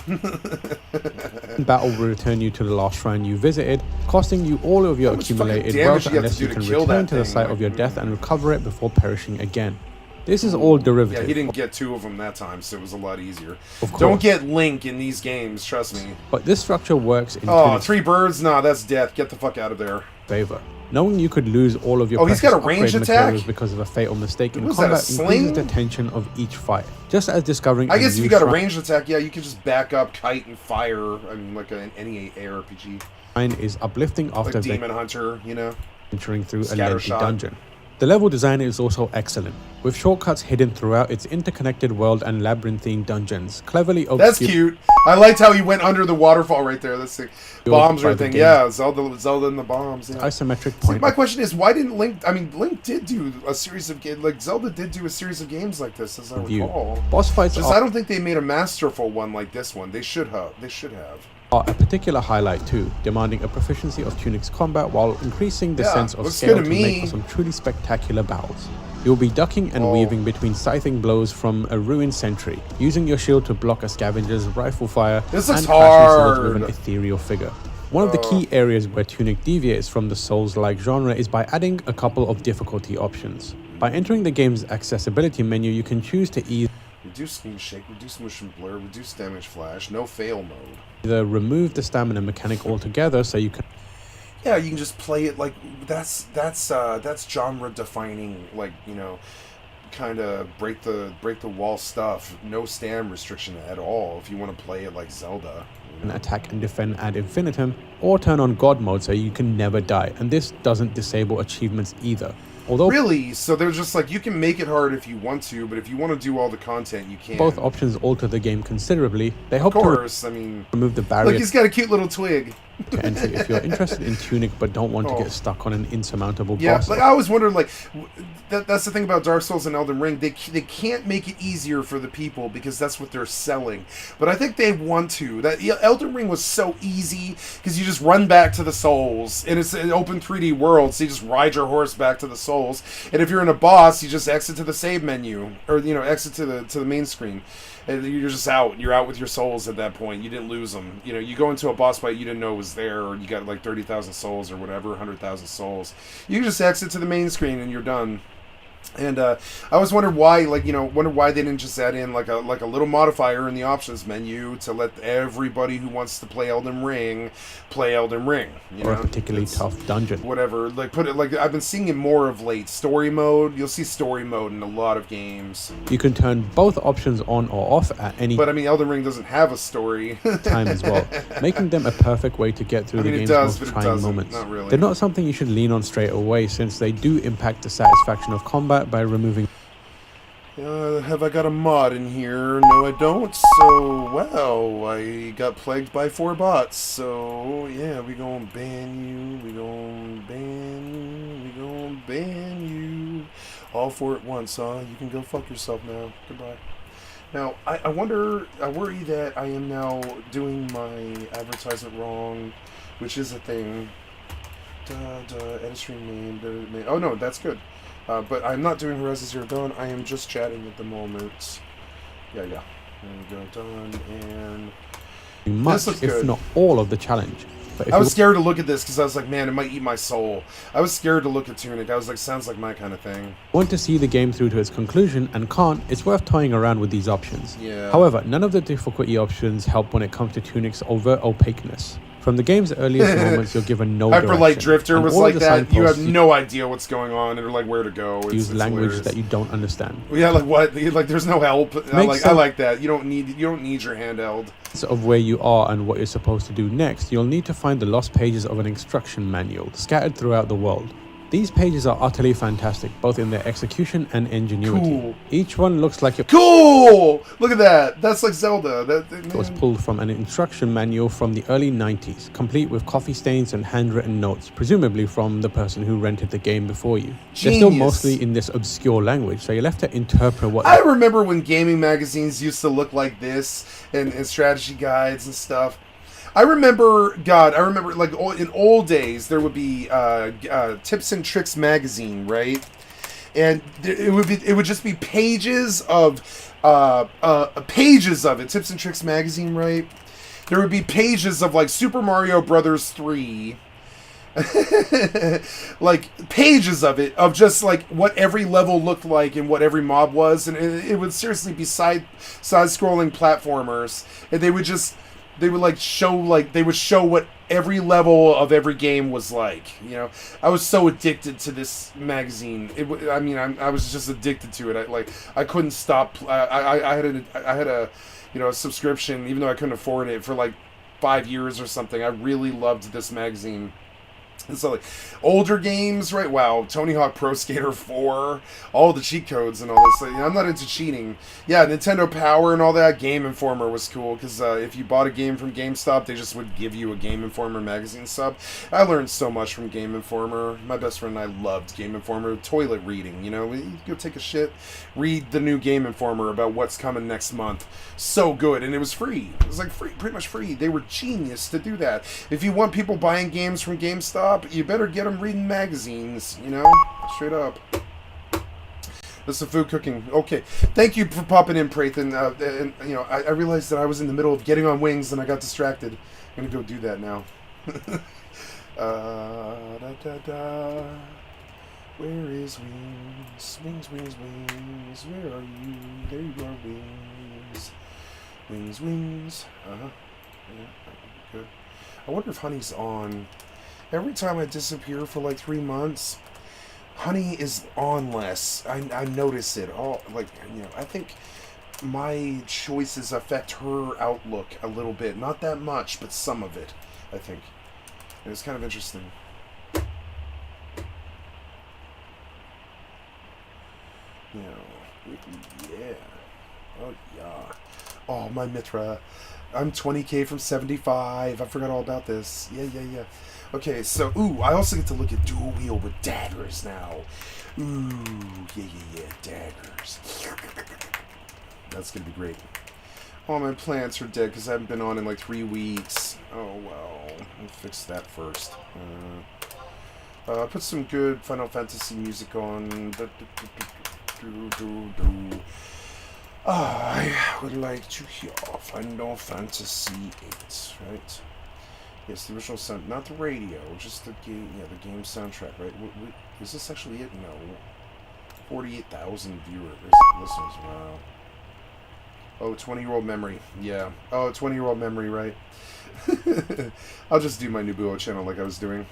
Battle will return you to the last shrine you visited, costing you all of your accumulated wealth unless you can return to the site of your death and recover it before perishing again. This is all derivative. Yeah, he didn't get two of them that time, so it was a lot easier. Of course. Don't get Link in these games, trust me. But this structure works in 3 birds? Nah, that's death. Get the fuck out of there. favor. Knowing you could lose all of your he's got a precious ranged upgrade attack? materials because of a fatal mistake in Was that a combat increases sling? the tension of each fight. Just as discovering I guess if new you got a shrine ranged attack, yeah, you can just back up, kite, and fire. I mean, like any ARPG. is uplifting after Like Demon Hunter, you know? venturing through a Scatter lengthy shot. dungeon. The level design is also excellent, with shortcuts hidden throughout its interconnected world and labyrinthine dungeons, cleverly That's cute. I liked how he went under the waterfall right there. That's the bombs or by the thing. game. Yeah, Zelda and the bombs. Yeah. Isometric See, point. my question is, why didn't Link? I mean, Link did do a series of games. Like Zelda did do a series of games like this, as I recall. Boss fights Just are- I don't think they made a masterful one like this one. They should have. They should have. are a particular highlight too, demanding a proficiency of Tunic's combat while increasing the Yeah, sense of looks scale good to to make me. for some truly spectacular battles. You'll be ducking and weaving between scything blows from a ruined sentry, using your shield to block a scavenger's rifle fire, This and looks crashing swords with an hard. ethereal figure. One of the key areas where Tunic deviates from the Souls-like genre is by adding a couple of difficulty options. By entering the game's accessibility menu, you can choose to Reduce screen shake, reduce motion blur, reduce damage flash, no fail mode. either remove the stamina mechanic altogether so you can Yeah, you can just play it like that's genre defining, like, you know, kind of break the wall stuff. No stam restriction at all if you want to play it like Zelda. attack and defend ad infinitum, or turn on God mode so you can never die, and this doesn't disable achievements either. Although Really? So they're just like, you can make it hard if you want to, but if you want to do all the content, you can. both options alter the game considerably, they Of hope course, I mean, to remove the look, barrier he's got a cute little twig. to entry if you're interested in Tunic but don't want to Oh. get stuck on an insurmountable Yeah, boss. like I always wondered, like, that's the thing about Dark Souls and Elden Ring. They can't make it easier for the people because that's what they're selling. But I think they want to. That Elden Ring was so easy because you just run back to the Souls, and it's an open 3D world, so you just ride your horse back to the Souls. And if you're in a boss, you just exit to the save menu, or exit to the main screen. And you're just out. You're out with your souls at that point. You didn't lose them. You go into a boss fight you didn't know was there, or you got like 30,000 souls or whatever, 100,000 souls. You just exit to the main screen and you're done. And I always wondered why, why they didn't just add in like a little modifier in the options menu to let everybody who wants to play Elden Ring play Elden Ring. Or a particularly tough dungeon. Whatever, put it like I've been seeing it more of late. Story mode, you'll see story mode in a lot of games. You can turn both options on or off at any But I mean, Elden Ring doesn't have a story time as well, making them a perfect way to get through the game's most trying moments. Not really. They're not something you should lean on straight away, since they do impact the satisfaction of combat by removing. Have I got a mod in here? No, I don't. So, well, I got plagued by 4 bots. So, yeah, we gonna ban you. We gonna ban you. We gonna ban you. All 4 at once, huh? You can go fuck yourself now. Goodbye. Now, I worry that I am now doing my advertisement wrong, which is a thing. Edit stream name. Oh, no, that's good. But I'm not doing Horizon Zero Dawn. I am just chatting at the moment. Yeah. There we go. Done. And much, looks if good. not all, of the challenge. But if I was you scared to look at this because I was like, man, it might eat my soul. I was scared to look at Tunic. I was like, sounds like my kind of thing. want to see the game through to its conclusion and can't, it's worth toying around with these options. Yeah. However, none of the difficulty options help when it comes to Tunic's overt opaqueness. From the game's earliest moments, you're given no Hyper Light direction, Drifter and was all of like the that. You have signposts no idea what's going on or like where to go. use It's language hilarious. that you don't understand. Yeah, like what? Like there's no help. I Makes like that. You don't need your handheld. Of where you are and what you're supposed to do next, you'll need to find the lost pages of an instruction manual scattered throughout the world. These pages are utterly fantastic, both in their execution and ingenuity. Cool. Each one looks like it Cool! Look at that. That's like Zelda. That was pulled from an instruction manual from the early 90s, complete with coffee stains and handwritten notes, presumably from the person who rented the game before you. They're still Genius. mostly in this obscure language, so you're left to interpret what I remember when gaming magazines used to look like this and strategy guides and stuff. I remember like in old days there would be Tips and Tricks magazine, right? And it would just be pages of it. Tips and Tricks magazine, right? There would be pages of like Super Mario Brothers 3. Like pages of it, of just like what every level looked like and what every mob was, and it would seriously be side-scrolling platformers, and they would show what every level of every game was like. You know, I was so addicted to this magazine. I was just addicted to it. I couldn't stop. I had a you know, a subscription, even though I couldn't afford it, for like 5 years or something. I really loved this magazine. And so, like, older games, right? Wow, Tony Hawk Pro Skater 4, all the cheat codes and all this. Like, I'm not into cheating. Yeah, Nintendo Power and all that. Game Informer was cool, because if you bought a game from GameStop, they just would give you a Game Informer magazine sub. I learned so much from Game Informer. My best friend and I loved Game Informer. Toilet reading, you know? You go take a shit, read the new Game Informer about what's coming next month. So good, and it was free. It was like free, pretty much free. They were genius to do that. If you want people buying games from GameStop, you better get them reading magazines, you know? Straight up. That's the food cooking. Okay. Thank you for popping in, Prathan. And, you know, I realized that I was in the middle of getting on Wings and I got distracted. I'm going to go do that now. Where is Wings? Wings, Wings, Wings. Where are you? There you are, Wings. Wings, Wings. Uh-huh. Yeah, good. I wonder if Honey's on. Every time I disappear for like 3 months, Honey is on less. I notice it. All, like, you know, I think my choices affect her outlook a little bit. Not that much, but some of it, I think. And it's kind of interesting. You know, yeah. Oh, yeah. Oh, my Mitra. I'm 20k from 75. I forgot all about this. Yeah. Okay, so, ooh, I also get to look at dual wheel with daggers now. Ooh, yeah, daggers. That's gonna be great. All my plants are dead because I haven't been on in like 3 weeks. Oh, well, I'll fix that first. Put some good Final Fantasy music on. I would like to hear Final Fantasy 8, right? Yes, the original sound, not the radio, just the game. Yeah, the game soundtrack, right? Is this actually it? No. 48,000 listeners. Wow. Oh, 20-year-old memory. Yeah. Oh, 20-year-old memory, right? I'll just do my Nubuo channel like I was doing.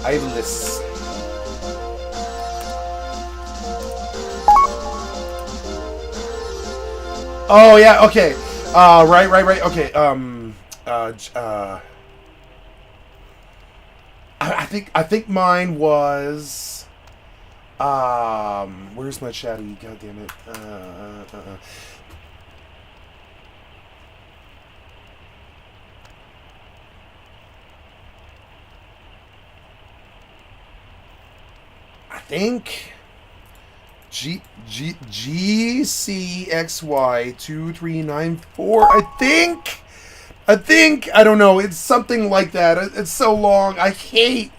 Iblis. Oh yeah, okay. Right. Okay. I think mine was where's my chatty? God damn it. I think GCXY2394. I think I don't know. It's something like that. It's so long. I hate.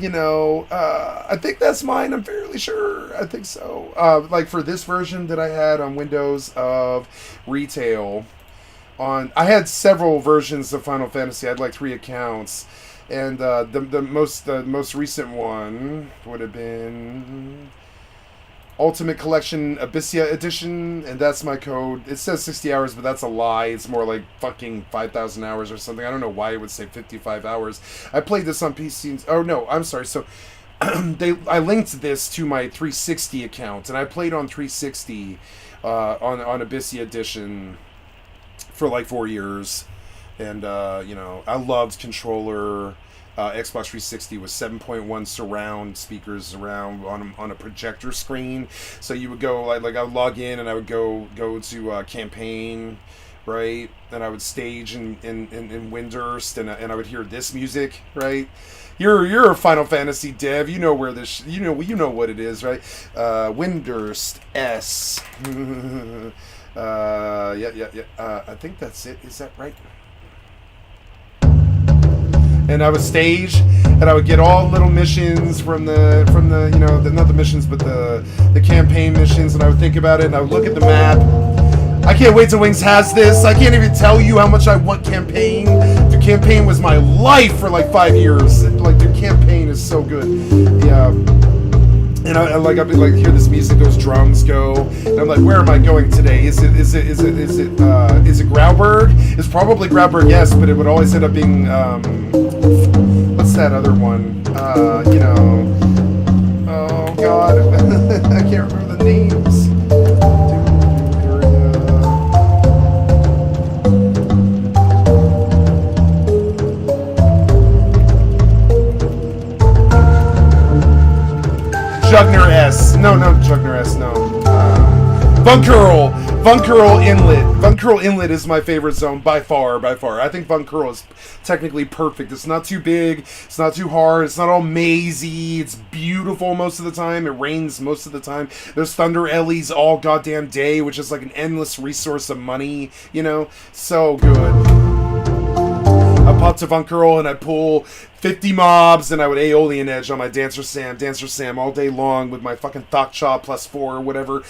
You know. I think that's mine. I'm fairly sure. I think so. Like for this version that I had on Windows of Retail, I had several versions of Final Fantasy. I had like 3 accounts. And the most recent one would have been Ultimate Collection Abyssia Edition, and that's my code. It says 60 hours, but that's a lie. It's more like fucking 5,000 hours or something. I don't know why it would say 55 hours. I played this on PC. Oh no, I'm sorry. So I linked this to my 360 account, and I played on 360 on Abyssia Edition for like 4 years. And, you know, I loved controller. Xbox 360 was 7.1 surround speakers around on a projector screen. So you would go, like I would log in and I would go to campaign, right? And I would stage in Windurst and I would hear this music, right? You're a Final Fantasy dev. You know where this, you know what it is, right? Windurst S. Yeah. I think that's it. Is that right? And I would stage, and I would get all little missions from the you know, not the missions, but the campaign missions, and I would think about it, and I would look at the map. I can't wait till Wings has this. I can't even tell you how much I want campaign. The campaign was my life for like 5 years. Like, the campaign is so good. Yeah. And I'll be like, hear this music, those drums go, and I'm like, where am I going today? Is it Grauberg? It's probably Grauberg, yes, but it would always end up being, what's that other one? Oh god, I can't remember the names. Jugner S. No, Jugner S. No. Bunkerl Inlet. Bunkerl Inlet is my favorite zone by far. I think Bunkerl is technically perfect. It's not too big. It's not too hard. It's not all mazy. It's beautiful most of the time. It rains most of the time. There's Thunder Ellies all goddamn day, which is like an endless resource of money. You know, so good. I pop to Bunkerl and I pull 50 mobs and I would Aeolian Edge on my Dancer Sam all day long with my fucking Thok Chaw +4 or whatever.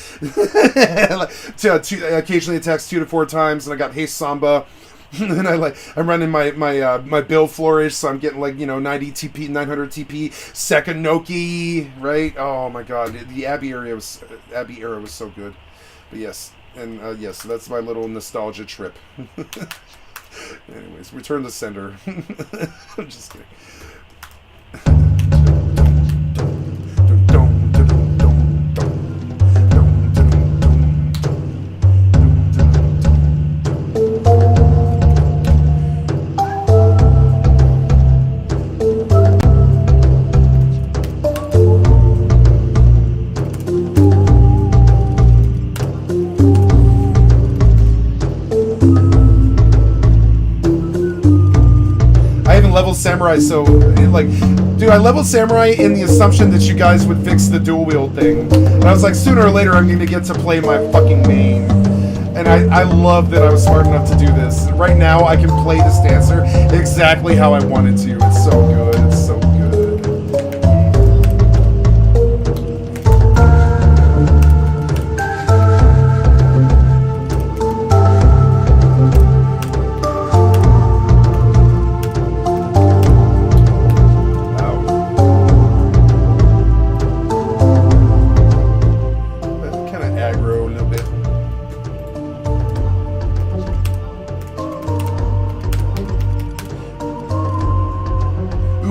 Occasionally attacks 2 to 4 times, and I got Haste Samba. And I'm running my build flourish, so I'm getting 90 TP, 900 TP, second Noki, right? Oh my god, the Abbey era was so good. But yes, and yes, so that's my little nostalgia trip. Anyways, return to sender. I'm just kidding. Level Samurai, so dude, I leveled Samurai in the assumption that you guys would fix the dual wield thing, and I was like, sooner or later I'm going to get to play my fucking main, and I love that I was smart enough to do this. Right now I can play this dancer exactly how I wanted to. It's so good. It's so good.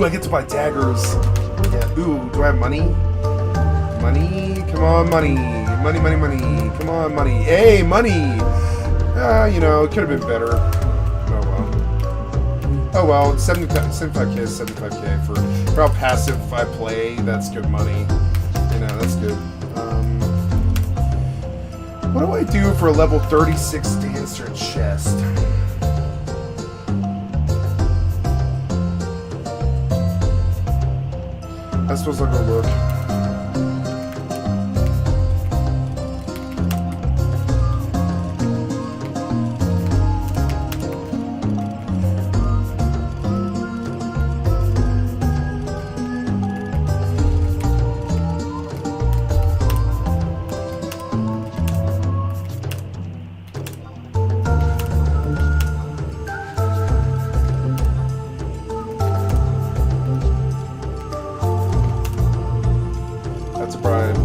I get to buy daggers. Yeah. Ooh, do I have money? Money? Come on, money. Money. Come on, money. Hey, money! It could have been better. Oh well. 75k is 75k for how passive I play. That's good money. That's good. What do I do for a level 36 dancer chest? I suppose I'll go look.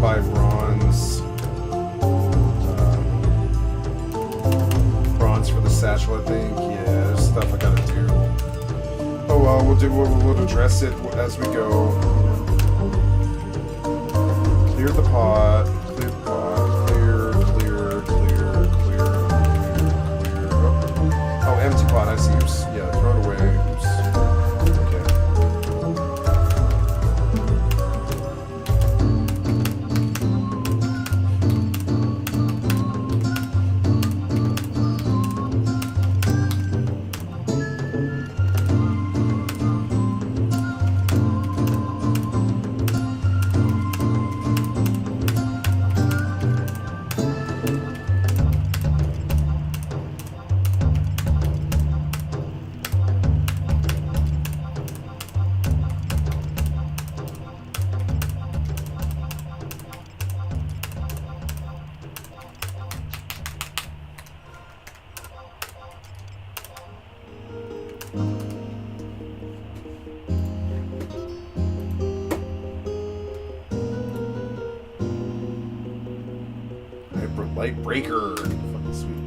Buy bronze. Bronze for the satchel, I think. Yeah, there's stuff I gotta do. Oh well, we'll address it as we go. Clear the pot. Clear the pot. Clear. Oh, empty pot. I see. Oops. Yeah, throw it away. Oops. Light breaker. Fucking sweet.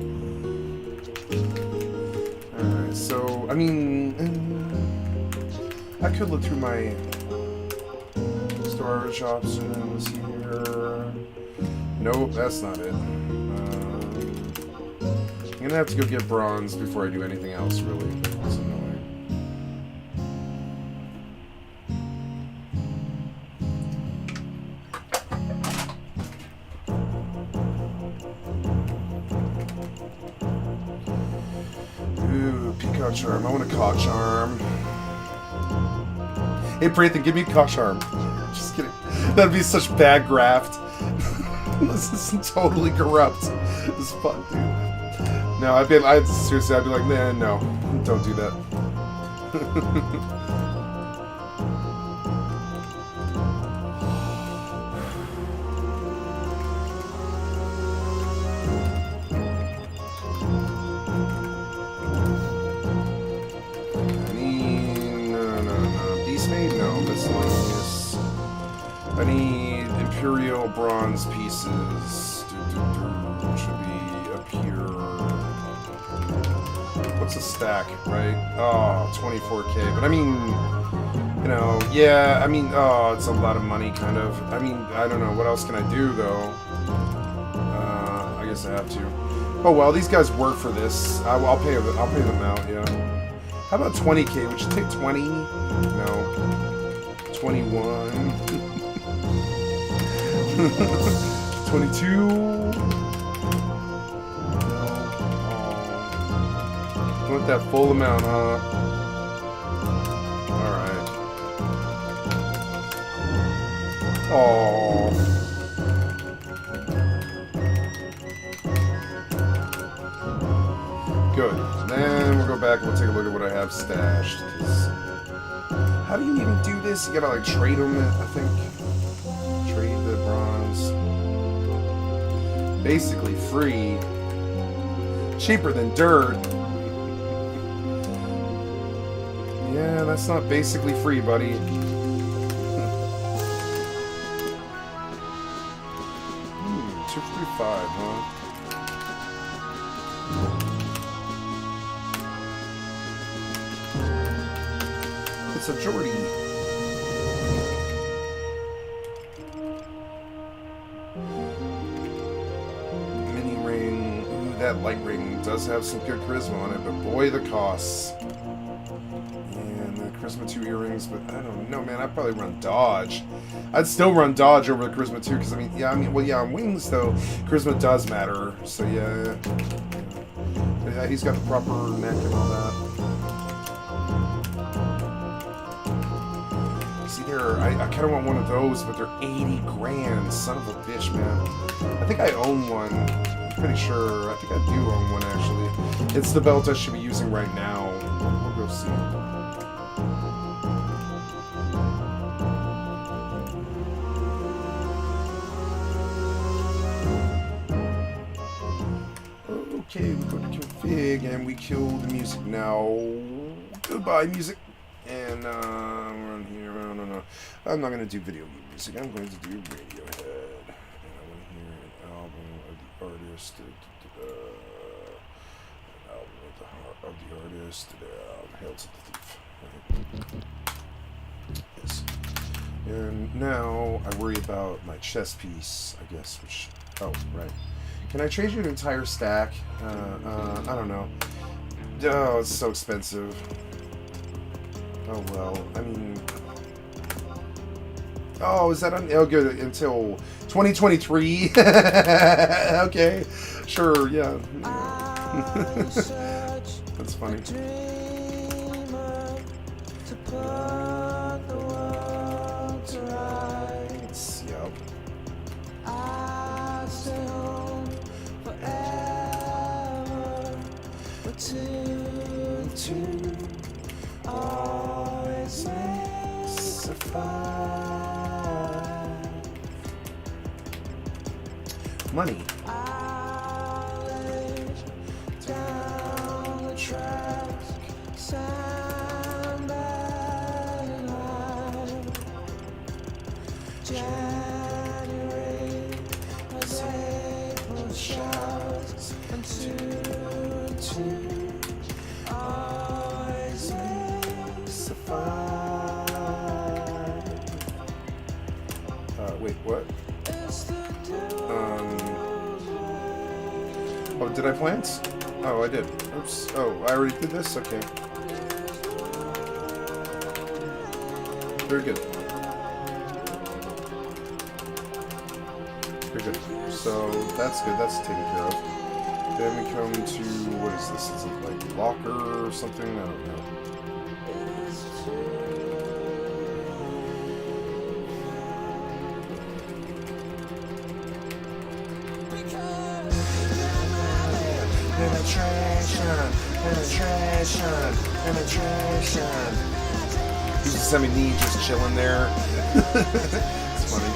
Alright, so, I mean, I could look through my storage options here. Nope, that's not it. I'm gonna have to go get bronze before I do anything else, really. That's annoying. Ooh, peacock charm. I want a cock charm. Hey, Prathan, give me a cock charm. Just kidding. That'd be such bad graft. This is totally corrupt. This fuck, dude. No, seriously, I'd be like, nah, no, don't do that. I need Imperial bronze pieces. Should be up here. What's a stack, right? Oh, 24k. But I mean, you know, yeah, I mean, oh, it's a lot of money, kind of. I mean, I don't know. What else can I do, though? I guess I have to. Oh, well, these guys work for this. I'll pay them out, yeah. How about 20k? Would you take 20? No. 21. 22. You want that full amount, huh? Alright. Oh. Good. And then we'll go back and we'll take a look at what I have stashed. How do you even do this? You gotta like trade them, I think. Trade the bronze. Basically free. Cheaper than dirt. Yeah, that's not basically free, buddy. 245, huh? It's a Jordy. Mini ring. Ooh, that light ring does have some good charisma on it, but boy, the costs. And the charisma 2 earrings, but I don't know, man. I'd probably run dodge. I'd still run dodge over the charisma 2, because well, yeah, on wings though, charisma does matter. So yeah, he's got the proper neck and all that. I kind of want one of those, but they're 80 grand. Son of a bitch, man. I think I own one. I'm pretty sure. I think I do own one, actually. It's the belt I should be using right now. We'll go see. Okay, we go to config, and we kill the music now. Goodbye, music. And we're on here. I don't know. I'm not going to do video game music. I'm going to do Radiohead. And I want to hear an album of the artist. An album of the artist. Hail to the Thief. Right. Yes. And now I worry about my chess piece, I guess. Which. Oh, right. Can I trade you an entire stack? I don't know. Oh, it's so expensive. Oh, well, I mean... Oh, is that on... Oh, good, until 2023? Okay, sure, yeah. That's funny. Yep. Always makes a fire. Money. Down the track, January, as April shines. Oh, did I plant? Oh, I did. Oops. Oh, I already did this? Okay. Very good. Very good. So, that's good. That's taken care of. Then we come to... What is this? Is it like locker or something? I don't know. Penetration. He's just having me just chilling there. It's funny.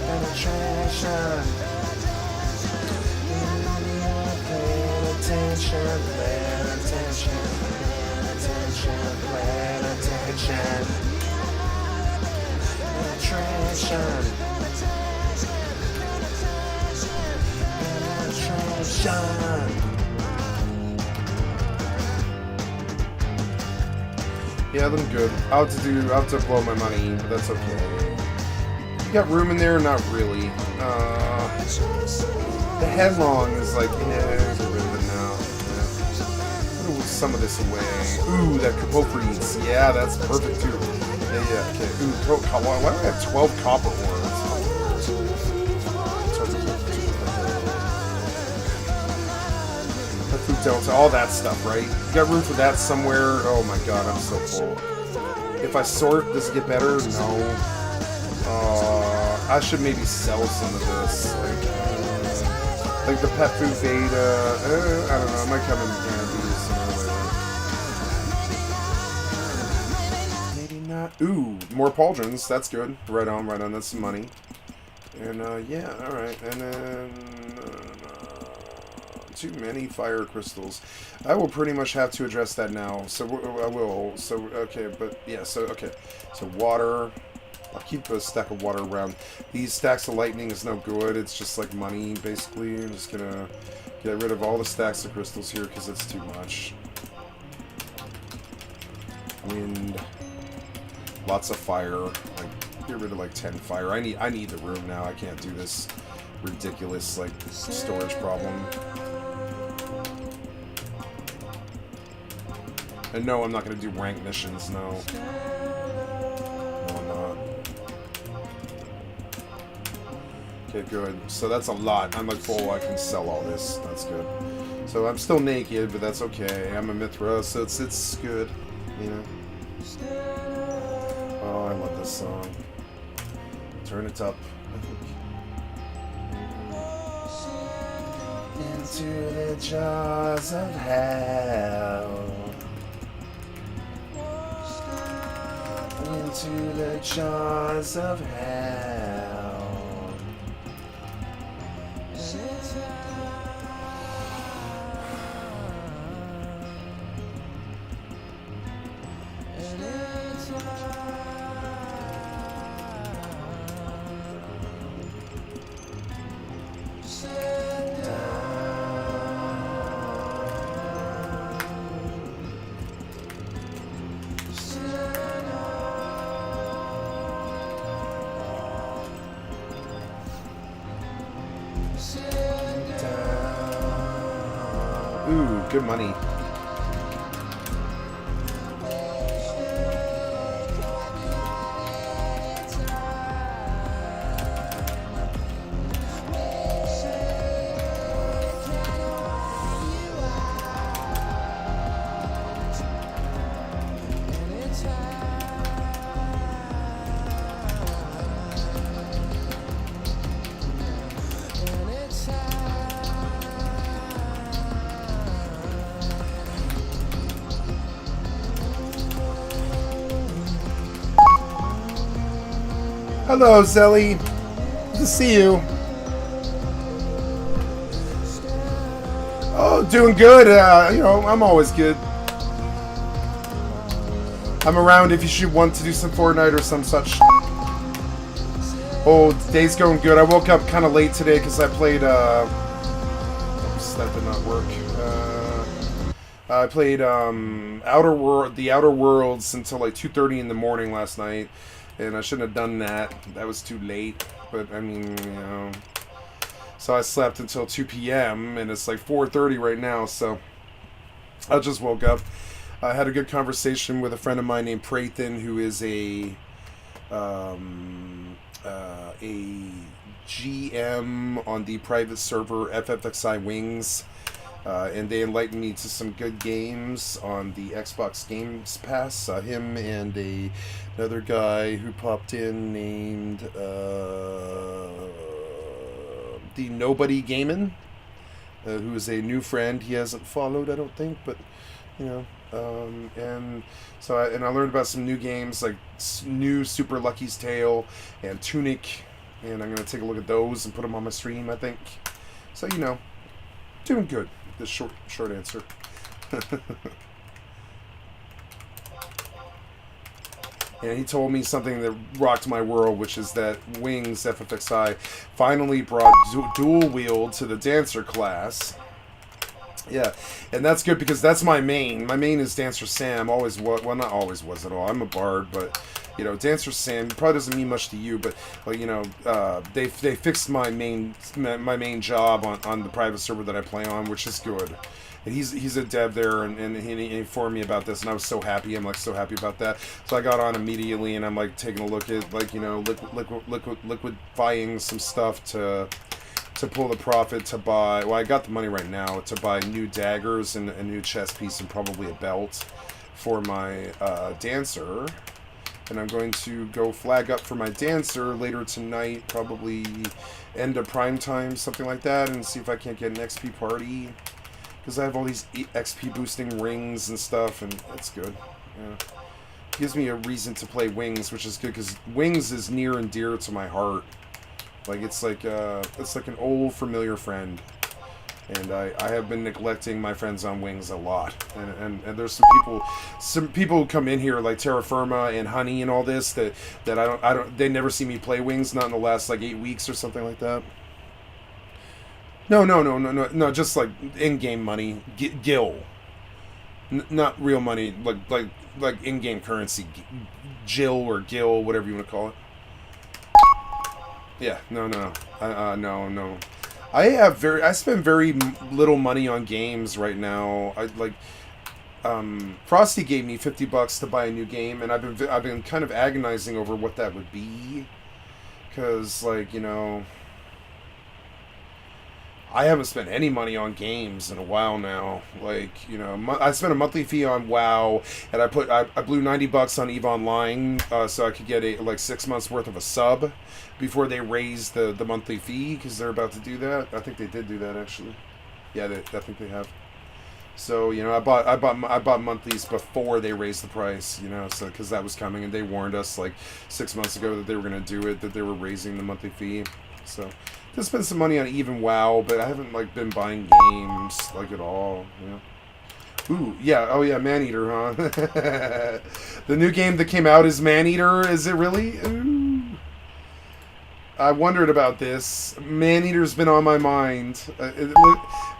Penetration. Attention, plan attention. Attention, plan attention. Penetration. Yeah, them good. I'll have to blow my money, but that's okay. You got room in there? Not really. The headlong is like, yeah, get rid of it now. Yeah. Put some of this away. Ooh, that Capophrines. Yeah, that's perfect too. Yeah, okay. Ooh, why do I have 12 copper ores? Delta, all that stuff, right? You got room for that somewhere? Oh my god, I'm so full. If I sort, does it get better? No. I should maybe sell some of this. Like the pet food beta. I don't know, it might come in handy. Maybe not. Ooh, more pauldrons. That's good. Right on, right on. That's some money. And, yeah, alright. And then... too many fire crystals. I will pretty much have to address that now. So I will. So okay, but yeah. So okay. So water. I'll keep a stack of water around. These stacks of lightning is no good. It's just like money, basically. I'm just gonna get rid of all the stacks of crystals here because it's too much. Wind. Lots of fire. Like get rid of like 10 fire. I need the room now. I can't do this ridiculous like storage problem. And no, I'm not going to do rank missions, no. No, I'm not. Okay, good. So that's a lot. I'm like full, I can sell all this. That's good. So I'm still naked, but that's okay. I'm a Mithra, so it's good, you know. Oh, I love this song. Turn it up. Into the jaws of hell. Into the jaws of hell. Ooh, good money. Hello, Zelly. Good to see you. Oh, doing good. You know, I'm always good. I'm around if you should want to do some Fortnite or some such. Oh, the day's going good. I woke up kind of late today because I played, oops, that did not work. I played, The Outer Worlds until like 2:30 in the morning last night. And I shouldn't have done that. That was too late. But, I mean, you know. So I slept until 2 p.m. and it's like 4:30 right now. So I just woke up. I had a good conversation with a friend of mine named Prathan, who is a GM on the private server FFXI Wings. And they enlightened me to some good games on the Xbox Games Pass. Him and another guy who popped in named the Nobody Gamin', who is a new friend. He hasn't followed, I don't think, but you know. And so I learned about some new games like new Super Lucky's Tale and Tunic, and I'm gonna take a look at those and put them on my stream, I think. So you know, doing good. The short answer. And he told me something that rocked my world, which is that Wings FFXI finally brought dual wield to the dancer class. Yeah, and that's good because that's my main. My main is Dancer Sam. Always was, well, not always was at all. I'm a bard, but you know, Dancer Sam probably doesn't mean much to you, but you know, they fixed my main job on the private server that I play on, which is good. And he's a dev there, and he informed me about this, and I was so happy. I'm like so happy about that. So I got on immediately, and I'm like taking a look at like, you know, liquidifying some stuff to pull the profit to buy. Well, I got the money right now to buy new daggers and a new chest piece and probably a belt for my dancer. And I'm going to go flag up for my dancer later tonight, probably end of prime time, something like that, and see if I can't get an XP party. Because I have all these XP boosting rings and stuff, and that's good. Yeah. It gives me a reason to play Wings, which is good, because Wings is near and dear to my heart. Like, it's like an old familiar friend. And I have been neglecting my friends on Wings a lot. And there's some people who come in here like Terra Firma and Honey and all this that I don't they never see me play Wings, not in the last like 8 weeks or something like that. No, just like in-game money, gil. Not real money, like in-game currency, Jill or Gil, whatever you want to call it. Yeah, no. I spend very little money on games right now. Frosty gave me $50 to buy a new game, and I've been kind of agonizing over what that would be, because like, you know, I haven't spent any money on games in a while now. Like, you know, I spent a monthly fee on WoW, and I blew $90 on EVE Online, so I could get like 6 months worth of a sub before they raised the monthly fee, because they're about to do that. I think they did do that actually. Yeah, I think they have. So you know, I bought monthlies before they raised the price. You know, so because that was coming, and they warned us like 6 months ago that they were going to do it, that they were raising the monthly fee. So. To spend some money on even WoW, but I haven't like been buying games like at all. Yeah. Ooh, yeah. Oh yeah, Maneater, huh? The new game that came out is Maneater. Is it really? Ooh. I wondered about this. Maneater's been on my mind. It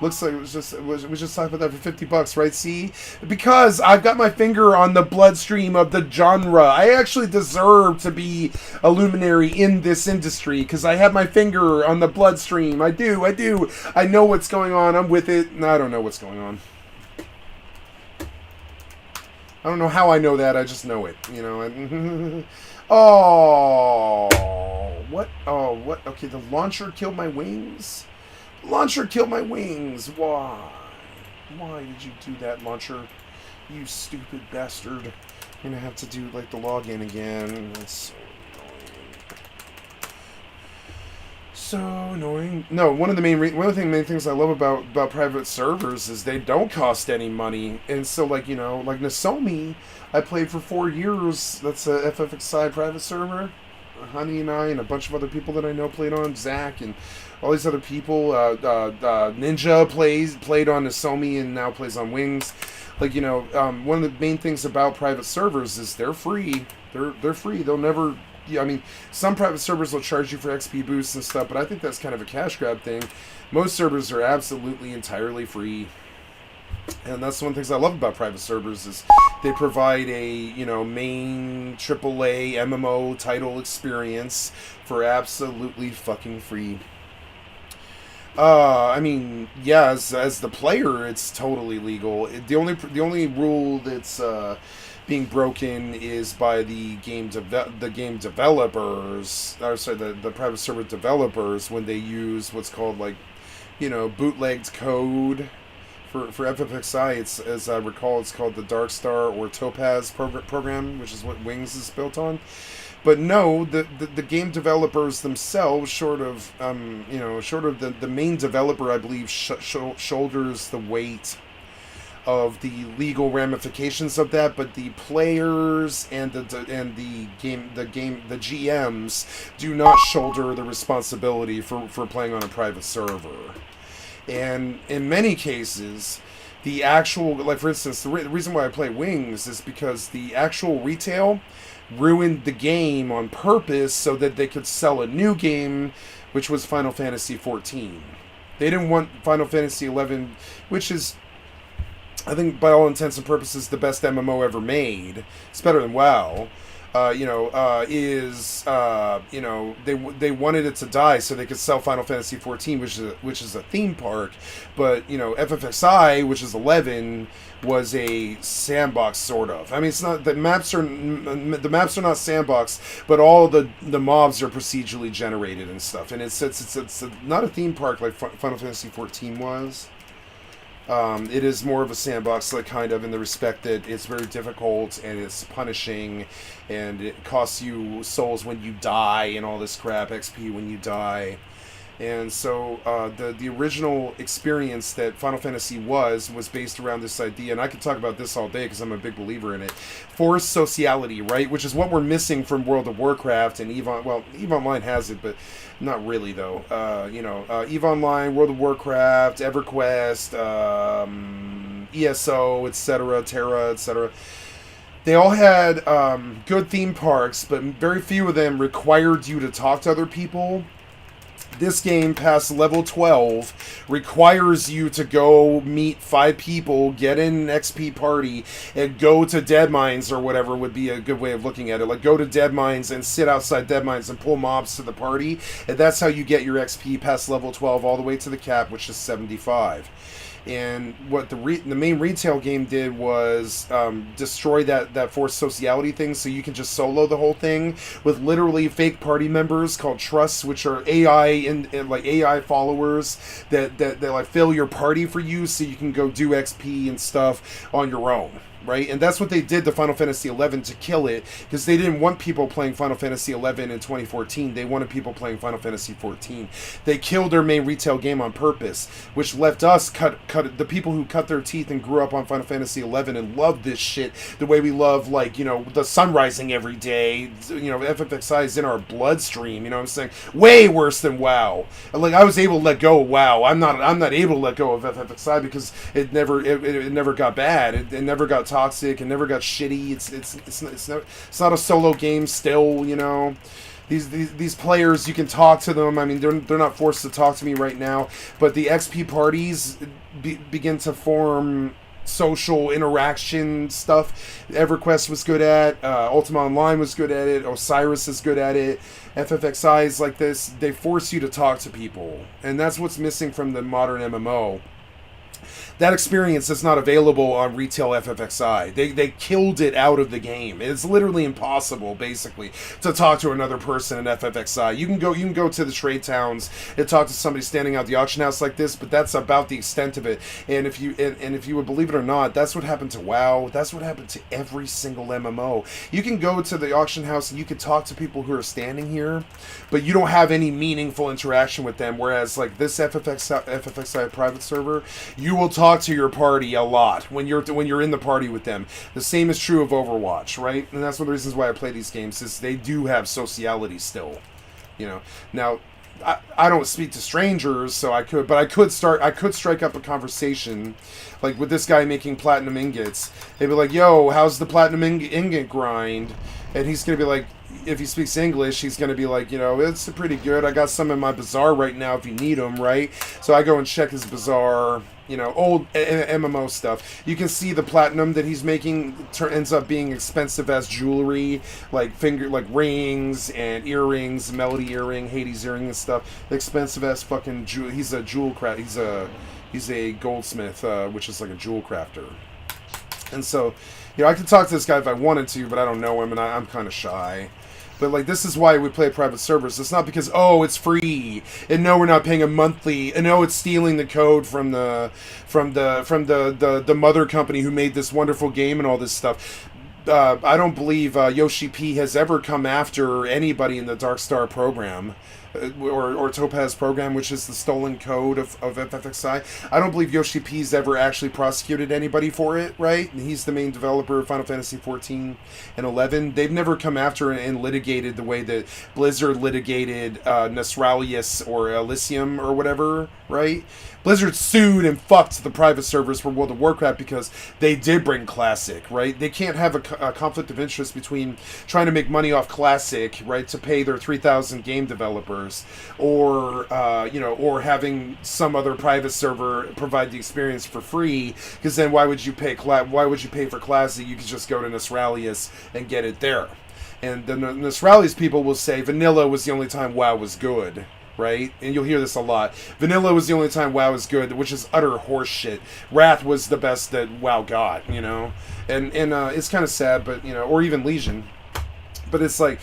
looks like we just talked about that for $50, right? See, because I've got my finger on the bloodstream of the genre. I actually deserve to be a luminary in this industry because I have my finger on the bloodstream. I do. I know what's going on. I'm with it. No, I don't know what's going on. I don't know how I know that. I just know it. You know. Oh, what? Oh, what? Okay, the launcher killed my wings? Launcher killed my wings. Why? Why did you do that, launcher? You stupid bastard. You're gonna have to do, like, the login again. That's so annoying. No, one of the main things I love about private servers is they don't cost any money. And so, like, you know, like Nozomi, I played for 4 years. That's a FFXI private server. Honey and I and a bunch of other people that I know played on. Zach and all these other people. Ninja played on Nozomi and now plays on Wings. Like, you know, one of the main things about private servers is they're free. They're free. They'll never... Yeah, I mean, some private servers will charge you for XP boosts and stuff, but I think that's kind of a cash grab thing. Most servers are absolutely entirely free. And that's one of the things I love about private servers is they provide a, you know, main AAA MMO title experience for absolutely fucking free. I mean, yeah, as the player, it's totally legal. The only rule that's being broken is by the game developers. Or sorry, the private server developers when they use what's called like, bootlegged code. For FFXI, it's, as I recall, it's called the Dark Star or Topaz program, which is what Wings is built on. But no, the game developers themselves, short of the main developer, I believe, shoulders the weight of the legal ramifications of that. But the players and the GMs do not shoulder the responsibility for playing on a private server. And in many cases, the actual, like for instance, the reason why I play Wings is because the actual retail ruined the game on purpose so that they could sell a new game, which was Final Fantasy XIV. They didn't want Final Fantasy XI, which is, I think, by all intents and purposes, the best MMO ever made. It's better than WoW. They wanted it to die so they could sell Final Fantasy XIV, which is a theme park, but FFXI, which is 11, was a sandbox sort of. I mean, it's not the maps are not sandbox, but all the mobs are procedurally generated and stuff, and it's not a theme park like Final Fantasy XIV was. It is more of a sandbox, like kind of in the respect that it's very difficult and it's punishing, and it costs you souls when you die and all this crap, XP when you die. And so the original experience that Final Fantasy was based around this idea, and I could talk about this all day because I'm a big believer in it. Forced sociality, right? Which is what we're missing from World of Warcraft and EVE. Well, EVE Online has it, but not really though. EVE Online, World of Warcraft, EverQuest, ESO, etc., Terra, etc. They all had good theme parks, but very few of them required you to talk to other people. This game, past level 12, requires you to go meet 5 people, get in an XP party, and go to Dead Mines or whatever would be a good way of looking at it. Like, go to Dead Mines and sit outside Dead Mines and pull mobs to the party. And that's how you get your XP past level 12 all the way to the cap, which is 75. And what the main retail game did was destroy that forced sociality thing, so you can just solo the whole thing with literally fake party members called trusts, which are AI and like AI followers that like fill your party for you, so you can go do XP and stuff on your own. Right, and that's what they did to Final Fantasy XI to kill it, because they didn't want people playing Final Fantasy XI in 2014. They wanted people playing Final Fantasy XIV. They killed their main retail game on purpose, which left us cut the people who cut their teeth and grew up on Final Fantasy XI and loved this shit the way we love, like, the sun rising every day. FFXI is in our bloodstream. You know what I'm saying? Way worse than WoW. Like, I was able to let go of WoW. I'm not able to let go of FFXI because it never got bad. It never got toxic and never got shitty. It's not a solo game still. These players, you can talk to them. I mean, they're not forced to talk to me right now, but the XP parties begin to form social interaction stuff. EverQuest was good at, Ultima Online was good at it, Osiris is good at it. FFXI is like this. They force you to talk to people, and that's what's missing from the modern MMO. That experience is not available on retail FFXI. They killed it out of the game. It's literally impossible, basically, to talk to another person in FFXI. You can go to the trade towns and talk to somebody standing out the auction house like this, but that's about the extent of it. And if you would believe it or not, that's what happened to WoW. That's what happened to every single MMO. You can go to the auction house and you can talk to people who are standing here, but you don't have any meaningful interaction with them. Whereas like this FFXI private server, you will talk to your party a lot when you're in the party with them. The same is true of Overwatch, right? And that's one of the reasons why I play these games, is they do have sociality still. Now I don't speak to strangers, so I could strike up a conversation, like with this guy making platinum ingots. They'd be like, "Yo, how's the platinum ingot grind?" And he's going to be like, if he speaks English, he's going to be like, it's pretty good. I got some in my bazaar right now if you need them, right? So I go and check his bazaar, old MMO stuff. You can see the platinum that he's making ends up being expensive as jewelry, like rings and earrings, Melody earring, Hades earring and stuff. Expensive as fucking jewel. He's a jewel craft. He's a goldsmith, which is like a jewel crafter. And so, I could talk to this guy if I wanted to, but I don't know him, and I'm kind of shy. But like, this is why we play private servers. It's not because it's free, and no, we're not paying a monthly, and no, it's stealing the code from the mother company who made this wonderful game and all this stuff. I don't believe Yoshi P has ever come after anybody in the Dark Star program. Or Topaz program, which is the stolen code of FFXI. I don't believe Yoshi P's ever actually prosecuted anybody for it, right? He's the main developer of Final Fantasy 14 and 11. They've never come after and litigated the way that Blizzard litigated Nasralius or Elysium or whatever, right? Blizzard sued and fucked the private servers for World of Warcraft because they did bring Classic, right? They can't have a conflict of interest between trying to make money off Classic, right, to pay their 3,000 game developers, or having some other private server provide the experience for free. Because then why would you pay for Classic? You could just go to Nasralius and get it there. And the Nasralius people will say vanilla was the only time WoW was good. Right? And you'll hear this a lot. Vanilla was the only time WoW was good, which is utter horseshit. Wrath was the best that WoW got, And it's kind of sad, but, or even Legion. But it's like,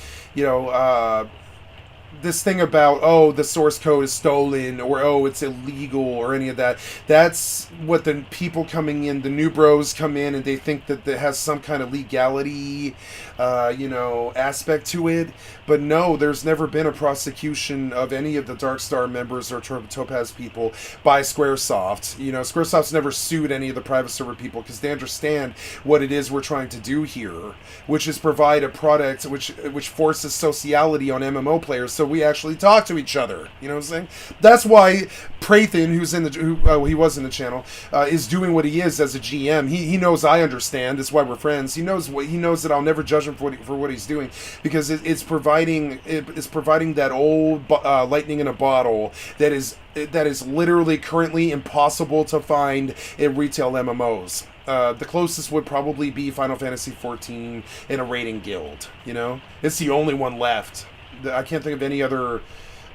this thing about, the source code is stolen, or, it's illegal, or any of that. That's what the people coming in, the new bros come in, and they think that it has some kind of legality, aspect to it. But no, there's never been a prosecution of any of the Dark Star members or Topaz people by Squaresoft. Squaresoft's never sued any of the private server people because they understand what it is we're trying to do here, which is provide a product which forces sociality on MMO players so we actually talk to each other. You know what I'm saying? That's why Prathan, he was in the channel, is doing what he is as a GM. He knows I understand. That's why we're friends. He knows that I'll never judge him for what he's doing, because it's providing that old lightning in a bottle that is literally currently impossible to find in retail MMOs. The closest would probably be Final Fantasy 14 in a raiding guild. It's the only one left. I can't think of any other.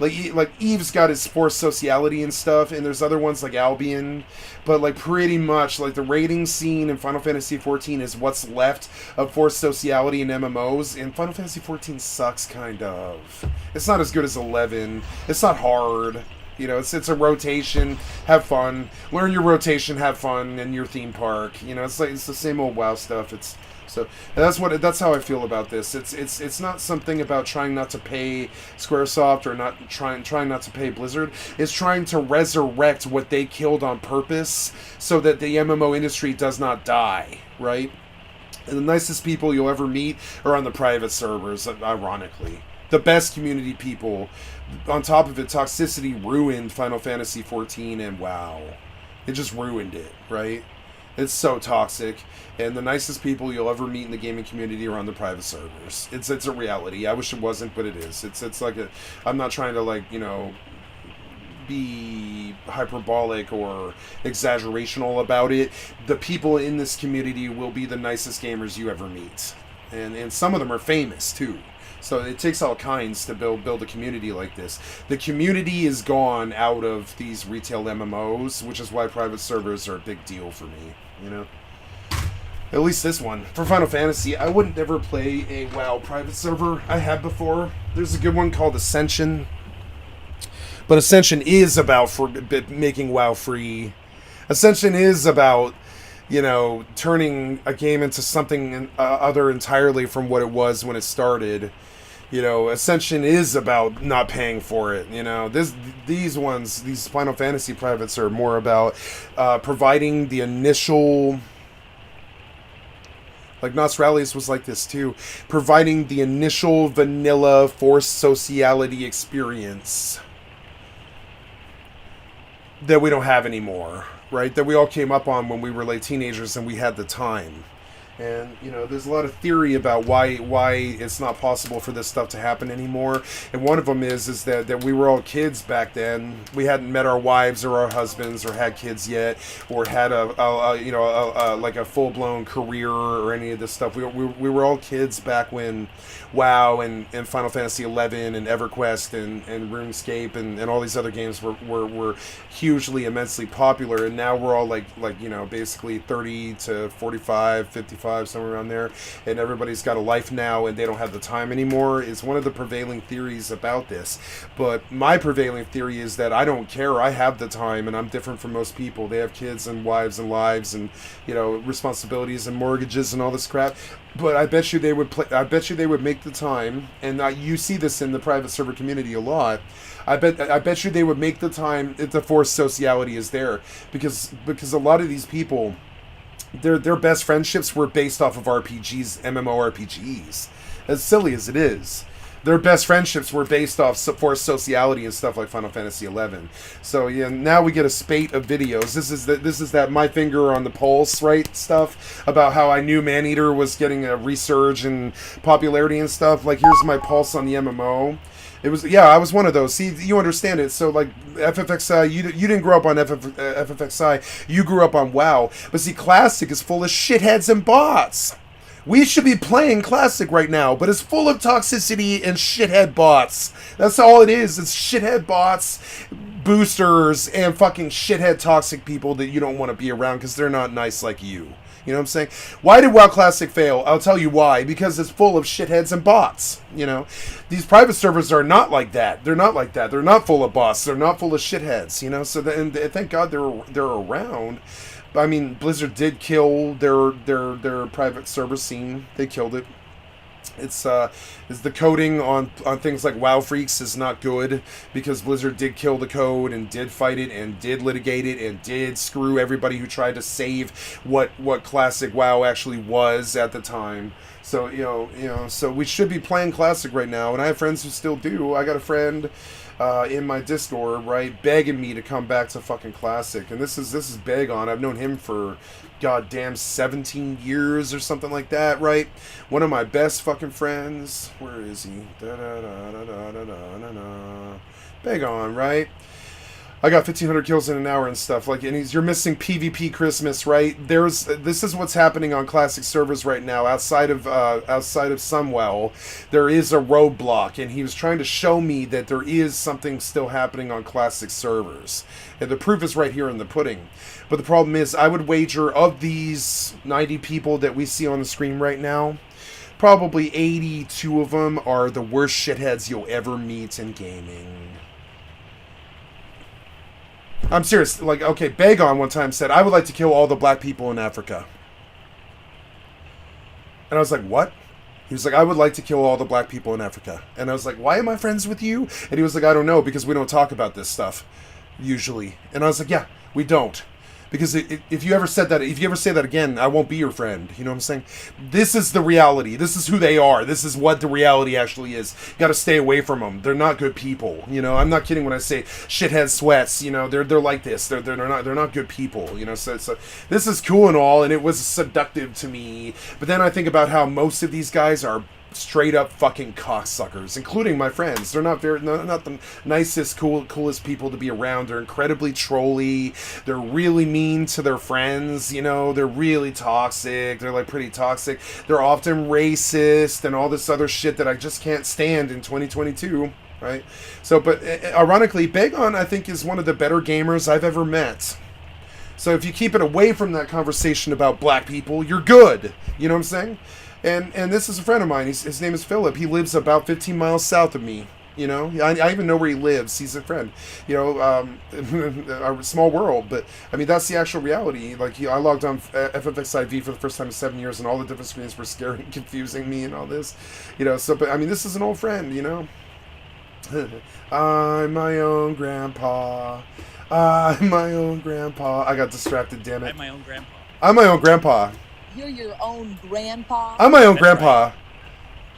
Like Eve's got his forced sociality and stuff, and there's other ones like Albion, but like pretty much like the raiding scene in Final Fantasy 14 is what's left of forced sociality in MMOs, and Final Fantasy 14 sucks, kind of. It's not as good as 11. It's not hard. It's a rotation. Have fun. Learn your rotation. Have fun in your theme park. It's the same old WoW stuff. So that's how I feel about this. It's not something about trying not to pay Squaresoft or not trying not to pay Blizzard. It's trying to resurrect what they killed on purpose so that the MMO industry does not die, right? And the nicest people you'll ever meet are on the private servers, ironically. The best community people. On top of it, toxicity ruined Final Fantasy XIV and WoW. It just ruined it, right? It's so toxic, and the nicest people you'll ever meet in the gaming community are on the private servers. It's a reality. I wish it wasn't, but it is. It's like I'm not trying to be hyperbolic or exaggerational about it. The people in this community will be the nicest gamers you ever meet, and some of them are famous too. So it takes all kinds to build a community like this. The community is gone out of these retail MMOs, which is why private servers are a big deal for me, At least this one. For Final Fantasy, I wouldn't ever play a WoW private server. I have before. There's a good one called Ascension. But Ascension is about making WoW free. Ascension is about turning a game into something other entirely from what it was when it started. Ascension is about not paying for it. These Final Fantasy privates are more about providing the initial. Like Nosralius was like this too, providing the initial vanilla forced sociality experience that we don't have anymore, right? That we all came up on when we were like teenagers and we had the time. And, you know, there's a lot of theory about why it's not possible for this stuff to happen anymore. And one of them is that we were all kids back then. We hadn't met our wives or our husbands or had kids yet, or had like a full-blown career or any of this stuff. We were all kids back when WoW and Final Fantasy XI and EverQuest and RuneScape and all these other games were hugely, immensely popular. And now we're all like you know, basically 30 to 45, 55, somewhere around there, and everybody's got a life now and they don't have the time anymore, is one of the prevailing theories about this. But my prevailing theory is that I don't care. I have the time, and I'm different from most people. They have kids and wives and lives and, you know, responsibilities and mortgages and all this crap. But I bet you they would make the time, and you see this in the private server community a lot. I bet you they would make the time if the forced sociality is there, because a lot of these people, their best friendships were based off of RPGs, MMORPGs. As silly as it is, their best friendships were based off forced sociality and stuff like Final Fantasy XI. So yeah, now we get a spate of videos. This is that my finger on the pulse, right, stuff about how I knew Maneater was getting a resurge in popularity and stuff. Like, here's my pulse on the MMO. It was, yeah, I was one of those. See, you understand it. So, like, FFXI, you didn't grow up on FFXI. You grew up on WoW. But see, Classic is full of shitheads and bots. We should be playing Classic right now, but it's full of toxicity and shithead bots. That's all it is. It's shithead bots, boosters, and fucking shithead toxic people that you don't want to be around because they're not nice like you. You know what I'm saying? Why did WoW Classic fail? I'll tell you why. Because it's full of shitheads and bots. You know, these private servers are not like that. They're not like that. They're not full of bots. They're not full of shitheads. You know, so and thank God they're around. I mean, Blizzard did kill their private server scene. They killed it. It's the coding on things like WoW Freaks is not good, because Blizzard did kill the code and did fight it and did litigate it and did screw everybody who tried to save what Classic WoW actually was at the time. So you know, so we should be playing Classic right now, and I have friends who still do. I got a friend in my Discord, right, begging me to come back to fucking Classic, and this is Bagon. I've known him for goddamn 17 years or something like that, right? One of my best fucking friends. Where is he? Bagon, right? I got 1,500 kills in an hour and stuff. Like, and you're missing PvP Christmas, right? This is what's happening on Classic servers right now. Outside of Sunwell, there is a roadblock, and he was trying to show me that there is something still happening on Classic servers, and the proof is right here in the pudding. But the problem is, I would wager of these 90 people that we see on the screen right now, probably 82 of them are the worst shitheads you'll ever meet in gaming. I'm serious. Like, okay, Bagon one time said, I would like to kill all the black people in Africa. And I was like, what? He was like, I would like to kill all the black people in Africa. And I was like, why am I friends with you? And he was like, I don't know, because we don't talk about this stuff, usually. And I was like, yeah, we don't. Because if you ever say that again, I won't be your friend. You know what I'm saying? This is the reality. This is who they are. This is what the reality actually is. You got to stay away from them. They're not good people. You know, I'm not kidding when I say shithead sweats. You know, they're like this. They're not good people. You know, so this is cool and all, and it was seductive to me. But then I think about how most of these guys are straight up fucking cocksuckers, including my friends. They're not the nicest, coolest people to be around. They're incredibly trolly. They're really mean to their friends. You know, they're really toxic. They're like pretty toxic. They're often racist and all this other shit that I just can't stand in 2022. Right? So, but ironically, Bagon, I think, is one of the better gamers I've ever met. So if you keep it away from that conversation about black people, you're good. You know what I'm saying? And this is a friend of mine. His name is Philip. He lives about 15 miles south of me. You know, I even know where he lives. He's a friend. You know, a small world, but I mean that's the actual reality. Like I logged on FFXIV for the first time in 7 years, and all the different screens were scary and confusing me and all this. You know, so but I mean this is an old friend. You know, I'm my own grandpa. I'm my own grandpa. I got distracted. Damn it. I'm my own grandpa. I'm my own grandpa. You're your own grandpa? I'm my own grandpa. Right.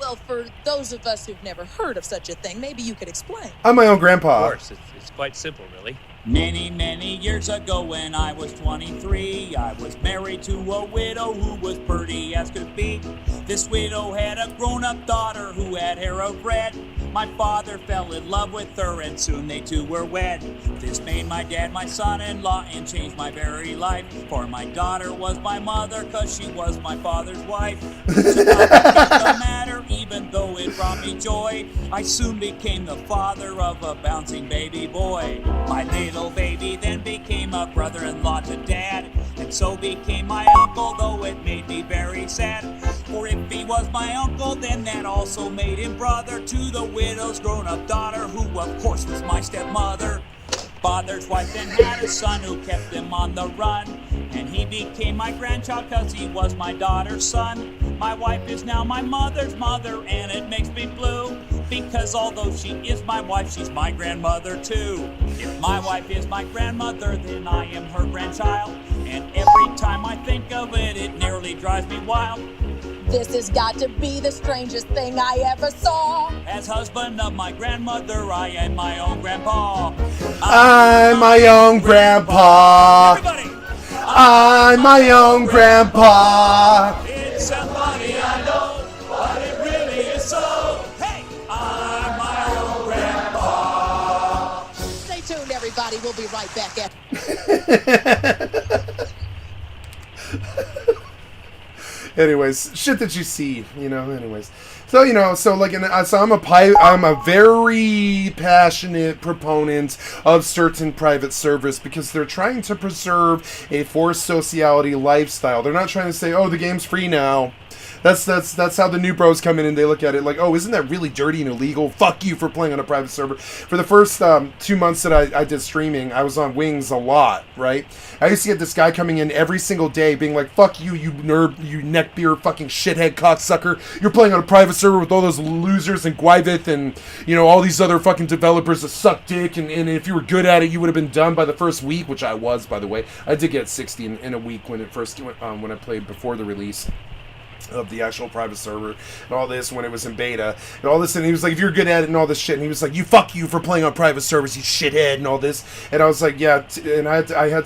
Well, for those of us who've never heard of such a thing, maybe you could explain. I'm my own grandpa. Of course, it's quite simple, really. Many, many years ago when I was 23, I was married to a widow who was pretty as could be. This widow had a grown-up daughter who had hair of red. My father fell in love with her and soon they two were wed. This made my dad my son-in-law and changed my very life. For my daughter was my mother cause she was my father's wife. To complicate the matter, even though it brought me joy, I soon became the father of a bouncing baby boy. My little baby then became a brother-in-law to dad, and so became my uncle, though it made me very sad. For if he was my uncle, then that also made him brother to the widow's grown-up daughter, who of course was my stepmother. Father's wife then had a son who kept him on the run, and he became my grandchild cause he was my daughter's son. My wife is now my mother's mother, and it makes me blue, because although she is my wife, she's my grandmother too. If my wife is my grandmother, then I am her grandchild, and every time I think of it, it nearly drives me wild. This has got to be the strangest thing I ever saw. As husband of my grandmother, I am my own grandpa. I'm my own grandpa. Everybody! I'm my own grandpa. It's somebody I know, but it really is so. Hey, I'm my own grandpa. Stay tuned, everybody. We'll be right back after. Anyways, shit that you see, you know. Anyways, so you know, so like, I'm a very passionate proponent of certain private servers because they're trying to preserve a forced sociality lifestyle. They're not trying to say, oh, the game's free now. That's how the new bros come in and they look at it like, oh, isn't that really dirty and illegal? Fuck you for playing on a private server. For the first 2 months that I did streaming, I was on Wings a lot, right? I used to get this guy coming in every single day being like, fuck you, you nerd, you neckbeard fucking shithead cocksucker. You're playing on a private server with all those losers and Gwivith and, you know, all these other fucking developers that suck dick, and if you were good at it, you would have been done by the first week, which I was, by the way. I did get 60 in a week when it first went, when I played before the release of the actual private server and all this when it was in beta and all this, and he was like, if you're good at it and all this shit, and he was like, fuck you for playing on private servers, you shithead, and all this, and I was like, yeah, and I had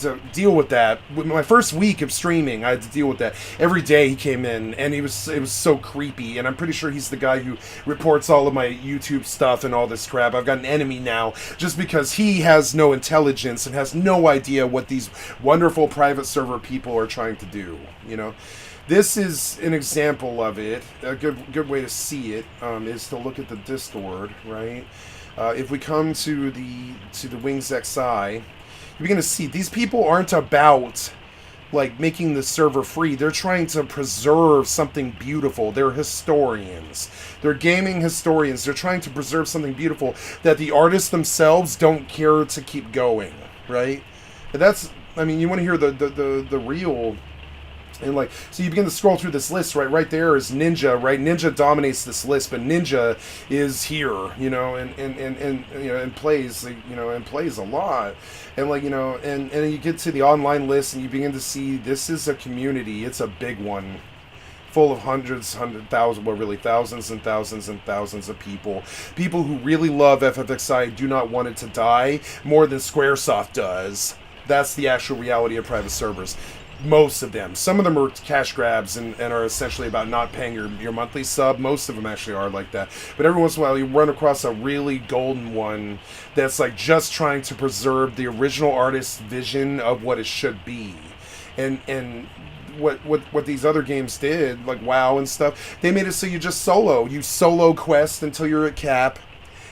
to deal with that. With my first week of streaming, I had to deal with that. Every day he came in and it was so creepy, and I'm pretty sure he's the guy who reports all of my YouTube stuff and all this crap. I've got an enemy now just because he has no intelligence and has no idea what these wonderful private server people are trying to do, you know. This is an example of it. A good way to see it is to look at the Discord, right? If we come to the Wings XI, you're going to see these people aren't about like making the server free. They're trying to preserve something beautiful. They're historians. They're gaming historians. They're trying to preserve something beautiful that the artists themselves don't care to keep going, right? And that's, I mean, you want to hear the real. And like, so you begin to scroll through this list, right there is Ninja, right? Ninja dominates this list, but Ninja is here, you know, and you know, and plays, you know, and plays a lot. And like, you know, and you get to the online list and you begin to see this is a community. It's a big one, full of thousands and thousands and thousands of people who really love FFXI, do not want it to die more than Squaresoft does. That's the actual reality of private servers. Most of them. Some of them are cash grabs and are essentially about not paying your monthly sub. Most of them actually are like that. But every once in a while you run across a really golden one that's like just trying to preserve the original artist's vision of what it should be. And what these other games did, like WoW and stuff, they made it so you just solo. You solo quest until you're at cap.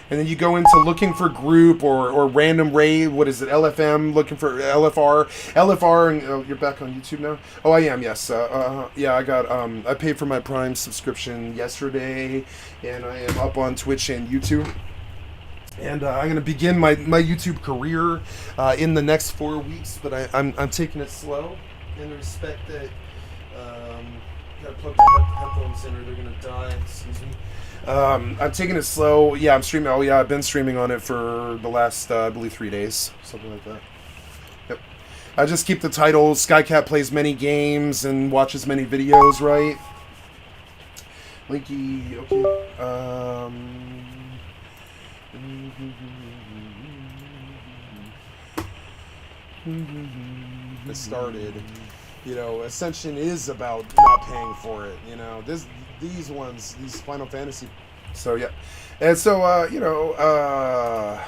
And then you go into looking for group or random raid. What is it? LFM, looking for LFR, and oh, you're back on YouTube now? Oh, I am, yes. Yeah, I got, I paid for my Prime subscription yesterday, and I am up on Twitch and YouTube. And I'm going to begin my YouTube career in the next 4 weeks, but I'm taking it slow in the respect that, gotta plug the headphones in or they're going to die, excuse me. I'm taking it slow. Yeah, I'm streaming. Oh, yeah, I've been streaming on it for the last, I believe, 3 days. Something like that. Yep. I just keep the title, Skycat plays many games and watches many videos, right? Linky, okay. that started. You know, Ascension is about not paying for it. You know, these ones, these Final Fantasy. So yeah, and so you know.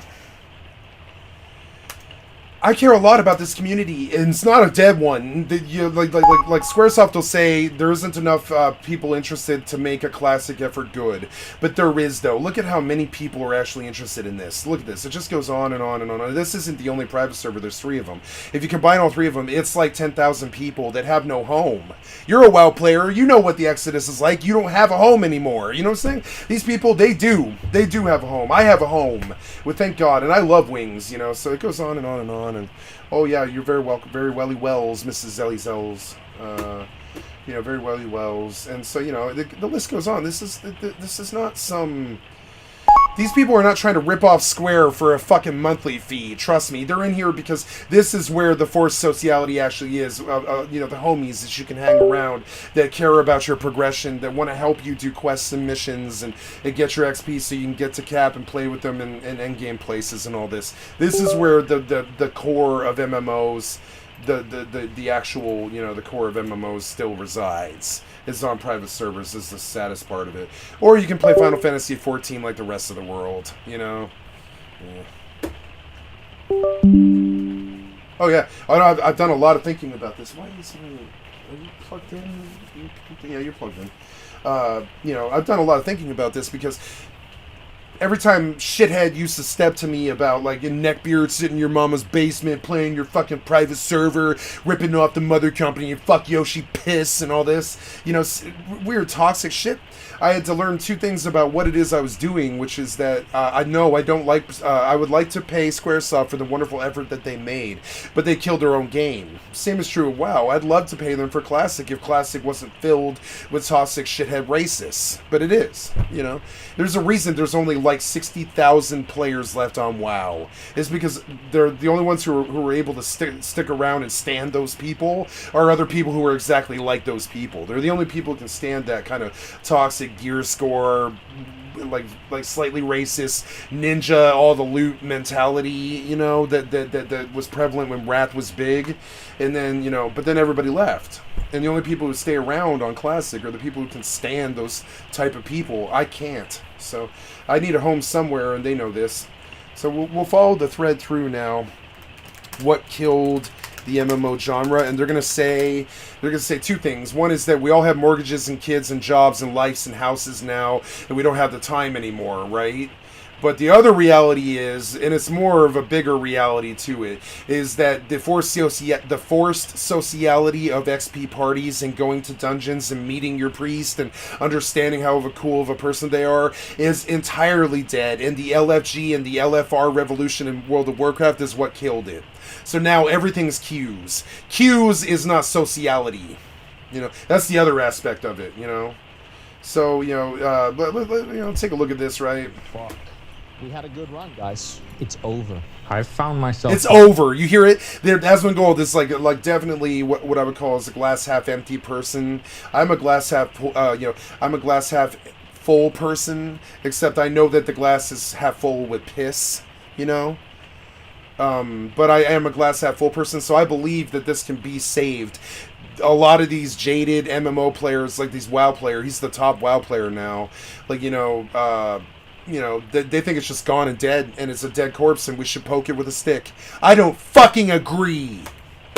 I care a lot about this community, and it's not a dead one. Like Squaresoft will say there isn't enough people interested to make a classic effort good, but there is though. Look at how many people are actually interested in this. Look at this; it just goes on and on and on. And this isn't the only private server. There's 3 of them. If you combine all 3 of them, it's like 10,000 people that have no home. You're a WoW player. You know what the Exodus is like. You don't have a home anymore. You know what I'm saying? These people, they do have a home. I have a home. Well, thank God, and I love Wings. You know, so it goes on and on and on. And oh yeah, you're very welcome, very welly wells, Mrs. Zelly Zells. You know, very welly wells, and so you know the list goes on. This is not some. These people are not trying to rip off Square for a fucking monthly fee. Trust me, they're in here because this is where the forced sociality actually is. You know, the homies that you can hang around, that care about your progression, that want to help you do quests and missions and get your XP so you can get to cap and play with them in endgame places and all this. This is where the core of MMOs, the actual, you know, the core of MMOs still resides. It's on private servers is the saddest part of it. Or you can play Final Fantasy XIV like the rest of the world, you know? Yeah. Oh yeah, I've done a lot of thinking about this. Why is are you plugged in? Yeah, you're plugged in. You know, I've done a lot of thinking about this because every time shithead used to step to me about like a neckbeard sitting in your mama's basement playing your fucking private server, ripping off the mother company and fuck Yoshi piss and all this, you know, weird toxic shit. I had to learn 2 things about what it is I was doing, which is that I would like to pay Squaresoft for the wonderful effort that they made, but they killed their own game. Same is true of WoW. I'd love to pay them for Classic if Classic wasn't filled with toxic shithead racists, but it is, you know. There's a reason there's only like 60,000 players left on WoW. It's because they're the only ones who are able to stick around and stand those people are other people who are exactly like those people. They're the only people who can stand that kind of toxic gear score, like slightly racist ninja all the loot mentality, you know, that was prevalent when Wrath was big. And then, you know, but then everybody left. And the only people who stay around on Classic are the people who can stand those type of people. I can't. So I need a home somewhere, and they know this. So we'll follow the thread through now. What killed the MMO genre? And they're gonna say 2 things. One is that we all have mortgages and kids and jobs and lives and houses now, and we don't have the time anymore, right? But the other reality is, and it's more of a bigger reality to it, is that the forced sociality of XP parties and going to dungeons and meeting your priest and understanding how cool of a person they are is entirely dead. And the LFG and the LFR revolution in World of Warcraft is what killed it. So now everything's queues. Queues is not sociality. You know, that's the other aspect of it, you know. So, you know, you know, take a look at this, right? Fuck. We had a good run, guys. It's over. I found myself... It's over. You hear it? There, Asmongold is like definitely what I would call as a glass half empty person. I'm a glass half, you know, I'm a glass half full person, except I know that the glass is half full with piss, you know? But I am a glass half full person, so I believe that this can be saved. A lot of these jaded MMO players, like these WoW player, he's the top WoW player now, like, you know, they think it's just gone and dead, and it's a dead corpse, and we should poke it with a stick. I don't fucking agree.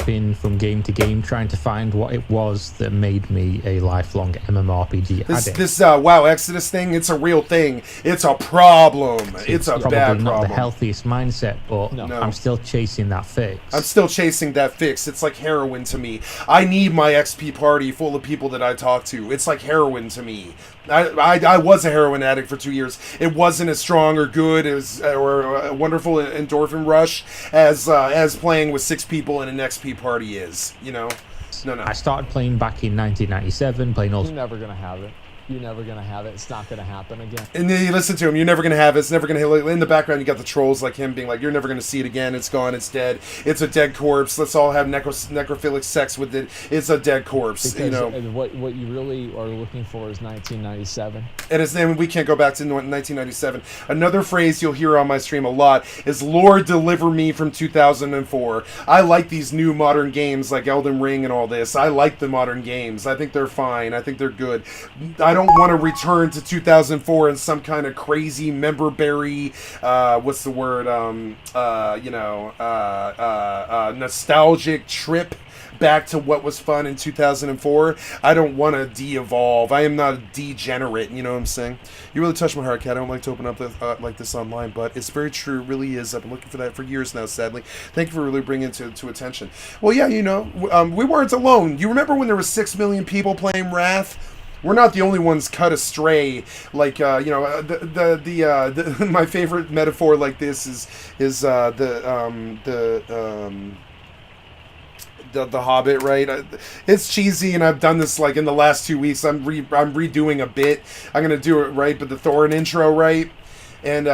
Been from game to game trying to find what it was that made me a lifelong MMORPG addict. This WoW Exodus thing, it's a real thing. It's a problem. It's a bad problem. Not the healthiest mindset, but no. I'm still chasing that fix. I'm still chasing that fix. It's like heroin to me. I need my XP party full of people that I talk to. It's like heroin to me. I was a heroin addict for 2 years. It wasn't as strong or good as or a wonderful endorphin rush as playing with 6 people in an XP party is. You know, no. I started playing back in 1997, playing all. You're never gonna have it. You're never gonna have it. It's not gonna happen again. And then you listen to him. You're never gonna have it. It's never gonna. In the background, you got the trolls like him being like, "You're never gonna see it again. It's gone. It's dead. It's a dead corpse. Let's all have necrophilic sex with it. It's a dead corpse." Because you know what you really are looking for is 1997. And his name. We can't go back to 1997. Another phrase you'll hear on my stream a lot is "Lord, deliver me from 2004." I like these new modern games like Elden Ring and all this. I like the modern games. I think they're fine. I think they're good. I don't want to return to 2004 in some kind of crazy member-berry, what's the word, nostalgic trip back to what was fun in 2004. I don't want to de-evolve. I am not a degenerate, you know what I'm saying? You really touched my heart, Kat. I don't like to open up like this online, but it's very true. It really is. I've been looking for that for years now, sadly. Thank you for really bringing it to attention. Well, yeah, you know, we weren't alone. You remember when there were 6 million people playing Wrath? We're not the only ones cut astray. Like my favorite metaphor like this is the Hobbit, right? It's cheesy, and I've done this like in the last 2 weeks. I'm redoing a bit. I'm gonna do it right, but the Thorin intro, right? And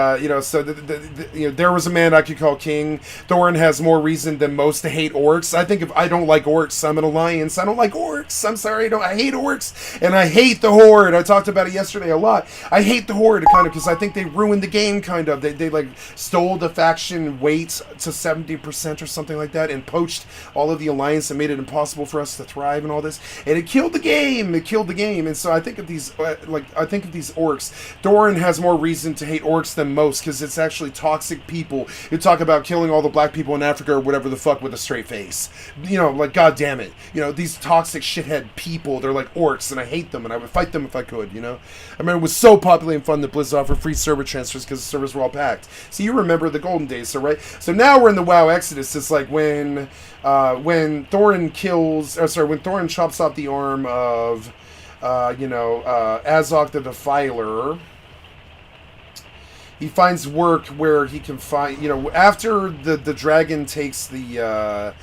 so there was a man I could call king. Thorin has more reason than most to hate orcs. I think if I don't like orcs, I'm an alliance. I don't like orcs. I'm sorry, I hate orcs, and I hate the Horde. I talked about it yesterday a lot. I hate the Horde kind of because I think they ruined the game. Kind of, they like stole the faction weight to 70% or something like that, and poached all of the alliance and made it impossible for us to thrive and all this. And it killed the game. It killed the game. And so I think of these orcs. Thorin has more reason to hate orcs than most because it's actually toxic people who talk about killing all the black people in Africa or whatever the fuck with a straight face. You know, like, god damn it. You know, these toxic shithead people, they're like orcs, and I hate them, and I would fight them if I could, you know? I remember it was so popular and fun that Blizzard offered free server transfers because the servers were all packed. So you remember the golden days, so right? So now we're in the WoW Exodus. It's like when Thorin chops off the arm of, Azog the Defiler. He finds work where he can find, after the dragon takes the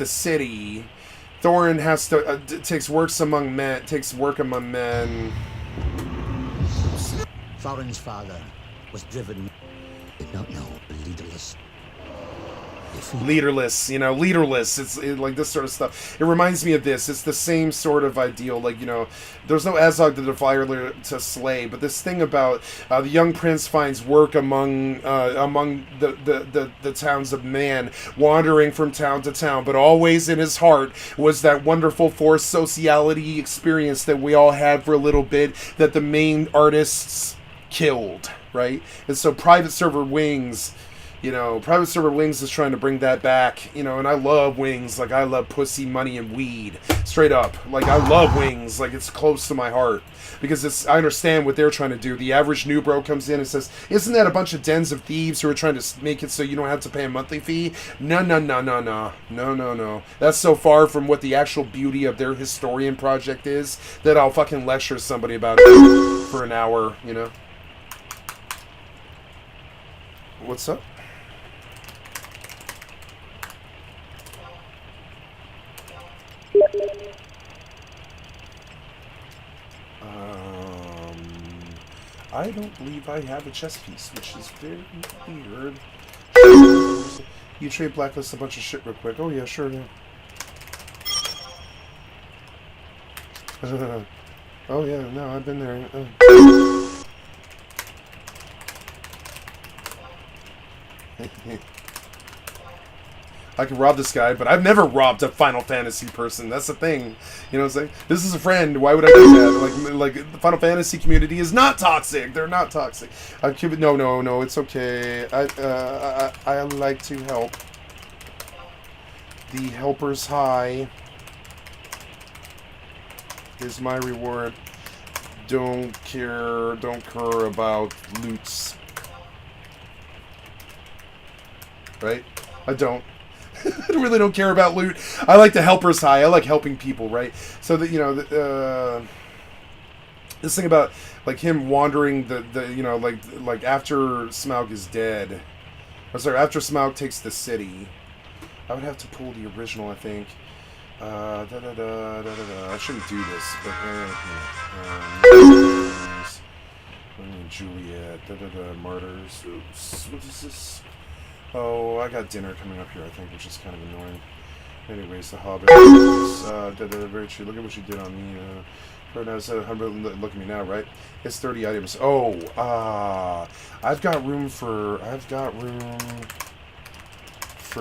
city, Thorin has to takes work among men. Thorin's father was driven, did not know, leaderless. Leaderless. It's like this sort of stuff. It reminds me of this. It's the same sort of ideal. Like, there's no Azog the Defiler to slay, but this thing about the young prince finds work among the towns of man, wandering from town to town, but always in his heart was that wonderful forced sociality experience that we all had for a little bit that the main artists killed, right? And so Private Server Wings is trying to bring that back, and I love Wings. Like, I love pussy, money, and weed. Straight up. Like, I love Wings. Like, it's close to my heart. Because I understand what they're trying to do. The average new bro comes in and says, isn't that a bunch of dens of thieves who are trying to make it so you don't have to pay a monthly fee? No. That's so far from what the actual beauty of their historian project is that I'll fucking lecture somebody about it for an hour, What's up? I don't believe I have a chess piece, which is very weird. You trade Blacklist a bunch of shit real quick. Oh yeah, sure. Yeah. Oh yeah, no, I've been there. I can rob this guy, but I've never robbed a Final Fantasy person. That's the thing. It's like, this is a friend. Why would I do that? Like the Final Fantasy community is not toxic. They're not toxic. No, it's okay. I like to help. The helper's high is my reward. Don't care about loots. Right? I don't. I really don't care about loot. I like the helper's high. I like helping people, right? So that this thing about like him wandering like after Smaug is dead. After Smaug takes the city. I would have to pull the original, I think. I shouldn't do this, but Juliet. Martyrs. Oops. What is this? Oh, I got dinner coming up here, I think, which is kind of annoying. Anyways, the Hobbit. Very true. Look at what you did on me. Look at me now, right? It's 30 items. Oh, I've got room for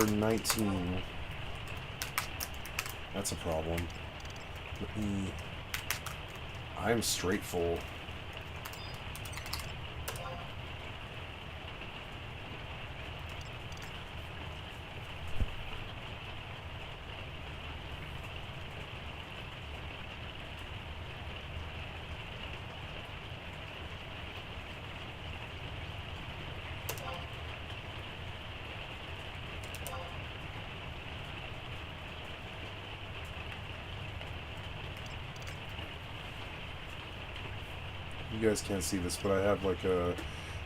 19. That's a problem. I'm straight full. You guys can't see this, but I have like a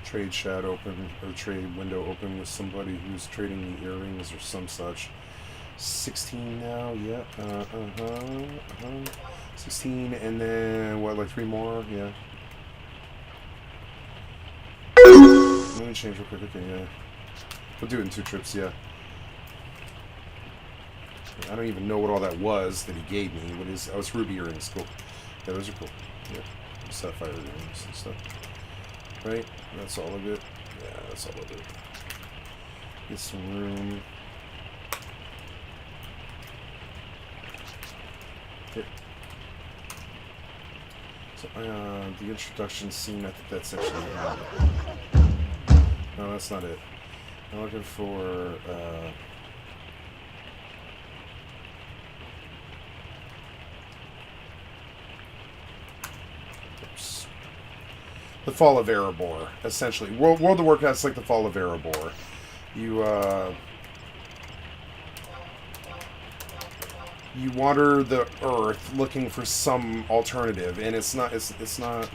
trade chat open, or trade window open with somebody who's trading me earrings or some such. 16 now, yeah, 16, and then, what, like 3 more, yeah. Let me change real quick, okay, yeah. We'll do it in 2 trips, yeah. I don't even know what all that was that he gave me. What is, oh, it's ruby earrings, cool. Yeah, those are cool, yeah. Sapphire earrings and stuff. Right? That's all of it. Yeah, that's all of it. Get some room. Okay. So, the introduction scene, I think that's actually no, that's not it. I'm looking for, the Fall of Erebor, essentially. World of Warcraft's like the Fall of Erebor. You wander the earth looking for some alternative, and it's not the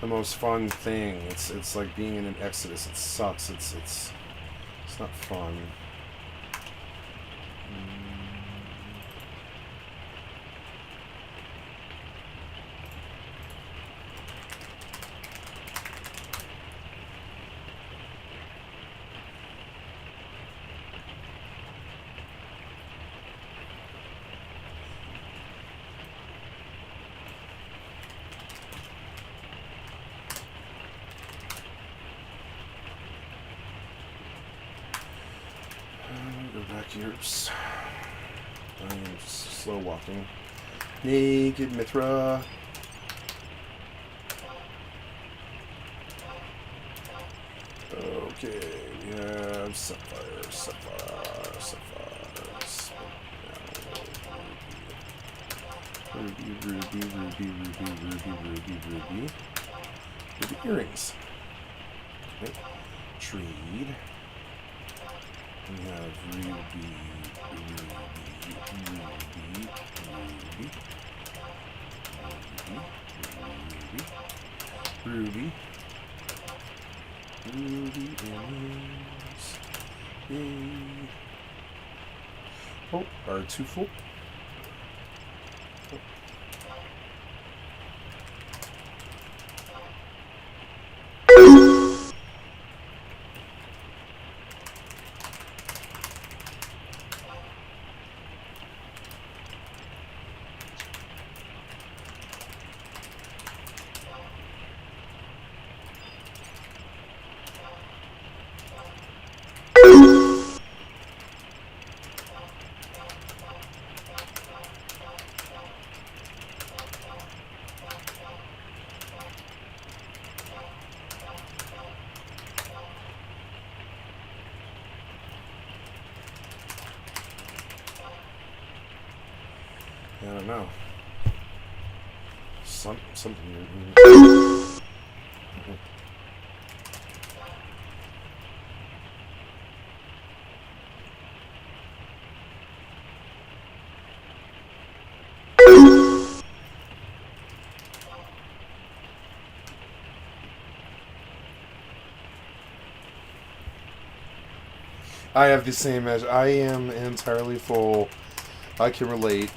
most fun thing. It's like being in an exodus. It sucks. It's not fun. Oops. I'm slow walking. Naked Mithra. Okay, we have sapphires. Ruby earrings. Okay. Trade. We have ruby. Earrings. Yay. Oh, are 2 full? I don't know. Something. I have the same as I am entirely full. I can relate.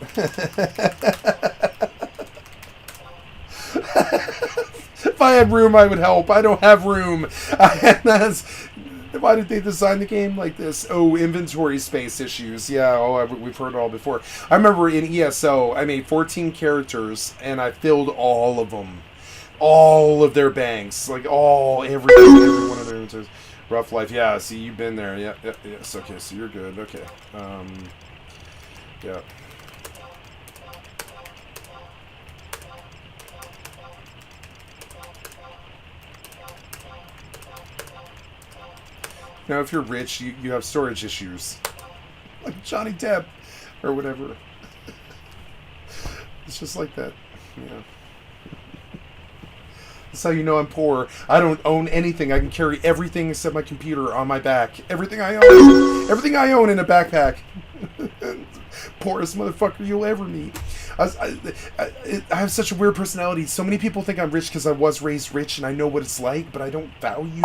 If I had room, I would help. I don't have room. Why did they design the game like this? Oh, inventory space issues. Yeah, we've heard it all before. I remember in ESO, I made 14 characters, and I filled all of them. All of their banks. Like, every one of their inventories. Rough life. Yeah, see, you've been there. Yeah, yes, okay, so you're good. Okay. Yeah. Now, if you're rich, you have storage issues. Like Johnny Depp. Or whatever. It's just like that. Yeah. That's how you know I'm poor. I don't own anything. I can carry everything except my computer on my back. Everything I own. Everything I own in a backpack. Poorest motherfucker you'll ever meet. I have such a weird personality. So many people think I'm rich because I was raised rich and I know what it's like, but I don't value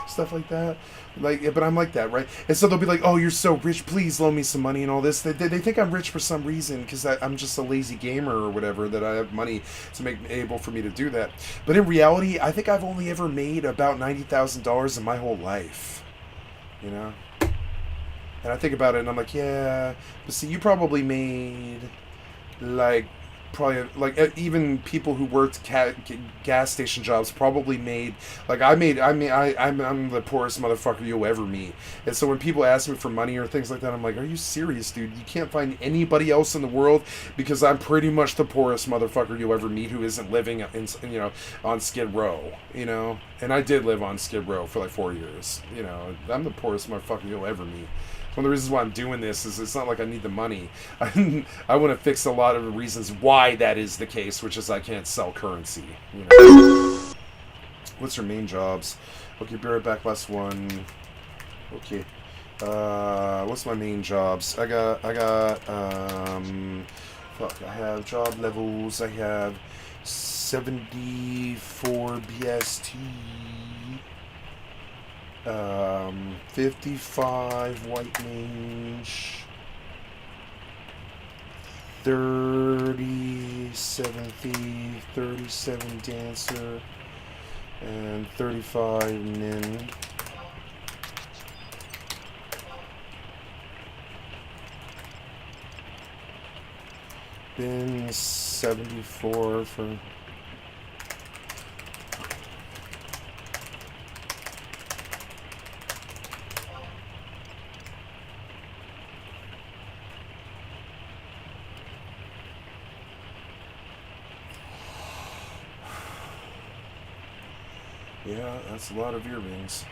stuff like that. But I'm like that, right? And so they'll be like, "Oh, you're so rich. Please loan me some money and all this." They think I'm rich for some reason because I'm just a lazy gamer or whatever. That I have money to make able for me to do that. But in reality, I think I've only ever made about $90,000 in my whole life. You know. And I think about it, and I'm like, yeah. But see, you probably made even people who worked gas station jobs probably made I'm the poorest motherfucker you'll ever meet. And so when people ask me for money or things like that, I'm like, are you serious, dude? You can't find anybody else in the world because I'm pretty much the poorest motherfucker you'll ever meet who isn't living on Skid Row, And I did live on Skid Row for like 4 years, I'm the poorest motherfucker you'll ever meet. One of the reasons why I'm doing this is it's not like I need the money. I want to fix a lot of the reasons why that is the case, which is I can't sell currency. What's your main jobs? Okay, be right back. Last one. Okay. What's my main jobs? I have job levels. I have 74 BST. 55 white mage, 37 thief, 37 dancer, and 35 nin. Been 74 for. Yeah, that's a lot of earrings.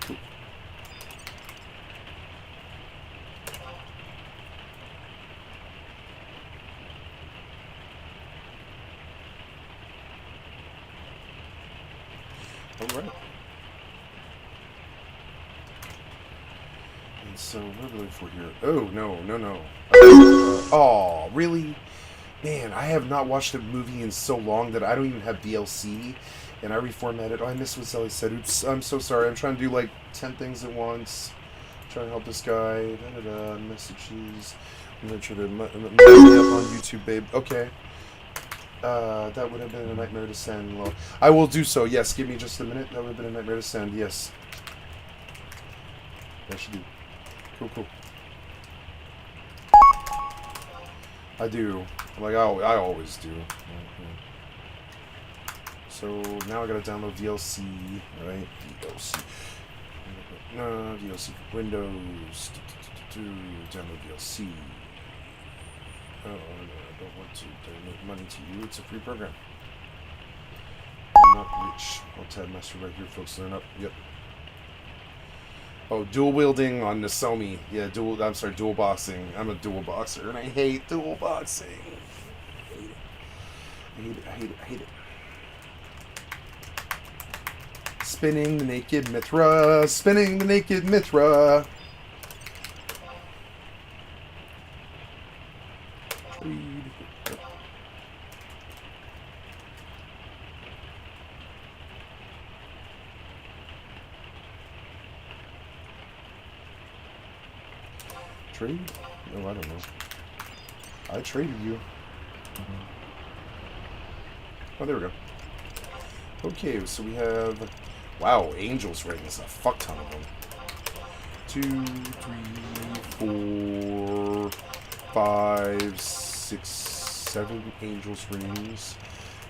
Cool. All right. And so, what are we looking for here? Oh, no. Oh, really? Man, I have not watched a movie in so long that I don't even have DLC, and I reformatted. Oh, I missed what Sally said. Oops, I'm so sorry. I'm trying to do like 10 things at once. Trying to help this guy. Messages. I'm gonna try to up on YouTube, babe. Okay. That would have been a nightmare to send. Well, I will do so. Yes, give me just a minute. That would have been a nightmare to send. Yes. That should do. Cool. I do. I always do. So now I gotta download DLC, right? DLC. No, DLC for Windows. Download DLC. Oh, no, I don't want to donate money to you. It's a free program. I'm not rich. I'll tab master right here, folks. Learn up. Yep. Oh, dual wielding on Nozomi. Yeah, dual boxing. I'm a dual boxer, and I hate dual boxing. I hate it. Spinning the naked Mithra. Spinning the naked Mithra. Trade? No, I don't know. I traded you. Oh, there we go. Okay, so we have... Wow, Angels rings. A fuck ton of them. 2, 3, 4, 5, 6, 7 Angels rings.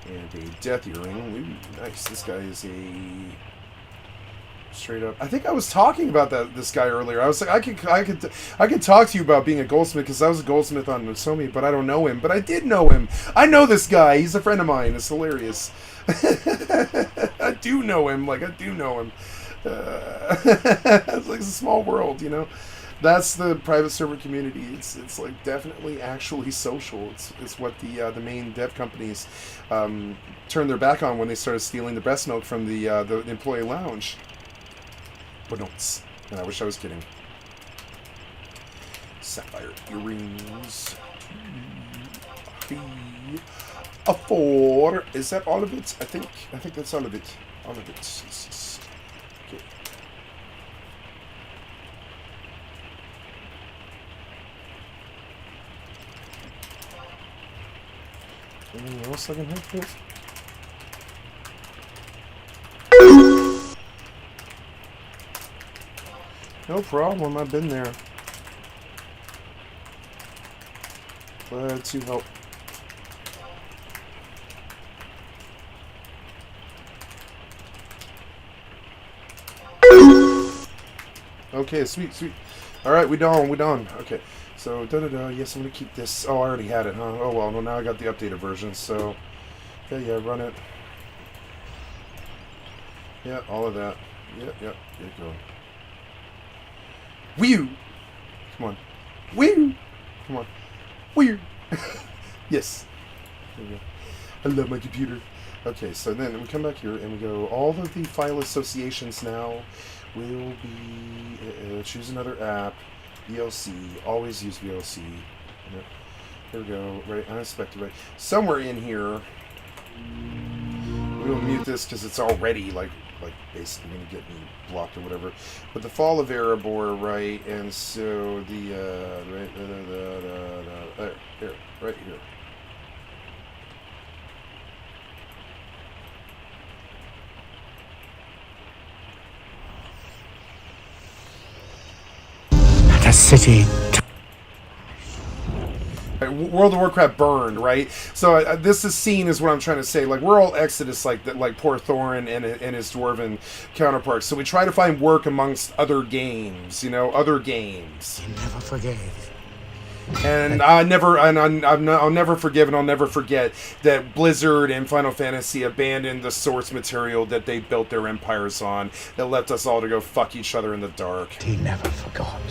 And a Death Earring. Ooh, nice. This guy is a... Straight up. I think I was talking about this guy earlier. I was like, I could talk to you about being a goldsmith because I was a goldsmith on Nozomi, but I don't know him. But I did know him. I know this guy. He's a friend of mine. It's hilarious. I do know him. Like, I do know him. It's like a small world, you know. That's the private server community. It's like definitely actually social. It's what the main dev companies turned their back on when they started stealing the breast milk from the employee lounge. But no, and I wish I was kidding. Sapphire earrings. 2, 3, 4. Is that all of it? I think that's all of it. All of it. Okay. Anything else I can help with? No problem, I've been there. Glad to help. Okay, sweet. Alright, we done. Okay, so, yes, I'm gonna keep this. Oh, I already had it, huh? Oh, well, no, now I got the updated version, so... Yeah, run it. Yeah, all of that. Yep, there you go. Whew! Come on. Whew! Come on. Whew! Yes. There you go. I love my computer. Okay, so then we come back here and we go, all of the file associations now will be, choose another app, VLC, always use VLC. Yep. Here we go, right, uninspected, right. Somewhere in here, we will mute this because it's already, like basically going to get me blocked or whatever. But the fall of Erebor, right, and so the, right here. The city. World of Warcraft burned, right? So this is seen as what I'm trying to say. Like, we're all Exodus, like poor Thorin and his dwarven counterparts. So we try to find work amongst other games, you know, other games. You never forgave. And I'll never forgive and I'll never forget that Blizzard and Final Fantasy abandoned the source material that they built their empires on, that left us all to go fuck each other in the dark. He never forgot.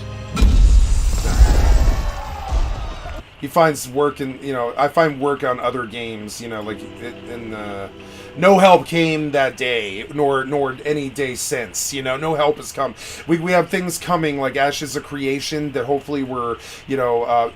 He finds work in, you know, I find work on other games, you know, like no help came that day, nor any day since, you know, no help has come. We have things coming like Ashes of Creation that hopefully we're, you know,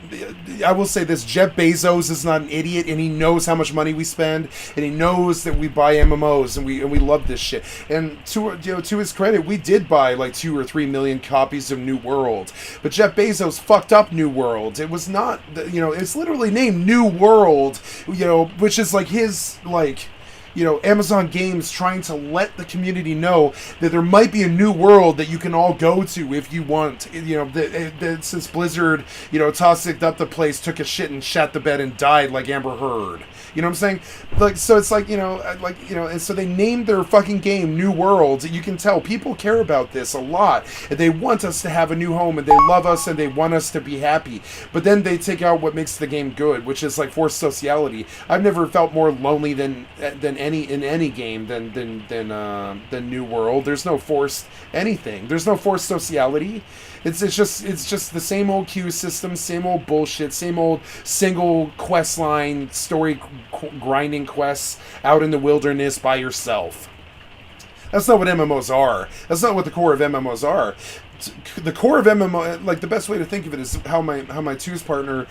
I will say this, Jeff Bezos is not an idiot and he knows how much money we spend and he knows that we buy MMOs and we love this shit. And to his credit, we did buy like 2 or 3 million copies of New World, but Jeff Bezos fucked up New World. It was not, you know, it's literally named New World, you know, which is like his, like, you know, Amazon Games trying to let the community know that there might be a new world that you can all go to if you want. You know, since Blizzard, you know, tossed up the place, took a shit and shat the bed and died like Amber Heard. You know what I'm saying? Like, so it's like, you know, and so they named their fucking game New World. You can tell people care about this a lot. And they want us to have a new home and they love us and they want us to be happy. But then they take out what makes the game good, which is like forced sociality. I've never felt more lonely than any game than New World. There's no forced anything. There's no forced sociality. It's just the same old queue system, same old bullshit, same old single quest line story grinding quests out in the wilderness by yourself. That's not what MMOs are. That's not what the core of MMOs are. The core of MMO, like the best way to think of it is how my twos partner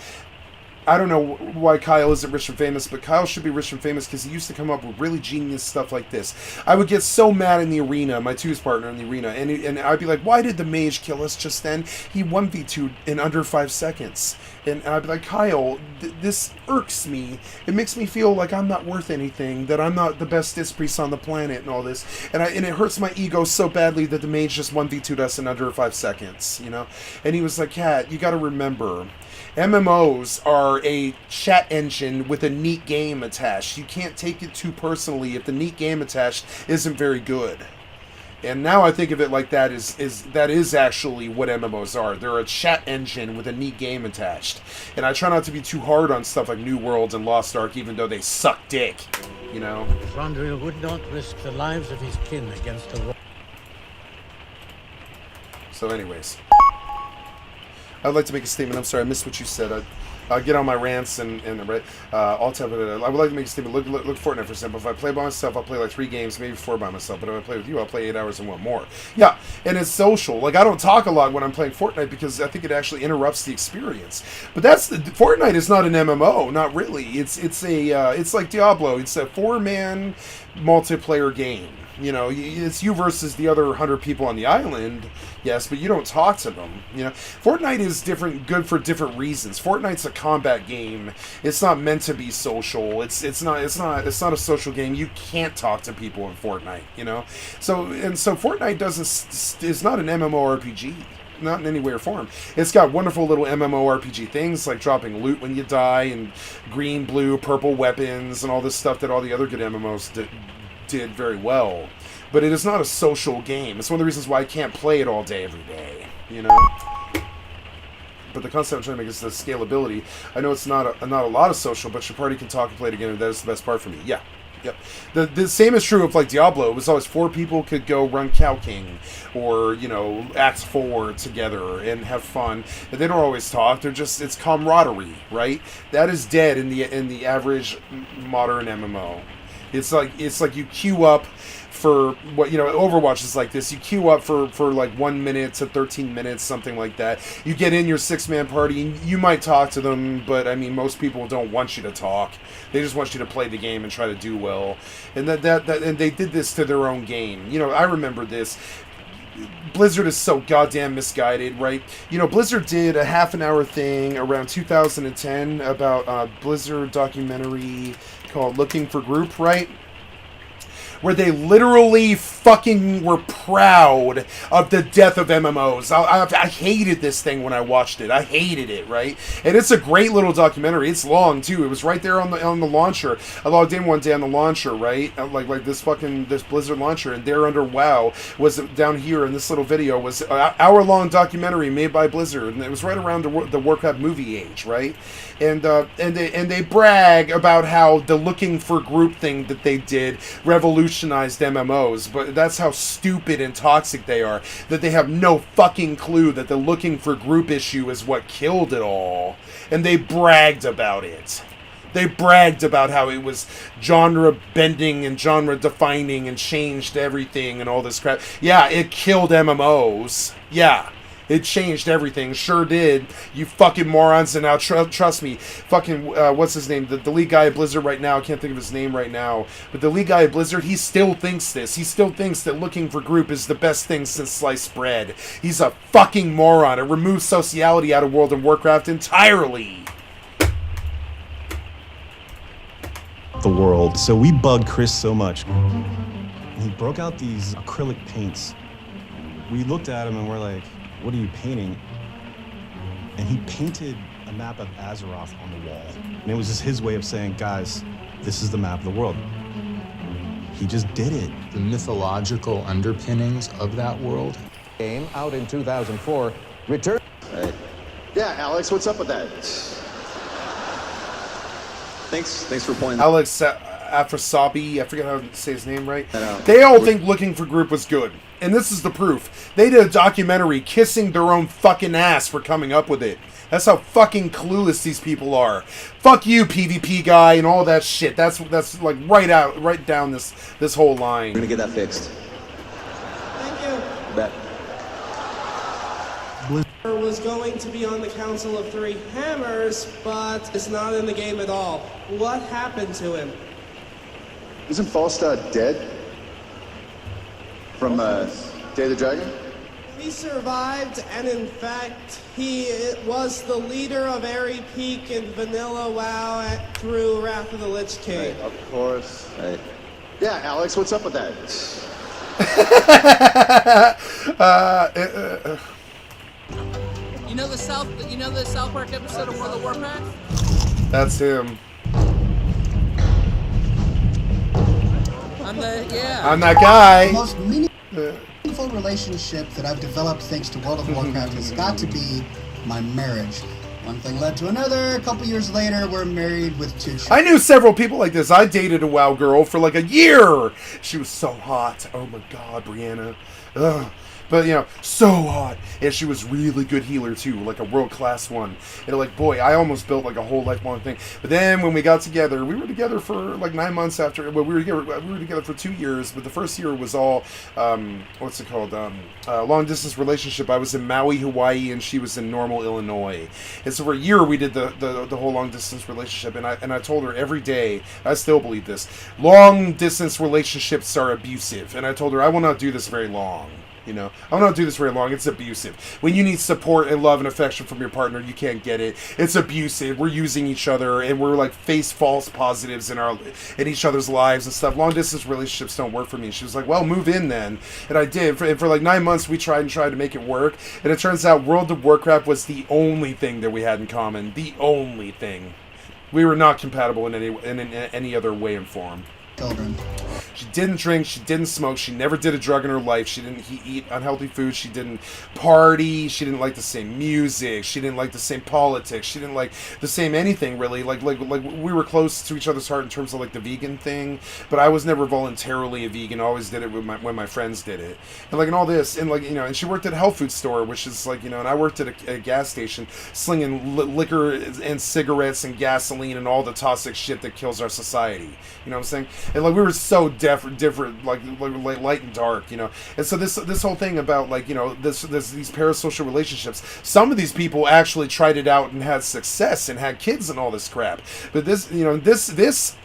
I don't know why Kyle isn't rich and famous, but Kyle should be rich and famous because he used to come up with really genius stuff like this. I would get so mad in the arena, my twos partner in the arena, and I'd be like, why did the mage kill us just then? He 1v2'd in under 5 seconds. And I'd be like, Kyle, this irks me. It makes me feel like I'm not worth anything, that I'm not the best disc priest on the planet and all this. And it hurts my ego so badly that the mage just 1v2'd us in under 5 seconds, you know? And he was like, Kat, you gotta remember, MMOs are a chat engine with a neat game attached. You can't take it too personally if the neat game attached isn't very good. And now I think of it like that is actually what MMOs are. They're a chat engine with a neat game attached. And I try not to be too hard on stuff like New Worlds and Lost Ark, even though they suck dick, you know? Thranduil would not risk the lives of his kin against a... So anyways, I'd like to make a statement. I'm sorry, I missed what you said. I'll get on my rants and I'll tell it. I would like to make a statement. Look Fortnite, for example. If I play by myself, I'll play like 3 games, maybe 4 by myself. But if I play with you, I'll play 8 hours and want more. Yeah, and it's social. Like, I don't talk a lot when I'm playing Fortnite because I think it actually interrupts the experience. But Fortnite is not an MMO, not really. It's like Diablo. It's a 4-man multiplayer game. You know, it's you versus the other 100 people on the island, yes, but you don't talk to them. You know, Fortnite is good for different reasons. Fortnite's a combat game. It's not meant to be social. It's not a social game. You can't talk to people in Fortnite. You know, so Fortnite is not an MMORPG. Not in any way or form. It's got wonderful little MMORPG things like dropping loot when you die and green, blue, purple weapons and all this stuff that all the other good MMOs did very well, but it is not a social game. It's one of the reasons why I can't play it all day, every day, you know? But the concept I'm trying to make is the scalability. I know it's not a lot of social, but your party can talk and play together. That is the best part for me. Yeah. Yep. The same is true of like Diablo. It was always 4 people could go run Cow King or, you know, Act 4 together and have fun. And they don't always talk. It's camaraderie, right? That is dead in the average modern MMO. It's like you queue up for what, you know, Overwatch is like this. You queue up for like 1 minute to 13 minutes, something like that. You get in your 6-man party and you might talk to them, but I mean, most people don't want you to talk. They just want you to play the game and try to do well. And and they did this to their own game. You know, I remember this. Blizzard is so goddamn misguided, right? You know, Blizzard did a half-an-hour thing around 2010 about Blizzard documentary called Looking for Group, right? Where they literally fucking were proud of the death of MMOs. I hated this thing when I watched it. I hated it, right? And it's a great little documentary. It's long too. It was right there on the launcher. I logged in one day on the launcher, right? Like this Blizzard launcher, and there under WoW was down here in this little video was an hour-long documentary made by Blizzard, and it was right around the Warcraft movie age, right? And they brag about how the Looking for Group thing that they did revolutionized MMOs, but that's how stupid and toxic they are, that they have no fucking clue that the Looking for Group issue is what killed it all. And they bragged about it. They bragged about how it was genre bending and genre defining and changed everything and all this crap. Yeah, it killed MMOs. Yeah. It changed everything. Sure did. You fucking morons. And now, trust me, fucking, what's his name? The lead guy at Blizzard right now, I can't think of his name right now, but the lead guy at Blizzard, he still thinks this. He still thinks that Looking for Group is the best thing since sliced bread. He's a fucking moron. It removes sociality out of World of Warcraft entirely. The world. So we bugged Chris so much. He broke out these acrylic paints. We looked at him and we're like, what are you painting? And he painted a map of Azeroth on the wall. And it was just his way of saying, guys, this is the map of the world. He just did it. The mythological underpinnings of that world. Game out in 2004. Return. Yeah, Alex, what's up with that? Thanks for pointing. Alex Afrasabi, I forget how to say his name right. They all think Looking for Group was good. And this is the proof. They did a documentary kissing their own fucking ass for coming up with it. That's how fucking clueless these people are. Fuck you, PvP guy, and all that shit. That's like right down this whole line. We're gonna get that fixed. Thank you. Bet. was going to be on the Council of Three Hammers, but is not in the game at all. What happened to him? Isn't Falstad dead? From Day of the Dragon? He survived, and in fact, he was the leader of Airy Peak in Vanilla WoW through Wrath of the Lich King. Right, of course. Right. Yeah, Alex, what's up with that? You know the South Park episode of World of Warcraft? That's him. I'm that guy. The most meaningful relationship that I've developed thanks to World of Warcraft has got to be my marriage. One thing led to another. A couple years later, we're married with 2 children. I knew several people like this. I dated a WoW girl for like a year. She was so hot. Oh my god, Brianna. Ugh. But, you know, so hot. And she was really good healer, too. Like a world-class one. And, like, boy, I almost built, like, a whole lifelong thing. But then when we got together, we were together for, like, 9 months after. Well, we were together for 2 years. But the first year was all, what's it called? Long-distance relationship. I was in Maui, Hawaii, and she was in Normal, Illinois. And so for a year, we did the whole long-distance relationship. And I told her every day, I still believe this, long-distance relationships are abusive. And I told her, I will not do this very long. You know, I will not do this very long. It's abusive. When you need support and love and affection from your partner, you can't get it. It's abusive. We're using each other, and we're like false positives in each other's lives and stuff. Long distance relationships don't work for me. She was like, "Well, move in then," and I did. For like 9 months, we tried to make it work, and it turns out World of Warcraft was the only thing that we had in common. The only thing. We were not compatible in any other way and form. Children. She didn't drink, she didn't smoke, she never did a drug in her life, she didn't eat unhealthy food, she didn't party, she didn't like the same music, she didn't like the same politics, she didn't like the same anything really. Like we were close to each other's heart in terms of like the vegan thing, but I was never voluntarily a vegan. I always did it when my friends did it. And like, and all this, and like, you know, and she worked at a health food store, which is like, you know, and I worked at a gas station slinging liquor and cigarettes and gasoline and all the toxic shit that kills our society. You know what I'm saying? And like, we were so different, like light and dark, you know. And so this whole thing about like, you know, these parasocial relationships, some of these people actually tried it out and had success and had kids and all this crap. But this, you know, this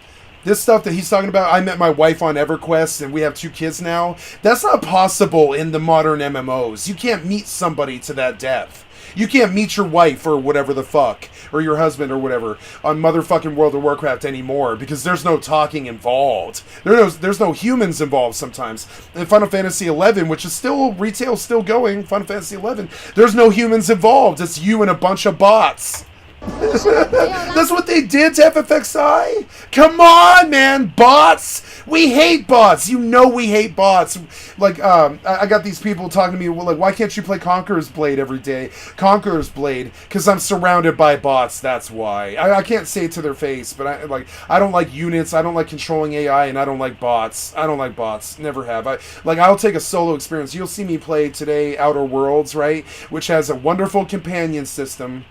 stuff that he's talking about, I met my wife on EverQuest and we have 2 kids now. That's not possible in the modern MMOs. You can't meet somebody to that depth. You can't meet your wife or whatever the fuck, or your husband or whatever, on motherfucking World of Warcraft anymore, because there's no talking involved. There's no humans involved sometimes. In Final Fantasy XI, which is still, retail still going, Final Fantasy XI, there's no humans involved. It's you and a bunch of bots. That's what they did to FFXI? Come on, man, bots! We hate bots! You know we hate bots. Like, I got these people talking to me, well, like, why can't you play Conqueror's Blade every day? Conqueror's Blade, because I'm surrounded by bots, that's why. I can't say it to their face, but I don't like units, I don't like controlling AI, and I don't like bots. I don't like bots. Never have. I'll take a solo experience. You'll see me play today Outer Worlds, right? Which has a wonderful companion system.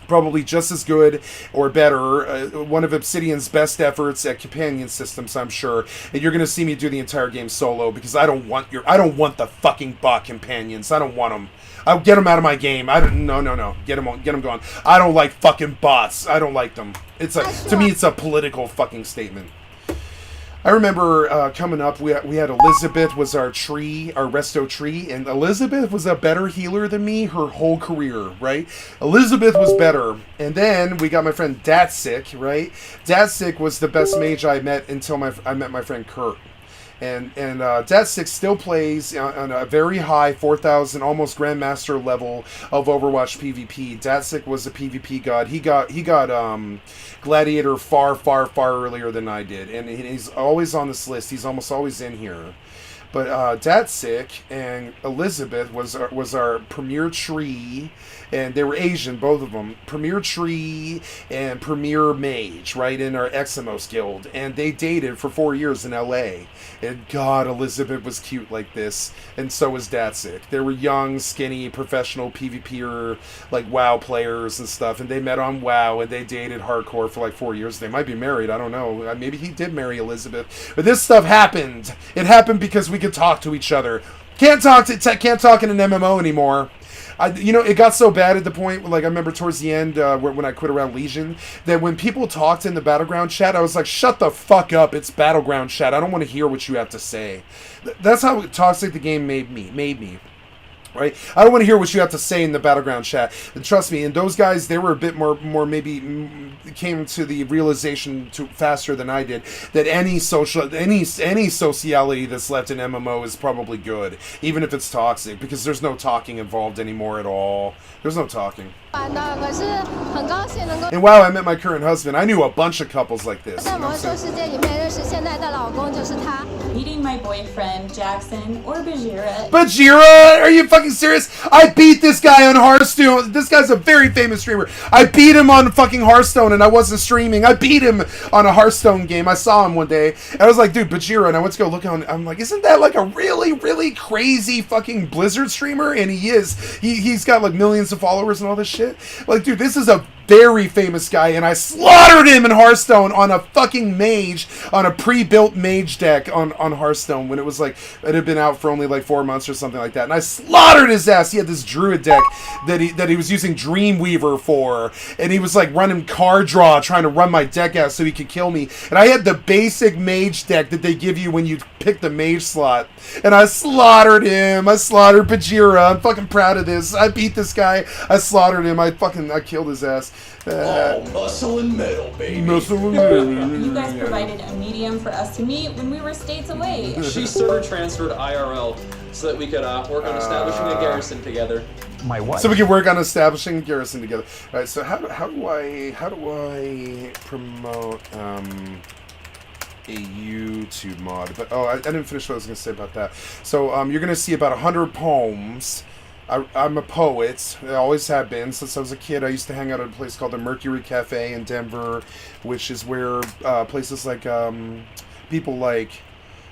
Probably just as good or better, one of Obsidian's best efforts at companion systems, I'm sure. And you're gonna see me do the entire game solo because I don't want the fucking bot companions. I don't want them. I'll get them out of my game. No. Get them gone. I don't like fucking bots. I don't like them. To me, it's a political fucking statement. I remember coming up, we had Elizabeth was our resto tree, and Elizabeth was a better healer than me her whole career, right? Elizabeth was better. And then we got my friend Datsik, right? Datsik was the best mage I met until I met my friend Kurt. And Datsik still plays on a very high 4,000, almost Grandmaster level of Overwatch PvP. Datsik was a PvP god. He got Gladiator far earlier than I did, and he's always on this list. He's almost always in here. But Datsik and Elizabeth was our premier tree, and they were Asian, both of them. Premier tree and premier mage, right, in our Eximos guild. And they dated for 4 years in LA. And God, Elizabeth was cute like this, and so was Datsik. They were young, skinny, professional PvPer, like WoW players and stuff, and they met on WoW, and they dated hardcore for like 4 years. They might be married, I don't know. Maybe he did marry Elizabeth. But this stuff happened. It happened because we could talk to each other. Can't talk in an MMO anymore. it got so bad at the point, like, I remember towards the end, when I quit around Legion, that when people talked in the Battleground chat, I was like, shut the fuck up, it's Battleground chat, I don't want to hear what you have to say. That's how toxic the game made me. Right? I don't want to hear what you have to say in the Battleground chat. And trust me, and those guys, they were a bit more maybe came to the realization faster than I did that any sociality that's left in MMO is probably good, even if it's toxic, because there's no talking involved anymore at all. There's no talking. And wow, I met my current husband. I knew a bunch of couples like this. Meeting my boyfriend, Jackson, or Bajira. Bajira? Are you fucking serious? I beat this guy on Hearthstone. This guy's a very famous streamer. I beat him on fucking Hearthstone and I wasn't streaming. I beat him on a Hearthstone game. I saw him one day. And I was like, dude, Bajira. And I went to go look on. I'm like, isn't that like a really, really crazy fucking Blizzard streamer? And he is. He's got like millions of followers and all this shit. Like, dude, this is a very famous guy, and I slaughtered him in Hearthstone on a fucking mage, on a pre-built mage deck on Hearthstone, when it was like, it had been out for only like 4 months or something like that, and I slaughtered his ass. He had this druid deck that he was using Dreamweaver for, and he was like running card draw, trying to run my deck out so he could kill me, and I had the basic mage deck that they give you when you pick the mage slot, and I slaughtered him. I slaughtered Bajira. I'm fucking proud of this. I beat this guy. I slaughtered him. I killed his ass. Muscle and metal, baby. Muscle and metal. You guys provided a medium for us to meet when we were states away. She server transferred IRL so that we could work on establishing a garrison together. My wife. So we can work on establishing a garrison together. All right. So how do I promote a YouTube mod? But I didn't finish what I was going to say about that. So you're going to see about 100 poems. I'm a poet. I always have been since I was a kid. I used to hang out at a place called the Mercury Cafe in Denver, which is where places like people like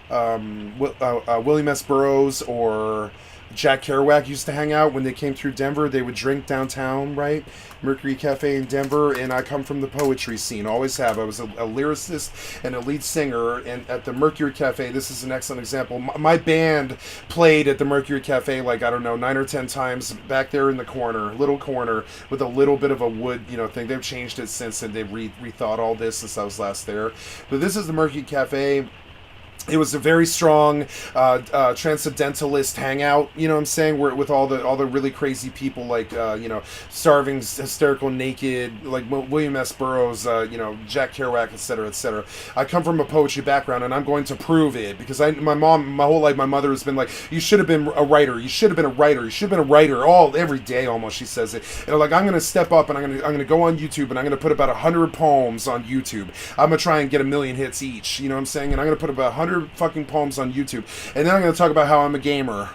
William S. Burroughs or Jack Kerouac used to hang out when they came through Denver. They would drink downtown, right? Mercury Cafe in Denver, and I come from the poetry scene. Always have. I was a lyricist and a lead singer, and at the Mercury Cafe, this is an excellent example. My band played at the Mercury Cafe like, I don't know, 9 or 10 times back there in the little corner, with a little bit of a wood, thing. They've changed it since, and they've rethought all this since I was last there. But this is the Mercury Cafe. It was a very strong transcendentalist hangout, you know what I'm saying, where with all the really crazy people like Starving, Hysterical Naked, like William S. Burroughs, Jack Kerouac, etc., etc. I come from a poetry background, and I'm going to prove it, because my whole life, my mother has been like, you should have been a writer, you should have been a writer, you should have been a writer, every day almost she says it. And like, I'm gonna step up, and I'm gonna go on YouTube, and I'm gonna put about 100 poems on YouTube. I'm gonna try and get 1 million hits each, you know what I'm saying, and I'm gonna put about 100 fucking poems on YouTube, and then I'm going to talk about how I'm a gamer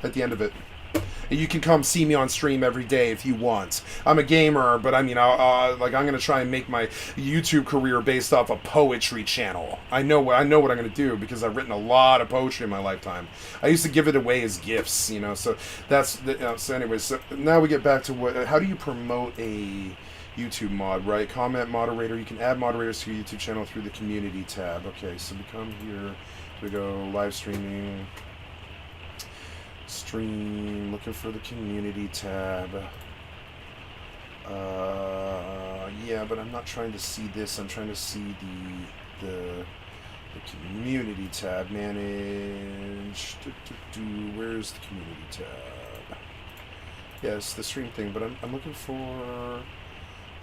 at the end of it. And you can come see me on stream every day if you want. I'm a gamer, but I mean, I'm going to try and make my YouTube career based off a poetry channel. I know what I'm going to do, because I've written a lot of poetry in my lifetime. I used to give it away as gifts, so that's so anyways, so now we get back to how do you promote a YouTube mod, right? Comment moderator. You can add moderators to your YouTube channel through the community tab. Okay, so we come here, we go live streaming, stream, looking for the community tab. Yeah, but I'm not trying to see this. I'm trying to see the community tab. Manage. Where's the community tab? Yes, the stream thing, but I'm looking for.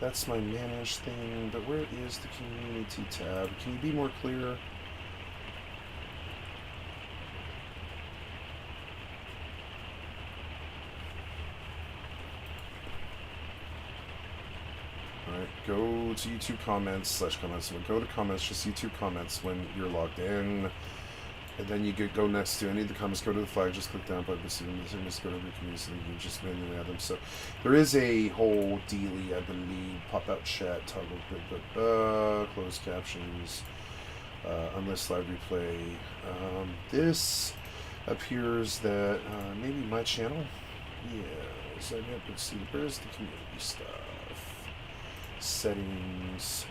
That's my manage thing, but where is the community tab? Can you be more clear? Alright, go to YouTube comments /comments. So go to comments, just YouTube comments when you're logged in. And then you go next to any of the comments, go to the flag, just click down, but just go to the community, so you just manually add them. So there is a whole dealie, I believe, pop-out chat, toggle, closed captions, unless live replay. This appears that maybe my channel? Yeah, so let's see, where's the community stuff? Settings.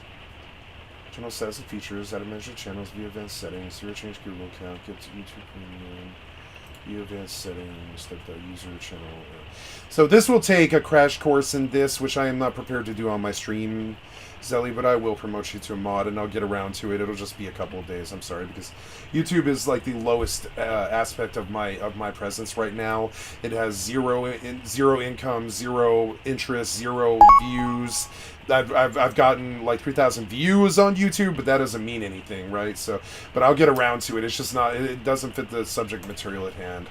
Channel status and features, how to measure channels via advanced settings, zero change Google account, get to YouTube Premium, View advanced settings, start the user channel. So this will take a crash course in this, which I am not prepared to do on my stream, Zelly, but I will promote you to a mod, and I'll get around to it. It'll just be a couple of days. I'm sorry, because YouTube is like the lowest aspect of my presence right now. It has zero income, zero interest, zero views. I've gotten like 3,000 views on YouTube, but that doesn't mean anything, right? So, but I'll get around to it. It's just not. It doesn't fit the subject material at hand.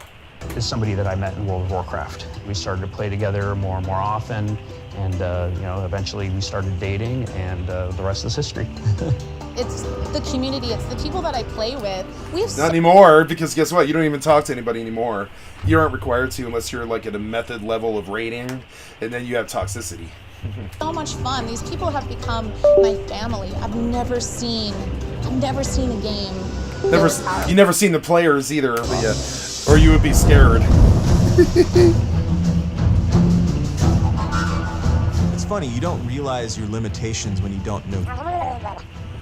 Is somebody that I met in World of Warcraft. We started to play together more and more often, and you know, eventually we started dating, and the rest is history. It's the community, it's the people that I play with. We have Not anymore, because guess what? You don't even talk to anybody anymore. You aren't required to unless you're like at a method level of rating, and then you have toxicity. so much fun. These people have become my family. I've never seen a game. You never seen the players either, but yeah, or you would be scared. It's funny, you don't realize your limitations when you don't know.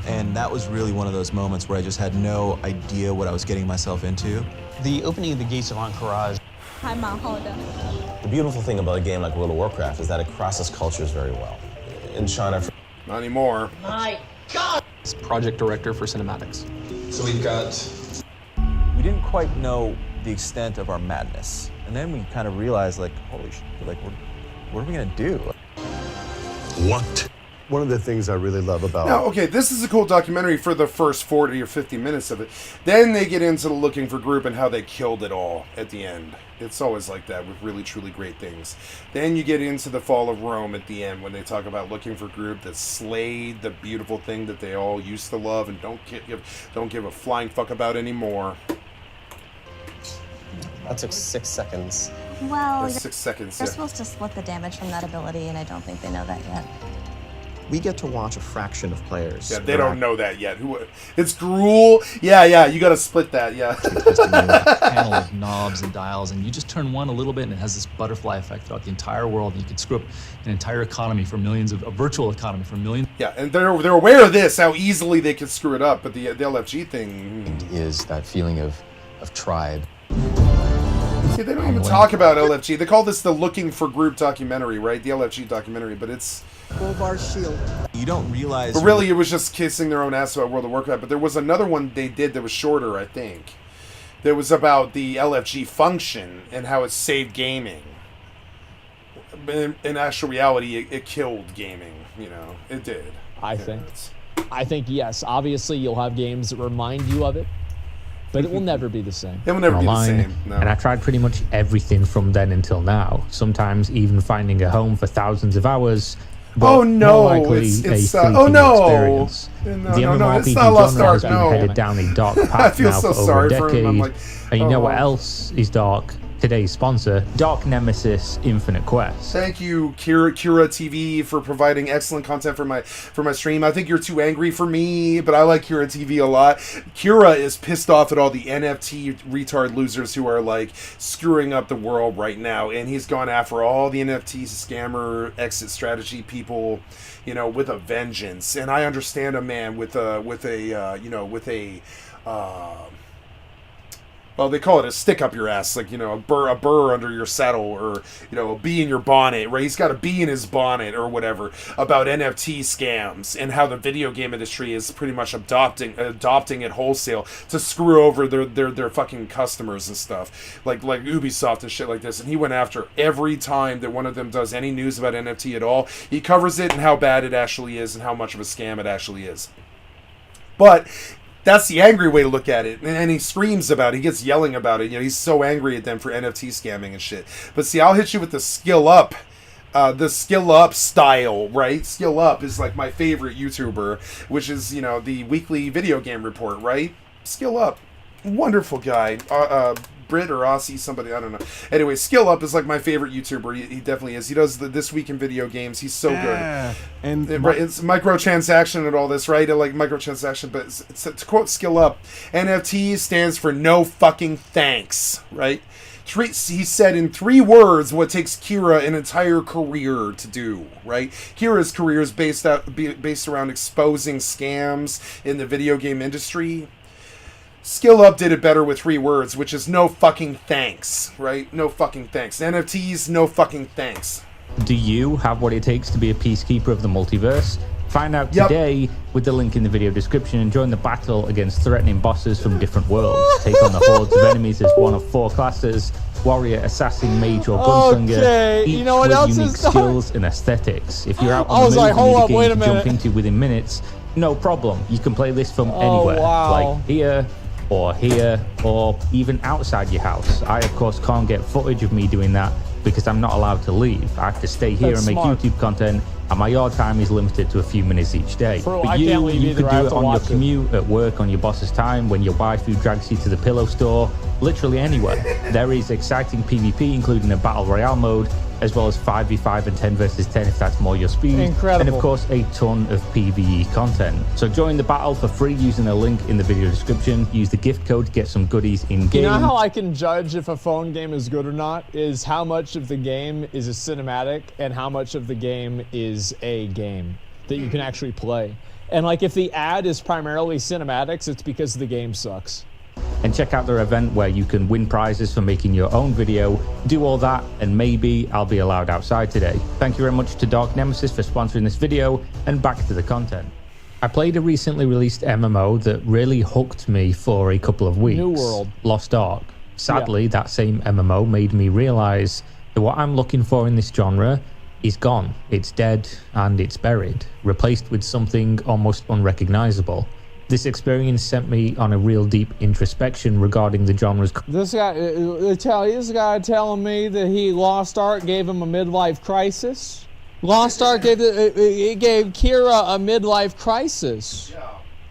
And that was really one of those moments where I just had no idea what I was getting myself into. The opening of the gates of Ankara. The beautiful thing about a game like World of Warcraft is that it crosses cultures very well. In China, not anymore. My God! It's project director for cinematics. So we've got... We didn't quite know the extent of our madness. And then we kind of realized, like, holy shit, like, what are we gonna do? What? One of the things I really love about... Now, okay, this is a cool documentary for the first 40 or 50 minutes of it. Then they get into the Looking for Group and how they killed it all at the end. It's always like that with really, truly great things. Then you get into the Fall of Rome at the end when they talk about Looking for Group that slayed the beautiful thing that they all used to love and don't give a flying fuck about anymore. That took 6 seconds. Well, 6 seconds. You're Yeah. supposed to split the damage from that ability, and I don't think they know that yet. We get to watch a fraction of players. Yeah, they don't know that yet. It's Gruul. Yeah, you got to split that. Yeah. Panel of knobs and dials, and you just turn one a little bit, and it has this butterfly effect throughout the entire world. And you can screw up an entire economy for millions of a virtual economy for millions. Yeah, and they're aware of this, how easily they can screw it up. But the LFG thing is that feeling of tribe. See, they don't even talk about LFG. They call this the Looking for Group documentary, right? The LFG documentary, but it's... Bolvar Shield. You don't realize... But really, it was just kissing their own ass about World of Warcraft. But there was another one they did that was shorter, I think. That was about the LFG function and how it saved gaming. In actual reality, it killed gaming. You know, it did. I think yes. Obviously, you'll have games that remind you of it, but it will never be the same. It will never be the Online, same. No. And I tried pretty much everything from then until now. Sometimes even finding a home for thousands of hours. But Oh, no, more likely it's, a fleeting oh, no. experience. No, the no, MMORPG it's not Lost genre Ark, has been no. headed down a dark I path feel now so for over sorry a for decade. him. I'm like, and you know what oh. else is dark? Today's sponsor, Dark Nemesis Infinite Quest. Thank you, Kira TV, for providing excellent content for my stream. I think you're too angry for me, but I like Kira TV a lot. Kira is pissed off at all the NFT retard losers who are like screwing up the world right now, and he's gone after all the NFT scammer exit strategy people, you know, with a vengeance. And I understand a man with a well, they call it a stick up your ass, like, you know, a burr under your saddle, or, you know, a bee in your bonnet, right? He's got a bee in his bonnet or whatever about NFT scams and how the video game industry is pretty much adopting it wholesale to screw over their fucking customers and stuff, like Ubisoft and shit like this. And he went after every time that one of them does any news about NFT at all. He covers it and how bad it actually is and how much of a scam it actually is. But that's the angry way to look at it. And he screams about it. He gets yelling about it. You know, he's so angry at them for NFT scamming and shit. But see, I'll hit you with the skill up style, right? Skill Up is like my favorite YouTuber, which is, you know, the weekly video game report, right? Skill Up. Wonderful guy. Brit or Aussie, somebody, I don't know. Anyway, Skill Up is like my favorite YouTuber. He definitely is. He does the This Week in Video Games. He's so good. And right, it's microtransaction and all this, right? I like microtransaction, but to quote Skill Up, NFT stands for no fucking thanks, right? He said in 3 words what takes Kira an entire career to do, right? Kira's career is based around exposing scams in the video game industry. Skill Up did it better with 3 words, which is no fucking thanks, right? No fucking thanks. NFTs, no fucking thanks. Do you have what it takes to be a peacekeeper of the multiverse? Find out today with the link in the video description and join the battle against threatening bosses from different worlds. Take on the hordes of enemies as one of 4 classes: warrior, assassin, mage, or gunslinger. Okay, Each you know what with else unique is dark? skills and aesthetics. If you're out I on was the move like, and need hold a up, wait a game to jump minute. into within minutes, no problem. You can play this from Oh, anywhere, wow. like here, or even outside your house. I, of course, can't get footage of me doing that because I'm not allowed to leave. I have to stay here That's and make smart. YouTube content, and my yard time is limited to a few minutes each day. Bro, But I can't leave you either. could I have do it to on your watch it. commute, at work, on your boss's time, when your waifu drags you to the pillow store, literally anywhere. There is exciting PvP, including a battle royale mode, as well as 5v5 and 10 versus 10 if that's more your speed. Incredible. And of course, a ton of PvE content. So join the battle for free using the link in the video description. Use the gift code to get some goodies in game. You know how I can judge if a phone game is good or not? Is how much of the game is a cinematic and how much of the game is a game that you can actually play. And like if the ad is primarily cinematics, it's because the game sucks. And check out their event where you can win prizes for making your own video. Do all that, and maybe I'll be allowed outside today. Thank you very much to Dark Nemesis for sponsoring this video, and back to the content. I played a recently released MMO that really hooked me for a couple of weeks. New World. Lost Ark. Sadly, that same MMO made me realize that what I'm looking for in this genre is gone. It's dead and it's buried, replaced with something almost unrecognizable. This experience sent me on a real deep introspection regarding the genre's. This guy telling me that Lost Ark gave him a midlife crisis. Lost Ark gave Kira a midlife crisis.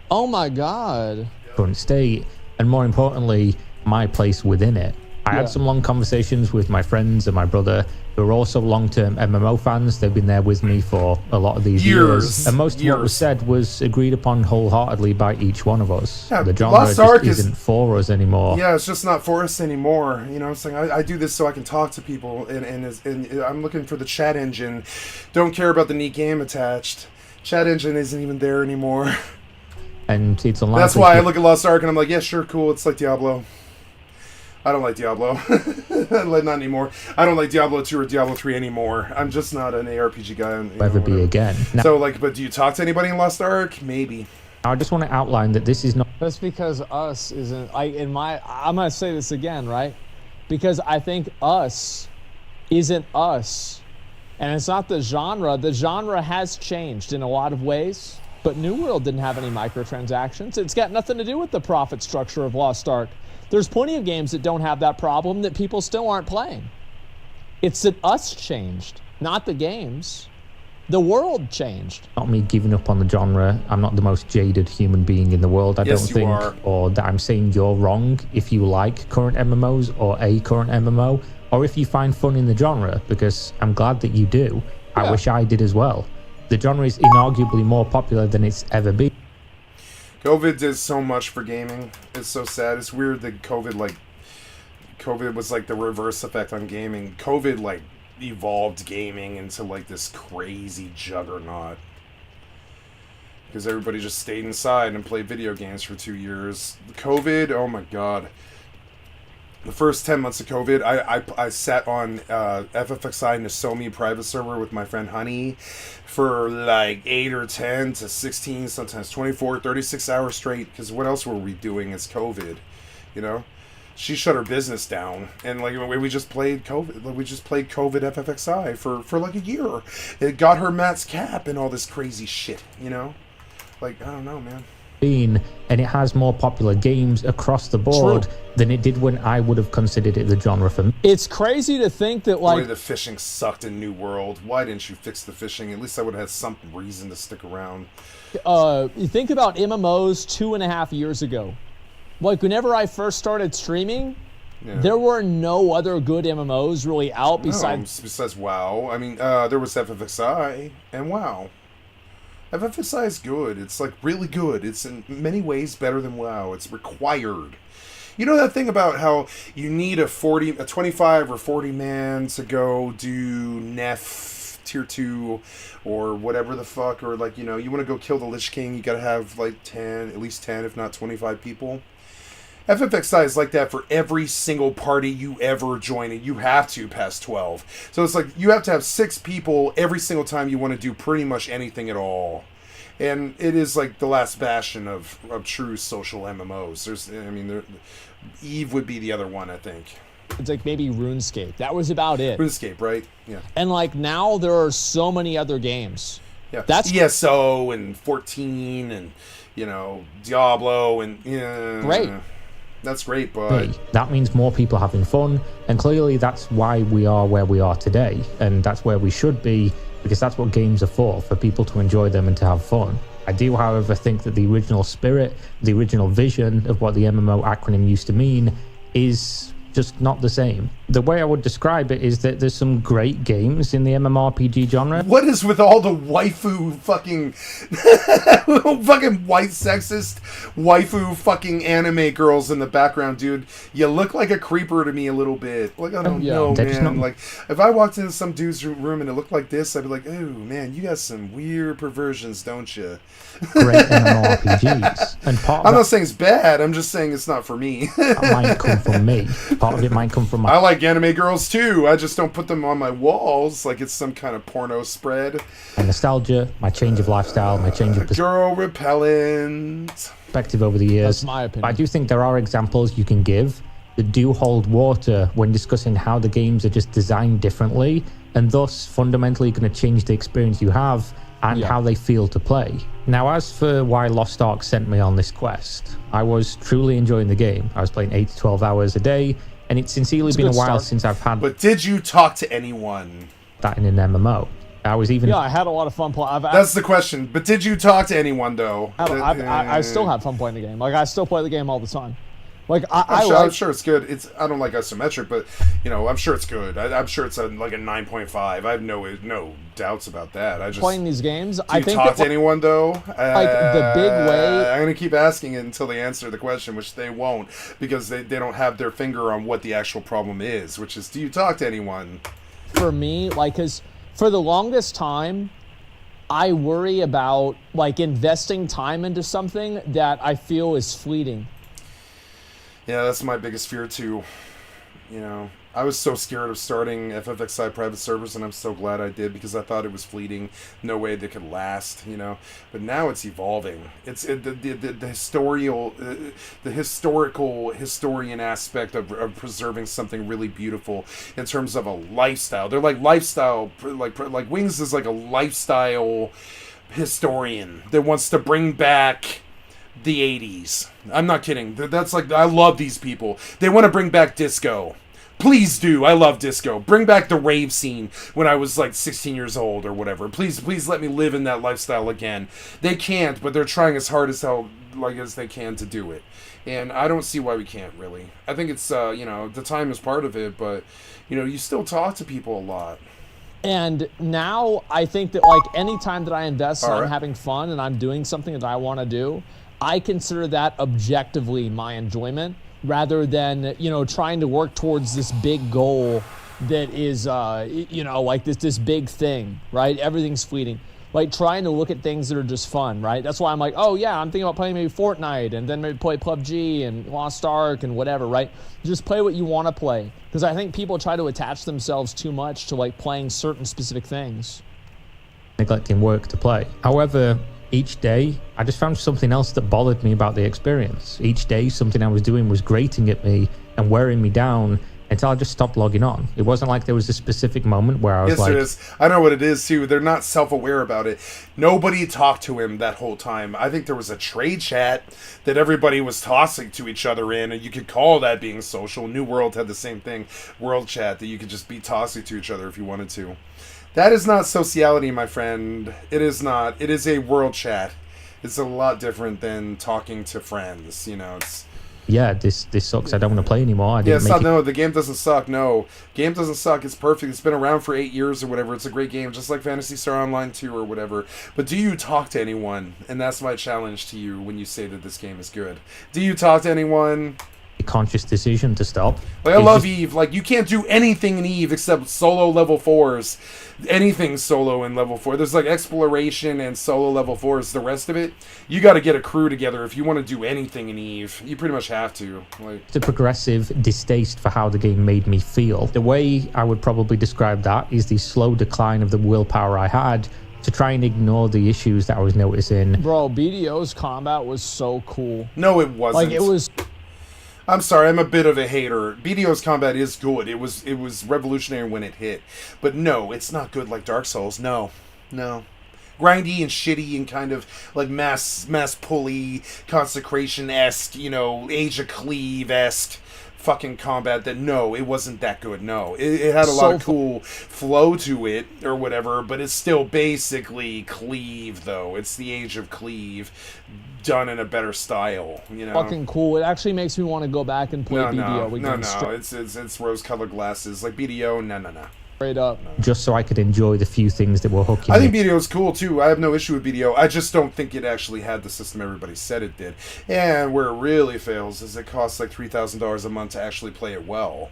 Oh my God. Current state, and more importantly, my place within it. I had some long conversations with my friends and my brother, who are also long-term MMO fans. They've been there with me for a lot of these years. And most of what was said was agreed upon wholeheartedly by each one of us. Yeah, the genre Lost just Ark isn't for us anymore. Yeah, it's just not for us anymore. You know, it's like I do this so I can talk to people, and I'm looking for the chat engine. Don't care about the neat game attached. Chat engine isn't even there anymore. And it's unlikely. That's why I look at Lost Ark and I'm like, yeah, sure, cool. It's like Diablo. I don't like Diablo. Not anymore. I don't like Diablo 2 or Diablo 3 anymore. I'm just not an ARPG guy. Ever be again. Now, So, like, but do you talk to anybody in Lost Ark? Maybe. I just want to outline that this is not. That's because us isn't. I'm gonna say this again, right? Because I think us isn't us, and it's not the genre. The genre has changed in a lot of ways, but New World didn't have any microtransactions. It's got nothing to do with the profit structure of Lost Ark. There's plenty of games that don't have that problem that people still aren't playing. It's that us changed, not the games. The world changed. Not me giving up on the genre. I'm not the most jaded human being in the world, I Yes, don't you think. are. Or that I'm saying you're wrong if you like current MMOs or a current MMO, or if you find fun in the genre, because I'm glad that you do. I wish I did as well. The genre is inarguably more popular than it's ever been. COVID did so much for gaming. It's so sad. It's weird that COVID was like the reverse effect on gaming. COVID like evolved gaming into like this crazy juggernaut. Because everybody just stayed inside and played video games for 2 years. COVID, oh my god. The first 10 months of COVID, I sat on FFXI Nozomi private server with my friend Honey for like 8 or 10 to 16, sometimes 24, 36 hours straight. Because what else were we doing? It's COVID, you know? She shut her business down, and like we just played COVID. Like, we just played COVID FFXI for like a year. It got her Matt's cap and all this crazy shit, you know? Like, I don't know, man. And it has more popular games across the board than it did when I would have considered it the genre for me. It's crazy to think that, like, Boy, the fishing sucked in New World. Why didn't you fix the fishing? At least I would have had some reason to stick around. You think about MMOs 2.5 years ago. Like, whenever I first started streaming, there were no other good MMOs really out besides WoW. I mean, there was FFXI and WoW. FFXI is good. It's like really good. It's in many ways better than WoW. It's required. You know that thing about how you need a 25 or 40 man to go do Nef tier 2 or whatever the fuck, or like, you know, you want to go kill the Lich King, you gotta have like 10, at least 10, if not 25 people. FFXI is like that for every single party you ever join, and you have to past 12. So it's like you have to have 6 people every single time you want to do pretty much anything at all. And it is like the last bastion of true social MMOs. Eve would be the other one, I think. It's like maybe RuneScape. That was about it. RuneScape, right? Yeah. And like now there are so many other games. Yeah. That's ESO and 14 and, Diablo and great. That's great, but that means more people having fun, and clearly that's why we are where we are today, and that's where we should be, because that's what games are for people to enjoy them and to have fun. I do, however, think that the original spirit, the original vision of what the MMO acronym used to mean is just not the same. The way I would describe it is that there's some great games in the MMORPG genre. What is with all the waifu fucking fucking white sexist waifu fucking anime girls in the background, dude? You look like a creeper to me a little bit. Like, I don't know, man. Like, if I walked into some dude's room and it looked like this, I'd be like, oh man, you got some weird perversions, don't you? Great MMORPGs. And I'm not saying it's bad, I'm just saying it's not for me. That might come from me. Part of it might come from my... I like anime girls too. I just don't put them on my walls like it's some kind of porno spread. My nostalgia, my change of lifestyle, my change of girl repellent perspective over the years. That's my opinion. But I do think there are examples you can give that do hold water when discussing how the games are just designed differently and thus fundamentally going to change the experience you have and how they feel to play. Now, as for why Lost Ark sent me on this quest, I was truly enjoying the game. I was playing 8 to 12 hours a day, and it's sincerely been a while since I've had... But did you talk to anyone? That in an MMO. I was even... Yeah, I had a lot of fun playing. That's the question. But did you talk to anyone, though? I still have fun playing the game. Like, I still play the game all the time. Like, I'm sure it's good. I don't like isometric, but I'm sure it's good. I'm sure it's like a 9.5. I have no doubts about that. I just playing these games. Do you talk to anyone though? Like the big way. I'm gonna keep asking it until they answer the question, which they won't, because they don't have their finger on what the actual problem is, which is, do you talk to anyone? For me, because for the longest time, I worry about like investing time into something that I feel is fleeting. Yeah, that's my biggest fear too. I was so scared of starting FFXI private servers, and I'm so glad I did, because I thought it was fleeting. No way they could last, But now it's evolving. It's the historian aspect of preserving something really beautiful in terms of a lifestyle. They're like lifestyle, like Wings is like a lifestyle historian that wants to bring back the 80s. I'm not kidding. That's like, I love these people. They want to bring back disco. Please do. I love disco. Bring back the rave scene when I was like 16 years old or whatever. Please let me live in that lifestyle again. They can't, but they're trying as hard as they can to do it. And I don't see why we can't, really. I think it's, the time is part of it, but, you still talk to people a lot. And now I think that like any time that I invest and I'm having fun and I'm doing something that I want to do, I consider that objectively my enjoyment, rather than, trying to work towards this big goal that is, like this big thing, right? Everything's fleeting. Like trying to look at things that are just fun, right? That's why I'm like, oh yeah, I'm thinking about playing maybe Fortnite and then maybe play PUBG and Lost Ark and whatever, right? Just play what you want to play. Because I think people try to attach themselves too much to like playing certain specific things. Neglecting work to play. However, each day, I just found something else that bothered me about the experience. Each day, something I was doing was grating at me and wearing me down until I just stopped logging on. It wasn't like there was a specific moment where I was like... Yes, there is. I know what it is, too. They're not self-aware about it. Nobody talked to him that whole time. I think there was a trade chat that everybody was tossing to each other in, and you could call that being social. New World had the same thing. World chat, that you could just be tossing to each other if you wanted to. That is not sociality, my friend. It is not. It is a world chat. It's a lot different than talking to friends. It's... Yeah, this sucks. I don't want to play anymore. No, the game doesn't suck. No, game doesn't suck. It's perfect. It's been around for 8 years or whatever. It's a great game, just like Phantasy Star Online 2 or whatever. But do you talk to anyone? And that's my challenge to you when you say that this game is good. Do you talk to anyone? conscious decision to stop. Like, I love Eve. Like, you can't do anything in Eve except solo level 4s. Anything solo in level 4. There's like exploration and solo level 4s. The rest of it, you got to get a crew together if you want to do anything in Eve. You pretty much have to. Like, the progressive distaste for how the game made me feel. The way I would probably describe that is the slow decline of the willpower I had to try and ignore the issues that I was noticing. Bro, BDO's combat was so cool. No, it wasn't. Like, it was... I'm sorry, I'm a bit of a hater. BDO's combat is good. It was revolutionary when it hit. But no, it's not good like Dark Souls. No. Grindy and shitty and kind of like mass pulley, consecration-esque, Age of Cleave-esque fucking combat that, no, it wasn't that good. No, it had a lot of cool flow to it or whatever, but it's still basically Cleave, though. It's the Age of Cleave done in a better style, Fucking cool. It actually makes me want to go back and play BDO again. No. It's rose-colored glasses. Like BDO, no. Straight up. Just so I could enjoy the few things that were hooking I think me. BDO is cool too. I have no issue with BDO. I just don't think it actually had the system everybody said it did. And where it really fails is it costs like $3,000 a month to actually play it well,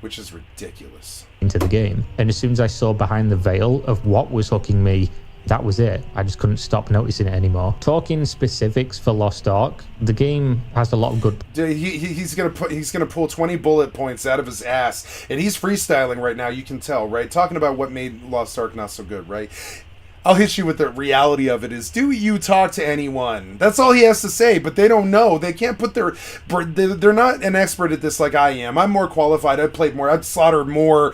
which is ridiculous. Into the game. And as soon as I saw behind the veil of what was hooking me, that was it. I just couldn't stop noticing it anymore. Talking specifics for Lost Ark, the game has a lot of good... He's gonna pull 20 bullet points out of his ass, and he's freestyling right now. You can tell, right? Talking about what made Lost Ark not so good, right? I'll hit you with the reality of it is, do you talk to anyone? That's all he has to say, but they don't know. They can't put they're not an expert at this like I am. I'm more qualified. I've played more. I've slaughtered more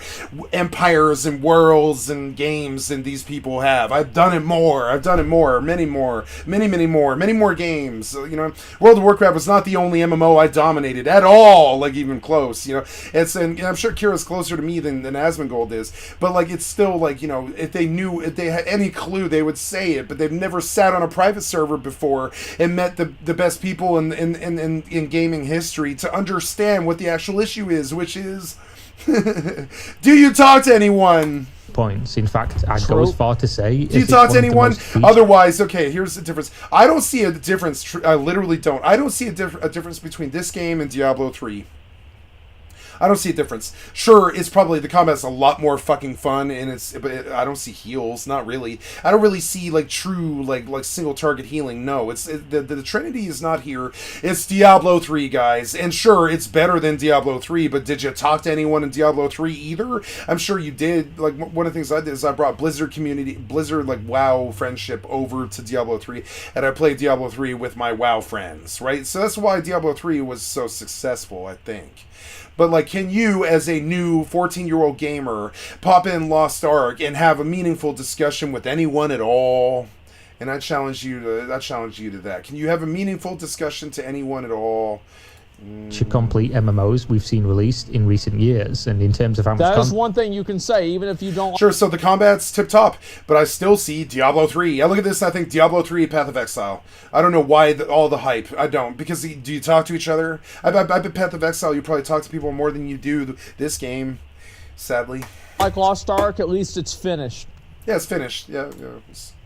empires and worlds and games than these people have. I've done it more. Many more games. World of Warcraft was not the only MMO I dominated at all, like even close. And I'm sure Kira's closer to me than Asmongold is, but like it's still like, if they had any clue, they would say it, but they've never sat on a private server before and met the best people in gaming history to understand what the actual issue is, which is do you talk to anyone? Points. In fact, I'd go as far to say... Do you talk to anyone? Otherwise, okay, here's the difference. I don't see a difference. I literally don't. I don't see a difference between this game and Diablo 3. I don't see a difference. Sure, it's probably the combat's a lot more fucking fun, but I don't see heals. Not really. I don't really see like true like single target healing. No, the Trinity is not here. It's Diablo 3, guys, and sure, it's better than Diablo 3. But did you talk to anyone in Diablo 3 either? I'm sure you did. Like one of the things I did is I brought Blizzard like WoW friendship over to Diablo 3, and I played Diablo 3 with my WoW friends. Right, so that's why Diablo 3 was so successful, I think. But like, can you, as a new 14-year-old gamer, pop in Lost Ark and have a meaningful discussion with anyone at all? And I challenge you to that. Can you have a meaningful discussion to anyone at all? Complete MMOs we've seen released in recent years, and in terms of how much that is one thing you can say, even if you don't... Sure, so the combat's tip-top, but I still see Diablo 3. I look at this and I think Diablo 3, Path of Exile. I don't know why all the hype. I don't, because do you talk to each other? I bet Path of Exile, you probably talk to people more than you do this game, sadly. Like Lost Ark, at least it's finished. Yeah, it's finished. Yeah.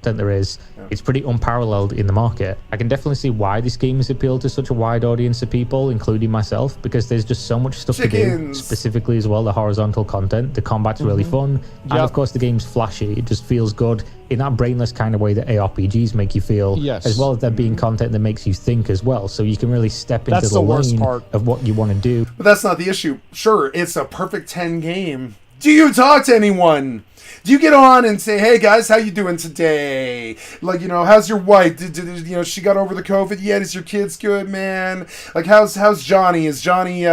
There is. It's pretty unparalleled in the market. I can definitely see why this game has appealed to such a wide audience of people, including myself, because there's just so much stuff to do, specifically as well, the horizontal content. The combat's really fun, and of course the game's flashy. It just feels good in that brainless kind of way that ARPGs make you feel, as well as there being content that makes you think as well, so you can really step into the lane of what you want to do. But that's not the issue. Sure, it's a perfect 10 game. Do you talk to anyone? Do you get on and say, hey guys, how you doing today? Like, how's your wife? Did she got over the COVID yet? Is your kids good, man? Like, how's Johnny? Is Johnny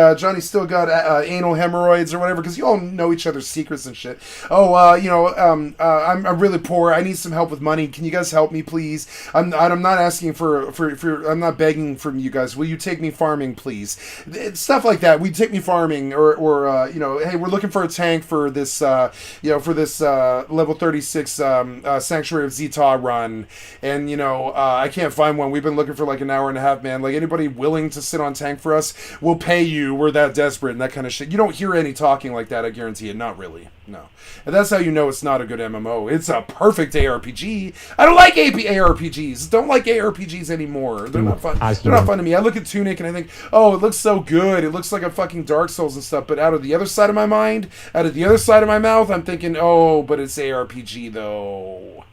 still got anal hemorrhoids or whatever? Because you all know each other's secrets and shit. Oh, I'm really poor. I need some help with money. Can you guys help me, please? I'm not asking for I'm not begging from you guys. Will you take me farming, please? Stuff like that. We take me farming, or hey, we're looking for a tank for this, level 36 Sanctuary of Zeta run, and you know I can't find one. We've been looking for like an hour and a half, man. Like anybody willing to sit on tank for us, we'll pay you. We're that desperate and that kind of shit. You don't hear any talking like that, I guarantee it. Not really, no. And that's how you know it's not a good MMO. It's a perfect ARPG. I don't like ARPGs. Don't like ARPGs anymore. They're not fun. They're not fun to me. I look at Tunic and I think, oh, it looks so good. It looks like a fucking Dark Souls and stuff. But out of the other side of my mind, out of the other side of my mouth, I'm thinking, oh, but it's ARPG though.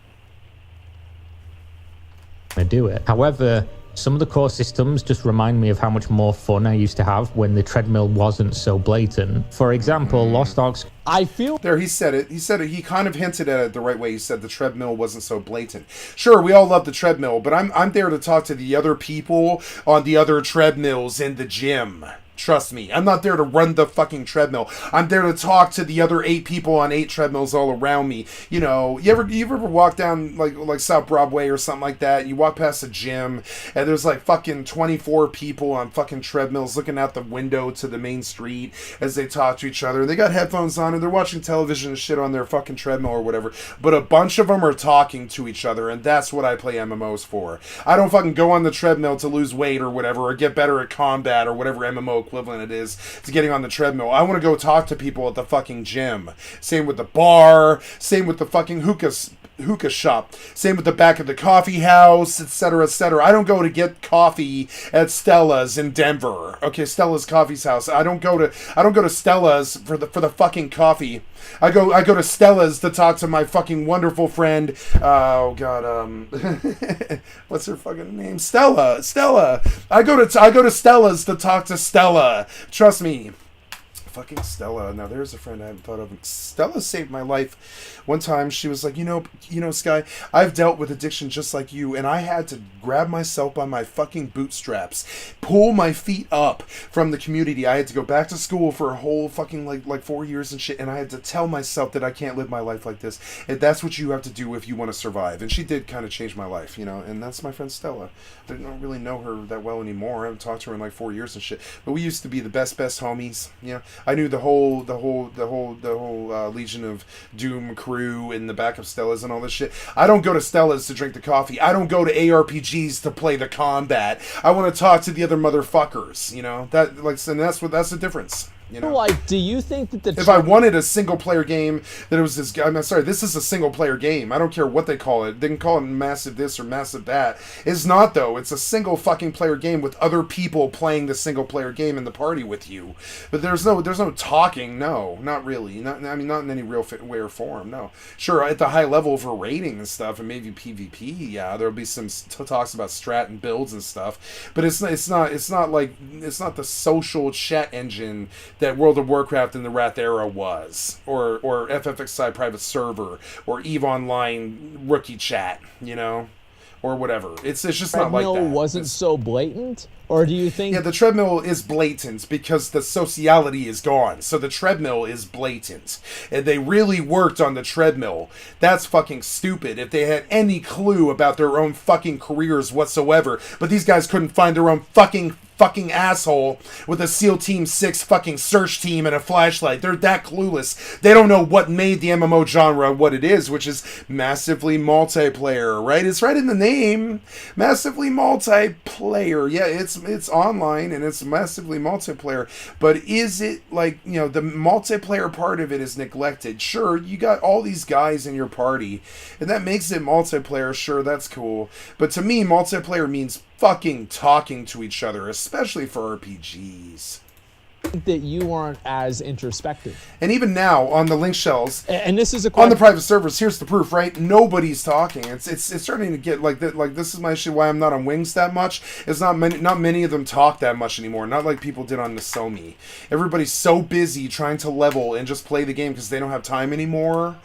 I do it. However, some of the core systems just remind me of how much more fun I used to have when the treadmill wasn't so blatant. For example, Lost Ark. I feel there. He said it. He kind of hinted at it the right way. He said the treadmill wasn't so blatant. Sure, we all love the treadmill, but I'm there to talk to the other people on the other treadmills in the gym. Trust me, I'm not there to run the fucking treadmill. I'm there to talk to the other 8 people on 8 treadmills all around me. You know, you ever walk down like South Broadway or something like that, and you walk past a gym, and there's like fucking 24 people on fucking treadmills looking out the window to the main street as they talk to each other. They got headphones on, and they're watching television and shit on their fucking treadmill or whatever. But a bunch of them are talking to each other, and that's what I play MMOs for. I don't fucking go on the treadmill to lose weight or whatever, or get better at combat or whatever MMO equivalent it is to getting on the treadmill. I want to go talk to people at the fucking gym. Same with the bar. Same with the fucking hookah shop. Same with the back of the coffee house, etc., etc. I don't go to get coffee at Stella's in Denver. Okay, Stella's Coffee's house. I don't go to Stella's for the fucking coffee. I go to Stella's to talk to my fucking wonderful friend. Oh god, what's her fucking name? Stella. I go to Stella's to talk to Stella. Trust me. Fucking Stella. Now there's a friend I hadn't thought of. Stella saved my life. One time she was like, you know, Sky, I've dealt with addiction just like you, and I had to grab myself by my fucking bootstraps, pull my feet up from the community. I had to go back to school for a whole fucking like 4 years and shit, and I had to tell myself that I can't live my life like this. And that's what you have to do if you want to survive. And she did kind of change my life, you know, and that's my friend Stella. I don't really know her that well anymore. I haven't talked to her in like 4 years and shit. But we used to be the best homies, you know. I knew the whole Legion of Doom crew in the back of Stella's and all this shit. I don't go to Stella's to drink the coffee. I don't go to ARPGs to play the combat. I want to talk to the other motherfuckers, you know. That and that's the difference. You know? Like, do you think that if I wanted a single player game that it was this guy, I'm sorry, this is a single player game. I don't care what they call it. They can call it massive this or massive that. It's not though. It's a single fucking player game with other people playing the single player game in the party with you. But there's no talking. No, not really. Not in any real way or form. No. Sure, at the high level for raiding and stuff and maybe PvP. Yeah, there'll be some talks about strat and builds and stuff. But it's not the social chat engine that World of Warcraft in the Wrath era was, or FFXI private server, or EVE Online rookie chat, you know, or whatever. It's just not like that. Treadmill wasn't so blatant, or do you think? Yeah, the treadmill is blatant because the sociality is gone. So the treadmill is blatant, and they really worked on the treadmill. That's fucking stupid. If they had any clue about their own fucking careers whatsoever, but these guys couldn't find their own fucking asshole with a SEAL Team 6 fucking search team and a flashlight. They're that clueless. They don't know what made the MMO genre what it is, which is massively multiplayer, right? It's right in the name. Massively multiplayer. Yeah, it's online and it's massively multiplayer. But is it like, you know, the multiplayer part of it is neglected? Sure, you got all these guys in your party and that makes it multiplayer. Sure, that's cool. But to me, multiplayer means fucking talking to each other, especially for RPGs. That you aren't as introspective. And even now on the link shells, and this is on the private servers, here's the proof, right? Nobody's talking. It's starting to get like that. Like, this is my issue why I'm not on Wings that much. It's not many of them talk that much anymore. Not like people did on Nosomi. Everybody's so busy trying to level and just play the game because they don't have time anymore,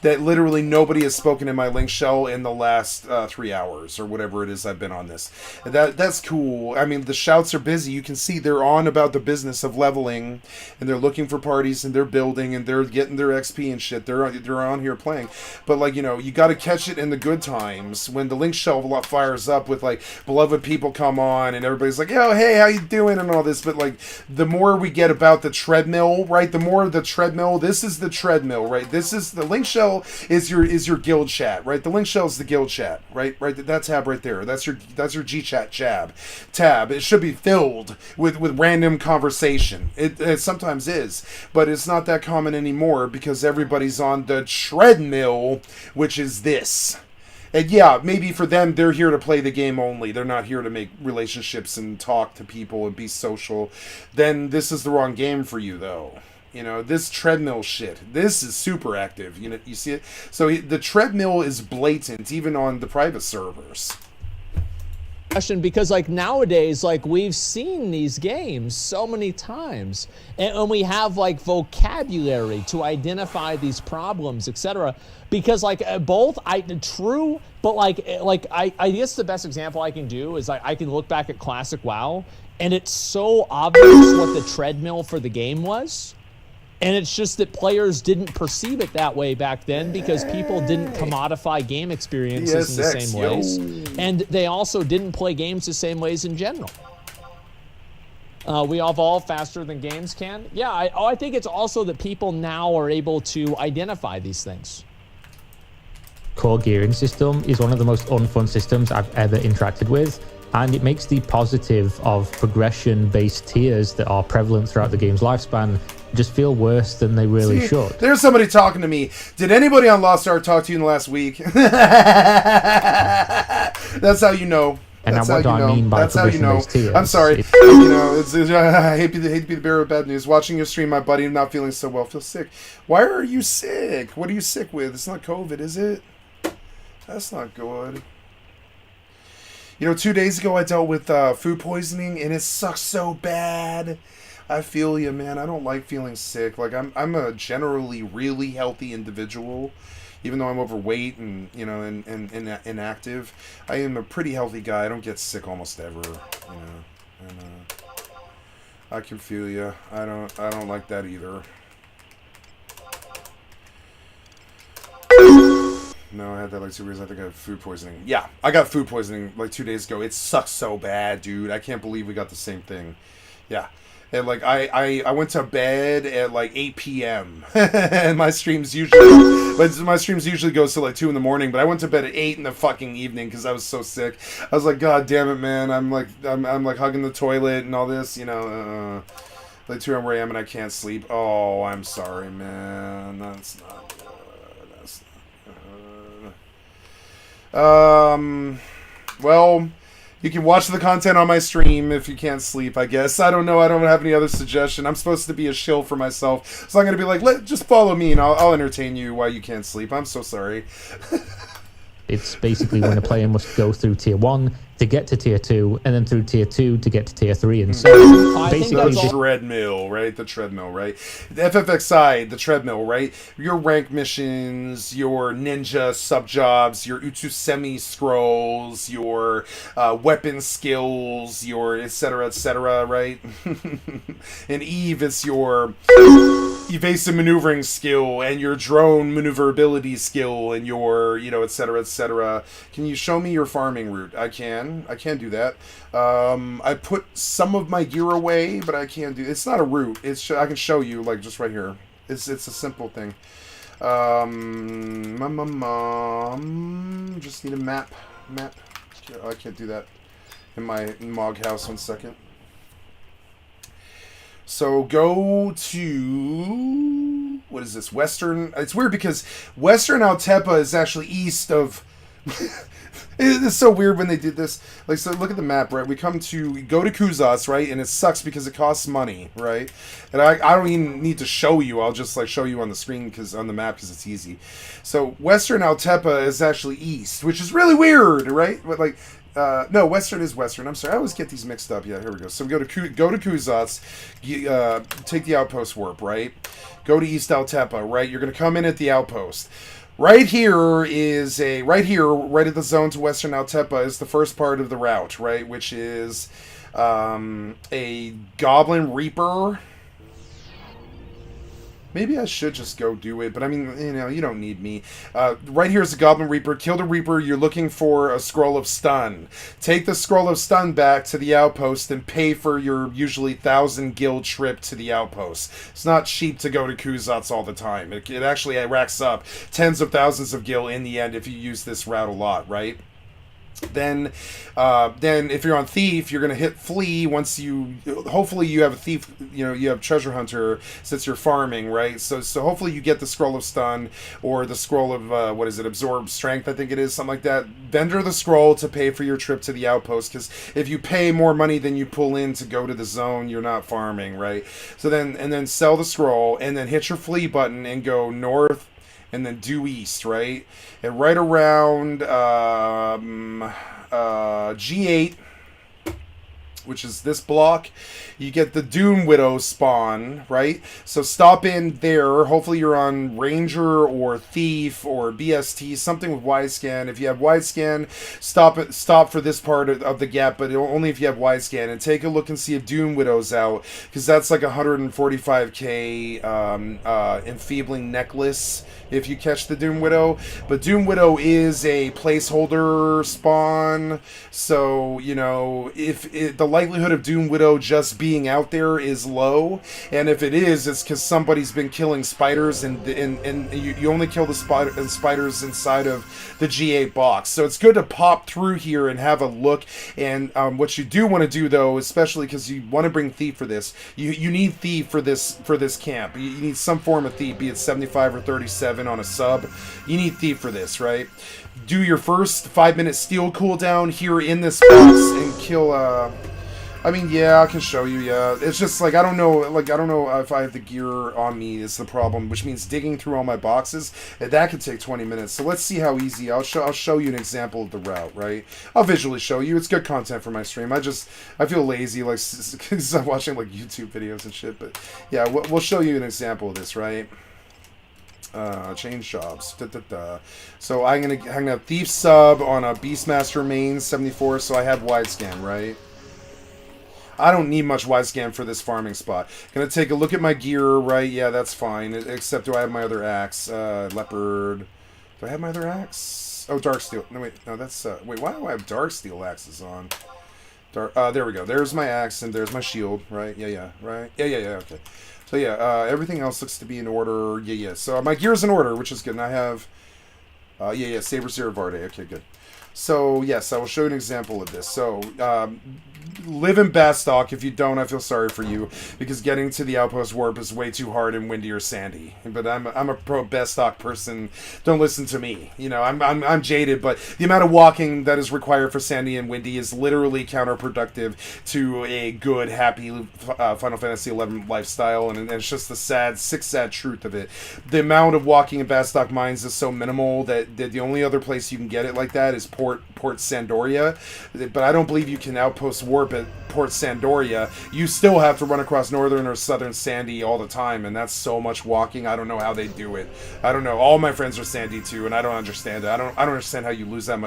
that literally nobody has spoken in my link shell in the last 3 hours or whatever it is I've been on this. That's cool. I mean, the shouts are busy. You can see they're on about the business of leveling, and they're looking for parties, and they're building, and they're getting their XP and shit. They're on here playing. But, like, you know, you got to catch it in the good times when the link shell fires up with, like, beloved people come on, and everybody's like, yo, hey, how you doing, and all this. But, like, the more we get about the treadmill, right, the more the treadmill, this is the treadmill, right? This is the link shell shell is your guild chat, right? The link shell is the guild chat, right? That tab right there. That's your GChat tab. It should be filled with random conversation. It sometimes is, but it's not that common anymore because everybody's on the treadmill, which is this. And yeah, maybe for them, they're here to play the game only. They're not here to make relationships and talk to people and be social. Then this is the wrong game for you, though. You know, this treadmill shit, this is super active. You know, you see it? So the treadmill is blatant, even on the private servers. Because like nowadays, like we've seen these games so many times, and we have like vocabulary to identify these problems, etc. Because like but I guess the best example I can do is I can look back at classic WoW, and it's so obvious what the treadmill for the game was. And it's just that players didn't perceive it that way back then because people didn't commodify game experiences in the same ways. And they also didn't play games the same ways in general. We evolve faster than games can. Yeah, I think it's also that people now are able to identify these things. Core gearing system is one of the most unfun systems I've ever interacted with. And it makes the positive of progression-based tiers that are prevalent throughout the game's lifespan just feel worse than they really should. There's somebody talking to me. Did anybody on Lost Ark talk to you in the last week? That's how you know. And That's now what do I mean by That's how you know. progression-based tiers? I'm sorry. You know, I hate to be the bearer of bad news. Watching your stream, my buddy, not feeling so well. Feel sick. Why are you sick? What are you sick with? It's not COVID, is it? That's not good. You know, 2 days ago I dealt with food poisoning, and it sucks so bad. I feel you, man. I don't like feeling sick. Like I'm a generally really healthy individual, even though I'm overweight and and inactive. I am a pretty healthy guy. I don't get sick almost ever. You know, and I can feel you. I don't like that either. No, I had that like 2 years. I think I had food poisoning. Yeah, I got food poisoning like 2 days ago. It sucks so bad, dude. I can't believe we got the same thing. Yeah. And like I went to bed at like 8 p.m. and my streams usually goes to like 2 in the morning, but I went to bed at 8 in the fucking evening because I was so sick. I was like, God damn it, man. I'm like hugging the toilet and all this, like 2 where I am and I can't sleep. Oh, I'm sorry, man. That's not good. That's not good. Well, you can watch the content on my stream if you can't sleep, I guess. I don't know. I don't have any other suggestion. I'm supposed to be a shill for myself. So I'm going to be like, just follow me and I'll entertain you while you can't sleep. I'm so sorry. It's basically when a player must go through tier 1 to get to tier 2, and then through tier 2 to get to tier 3, and so basically the treadmill, right? The treadmill, right? The FFX side, the treadmill, right? Your rank missions, your ninja sub jobs, your Utsusemi scrolls, your weapon skills, your etc., right? And Eve is your evasive maneuvering skill and your drone maneuverability skill and your etc. Can you show me your farming route? I can do that. I put some of my gear away, but I can't do. It's not a route. I can show you like just right here. It's a simple thing. Just need a map. Oh, I can't do that in my Mog house. 1 second. So go to, what is this, Western? It's weird because Western Altepa is actually east of, it's so weird when they did this. Like, so look at the map, right? We go to Kuzas, right? And it sucks because it costs money, right? And I don't even need to show you. I'll just like show you on the screen on the map because it's easy. So Western Altepa is actually east, which is really weird, right? But like, no, Western is Western. I'm sorry, I always get these mixed up. Yeah, here we go. So we go to Kuzats, take the outpost warp, right? Go to East Altepa, right? You're gonna come in at the outpost. Right here, right at the zone to Western Altepa is the first part of the route, right? Which is a Goblin Reaper. Maybe I should just go do it, but I mean, you know, you don't need me. Right here is a Goblin Reaper. Kill the Reaper. You're looking for a Scroll of Stun. Take the Scroll of Stun back to the outpost and pay for your usually 1,000 gil trip to the outpost. It's not cheap to go to Kuzats all the time. It actually racks up tens of thousands of gil in the end if you use this route a lot, right? Then if you're on Thief, you're gonna hit Flee once you. Hopefully, you have a Thief. You know, you have Treasure Hunter since you're farming, right? So hopefully you get the Scroll of Stun or the Scroll of what is it? Absorb Strength, I think it is, something like that. Vendor the scroll to pay for your trip to the outpost, because if you pay more money than you pull in to go to the zone, you're not farming, right? So then sell the scroll and then hit your Flee button and go north. And then due east, right? And right around G8, which is this block, you get the Doom Widow spawn, right? So stop in there. Hopefully you're on Ranger or Thief or BST, something with wide scan. If you have wide scan, stop for this part of the gap, but only if you have wide scan. And take a look and see if Doom Widow's out, because that's like 145k enfeebling necklace if you catch the Doom Widow. But Doom Widow is a placeholder spawn, so, you know, the likelihood of Doom Widow just being out there is low, and if it is, it's because somebody's been killing spiders, and you only kill the spiders inside of the G8 box. So it's good to pop through here and have a look. And what you do want to do, though, especially because you want to bring Thief for this, you need Thief for this camp. You need some form of Thief, be it 75 or 37 on a sub. You need Thief for this, right? Do your first 5-minute steal cooldown here in this box and kill. I mean, yeah, I can show you. Yeah, it's just like I don't know if I have the gear on me is the problem, which means digging through all my boxes, that could take 20 minutes. So let's see how easy. I'll show you an example of the route, right? I'll visually show you. It's good content for my stream. I feel lazy, like, because I'm watching like YouTube videos and shit. But yeah, we'll show you an example of this, right? Change jobs. So I'm gonna have Thief sub on a Beastmaster main 74, so I have wide scan, right? I don't need much wide scan for this farming spot. Gonna take a look at my gear, right? Yeah, that's fine. Except, do I have my other axe? Leopard. Do I have my other axe? Oh, dark steel. No, wait. No, that's wait. Why do I have dark steel axes on? There we go. There's my axe and there's my shield, right? Yeah. Right. Yeah. Okay. So yeah, everything else looks to be in order. Yeah. So my gear's in order, which is good. And I have, Saber Zero Varde. Okay, good. So yes, I will show you an example of this. So live in Bastock. If you don't, I feel sorry for you, because getting to the outpost warp is way too hard and windy or sandy. But I'm a pro Bastock person. Don't listen to me. You know, I'm jaded, but the amount of walking that is required for sandy and windy is literally counterproductive to a good, happy Final Fantasy XI lifestyle, and it's just the sad truth of it. The amount of walking in Bastock mines is so minimal that the only other place you can get it like that is Port Sandoria. But I don't believe you can outpost warp at Port Sandoria. You still have to run across northern or southern sandy all the time, and that's so much walking. I don't know how they do it. I don't know. All my friends are sandy too, and I don't understand it. I don't understand how you lose that much